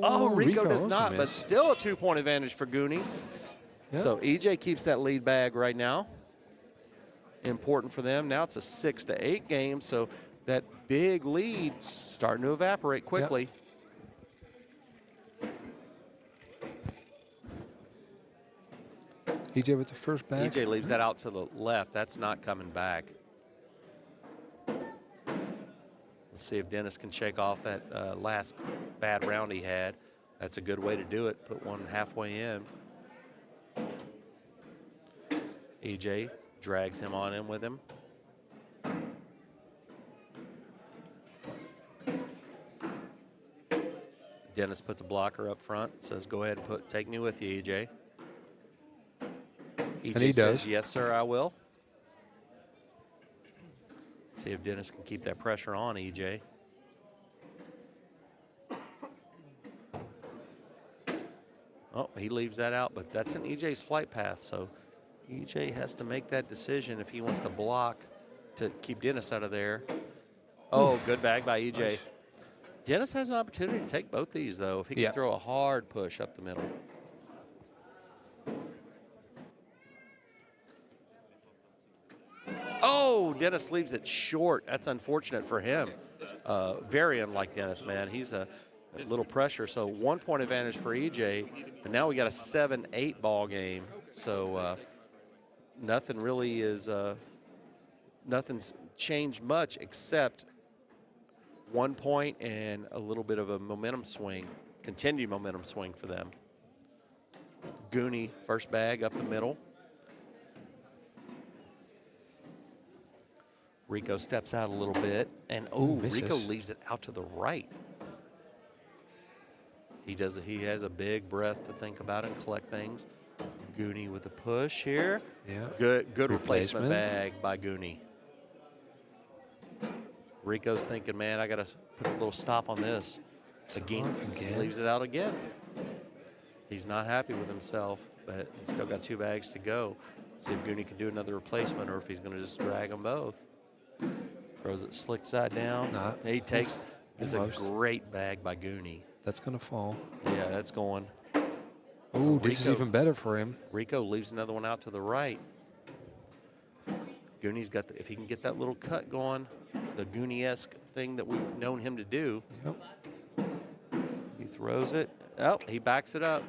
Speaker 1: Oh, Rico does
Speaker 2: also
Speaker 1: not, but
Speaker 2: missed.
Speaker 1: still a 2-point advantage for Goonie.
Speaker 2: Yep.
Speaker 1: So EJ keeps that lead bag right now. Important for them. Now it's a 6-8 game, so that big lead starting to evaporate quickly.
Speaker 2: EJ with the first bag.
Speaker 1: EJ leaves that out to the left. That's not coming back. Let's see if Dennis can shake off that last bad round he had. That's a good way to do it. Put one halfway in. EJ drags him on in with him. Dennis puts a blocker up front, says, go ahead and take me with you, EJ. EJ
Speaker 2: And he
Speaker 1: says,
Speaker 2: does.
Speaker 1: yes, sir, I will. See if Dennis can keep that pressure on EJ. Oh, he leaves that out, but that's in EJ's flight path, so EJ has to make that decision if he wants to block to keep Dennis out of there. Oh, good bag by EJ.
Speaker 2: Nice.
Speaker 1: Dennis has an opportunity to take both these, though, if he can throw a hard push up the middle. Oh, Dennis leaves it short. That's unfortunate for him. Very unlike Dennis, man. He's a little pressure. So 1-point advantage for EJ, but now we got a 7-8 ball game. So nothing really is, nothing's changed much except 1 point and a little bit of a momentum swing, continued momentum swing for them. Goonie, first bag up the middle. Rico steps out a little bit, and Rico leaves it out to the right. He has a big breath to think about and collect things. Goonie with a push here.
Speaker 2: Yeah.
Speaker 1: Good replacement bag by Goonie. Rico's thinking, man, I got to put a little stop on this. Again, he leaves it out again. He's not happy with himself, but he's still got 2 bags to go. See if Goonie can do another replacement or if he's going to just drag them both. Throws it slick side down. He takes. It's a great bag by Goonie.
Speaker 2: That's going to fall.
Speaker 1: Yeah, that's going.
Speaker 2: Oh, this is even better for him.
Speaker 1: Rico leaves another one out to the right. Goonie's got, if he can get that little cut going, the Goonie-esque thing that we've known him to do.
Speaker 2: Yep.
Speaker 1: He throws it. Oh, he backs it up.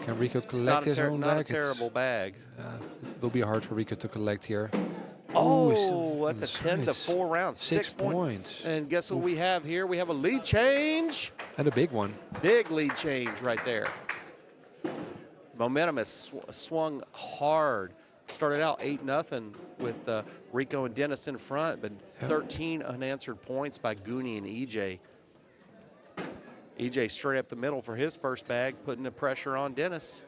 Speaker 2: Can Rico collect his own bag?
Speaker 1: Not a terrible bag.
Speaker 2: It will be hard for Rico to collect here.
Speaker 1: Oh, that's a 10-4 round.
Speaker 2: 6 points.
Speaker 1: And guess what we have here? We have a lead change.
Speaker 2: And a big one.
Speaker 1: Big lead change right there. Momentum has swung hard. Started out 8-0 with Rico and Dennis in front, but 13 unanswered points by Goonie and EJ. EJ straight up the middle for his first bag, putting the pressure on Dennis.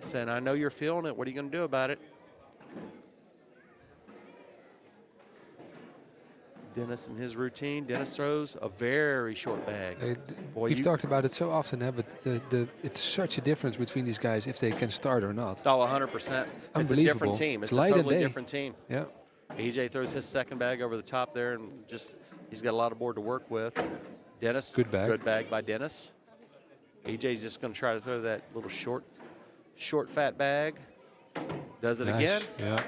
Speaker 1: Saying, I know you're feeling it. What are you going to do about it? Dennis and his routine. Dennis throws a very short bag.
Speaker 2: We've talked about it so often, but it's such a difference between these guys if they can start or not.
Speaker 1: Oh, 100%. It's a different team. It's a totally different team.
Speaker 2: Yeah.
Speaker 1: EJ throws his second bag over the top there, and just he's got a lot of board to work with. Dennis,
Speaker 2: good bag
Speaker 1: by Dennis. EJ's just going to try to throw that little short, fat bag. Does it again.
Speaker 2: Yeah.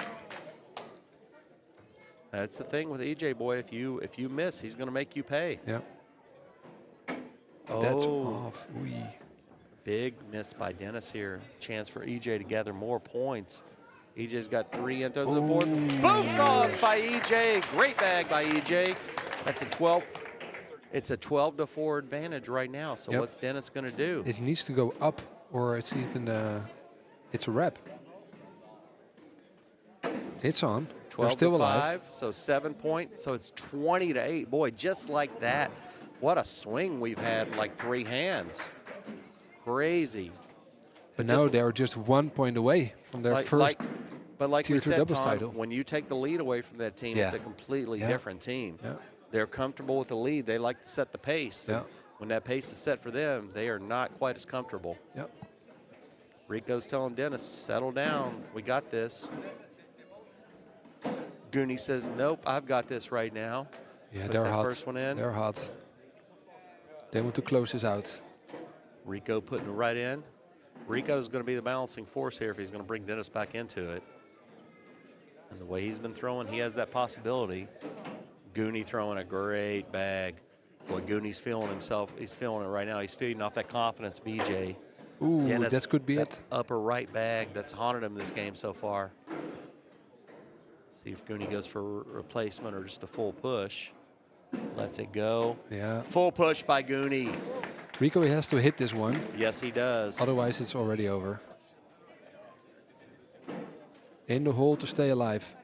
Speaker 1: That's the thing with EJ, boy. If you miss, he's going to make you pay.
Speaker 2: Yeah.
Speaker 1: Oh,
Speaker 2: that's off.
Speaker 1: Big miss by Dennis here. Chance for EJ to gather more points. EJ's got 3 and throws the 4th. Boom sauce by EJ. Great bag by EJ. That's a 12. It's a 12-4 advantage right now. So
Speaker 2: Yep.
Speaker 1: what's Dennis going to do?
Speaker 2: It needs to go up, or it's even it's a wrap. It's on. They're
Speaker 1: 12
Speaker 2: still
Speaker 1: to
Speaker 2: alive.
Speaker 1: 5, so 7 points. So it's 20 to 8. Boy, just like that. What a swing we've had in like 3 hands. Crazy.
Speaker 2: But now they're just 1 point away from their first
Speaker 1: But like
Speaker 2: Tier
Speaker 1: we
Speaker 2: 2
Speaker 1: said,
Speaker 2: doubles
Speaker 1: Tom,
Speaker 2: title.
Speaker 1: when you take the lead away from that team, it's a completely different team.
Speaker 2: Yeah.
Speaker 1: They're comfortable with the lead. They like to set the pace.
Speaker 2: Yeah.
Speaker 1: When that pace is set for them, they are not quite as comfortable.
Speaker 2: Yep.
Speaker 1: Rico's telling Dennis, settle down. We got this. Goonie says, nope, I've got this right now.
Speaker 2: Yeah,
Speaker 1: Puts
Speaker 2: they're
Speaker 1: that
Speaker 2: hot.
Speaker 1: first one in.
Speaker 2: They're hot. They want to close this out.
Speaker 1: Rico putting it right in. Rico's going to be the balancing force here if he's going to bring Dennis back into it. And the way he's been throwing, he has that possibility. Goonie throwing a great bag. Boy, Goonie's feeling himself. He's feeling it right now. He's feeding off that confidence, BJ.
Speaker 2: Ooh,
Speaker 1: Dennis,
Speaker 2: that could be
Speaker 1: that
Speaker 2: it.
Speaker 1: upper right bag that's haunted him this game so far. See if Goonie goes for replacement or just a full push. Lets it go.
Speaker 2: Yeah.
Speaker 1: Full push by Goonie.
Speaker 2: Rico has to hit this one.
Speaker 1: Yes, he does.
Speaker 2: Otherwise, it's already over. In the hole to stay alive.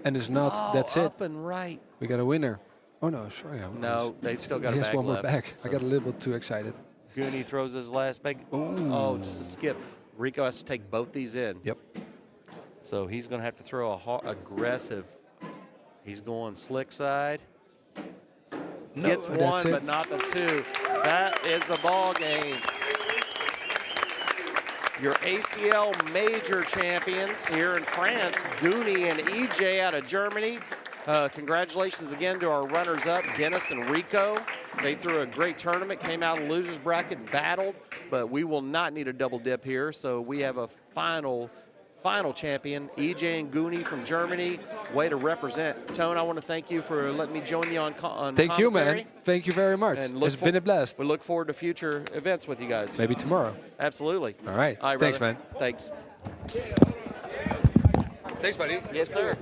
Speaker 2: And it's not.
Speaker 1: Oh,
Speaker 2: That's it.
Speaker 1: up and right.
Speaker 2: We got a winner. Oh, no, sorry.
Speaker 1: No, they've still got
Speaker 2: he
Speaker 1: a
Speaker 2: has
Speaker 1: bag
Speaker 2: one more
Speaker 1: left.
Speaker 2: bag.
Speaker 1: So
Speaker 2: I got a little bit too excited.
Speaker 1: Goonie throws his last bag. Oh, just a skip. Rico has to take both these in.
Speaker 2: Yep.
Speaker 1: So he's going to have to throw a aggressive. He's going slick side.
Speaker 2: No,
Speaker 1: Gets
Speaker 2: that's
Speaker 1: one,
Speaker 2: it.
Speaker 1: but not the two. That is the ball game. Your ACL major champions here in France, Goonie and EJ out of Germany. Congratulations again to our runners-up, Dennis and Rico. They threw a great tournament, came out of the losers bracket and battled, but we will not need a double dip here. So we have a final champion, EJ and Goonie from Germany. Way to represent. Tone, I want to thank you for letting me join you on
Speaker 2: Thank you,
Speaker 1: commentary.
Speaker 2: man. Thank you very much.
Speaker 1: And
Speaker 2: It's been a blast.
Speaker 1: We look forward to future events with you guys.
Speaker 2: Maybe tomorrow.
Speaker 1: Absolutely.
Speaker 2: All right.
Speaker 1: All right,
Speaker 2: Thanks,
Speaker 1: brother.
Speaker 2: man.
Speaker 1: Thanks.
Speaker 2: Thanks, buddy.
Speaker 1: Yes, sir.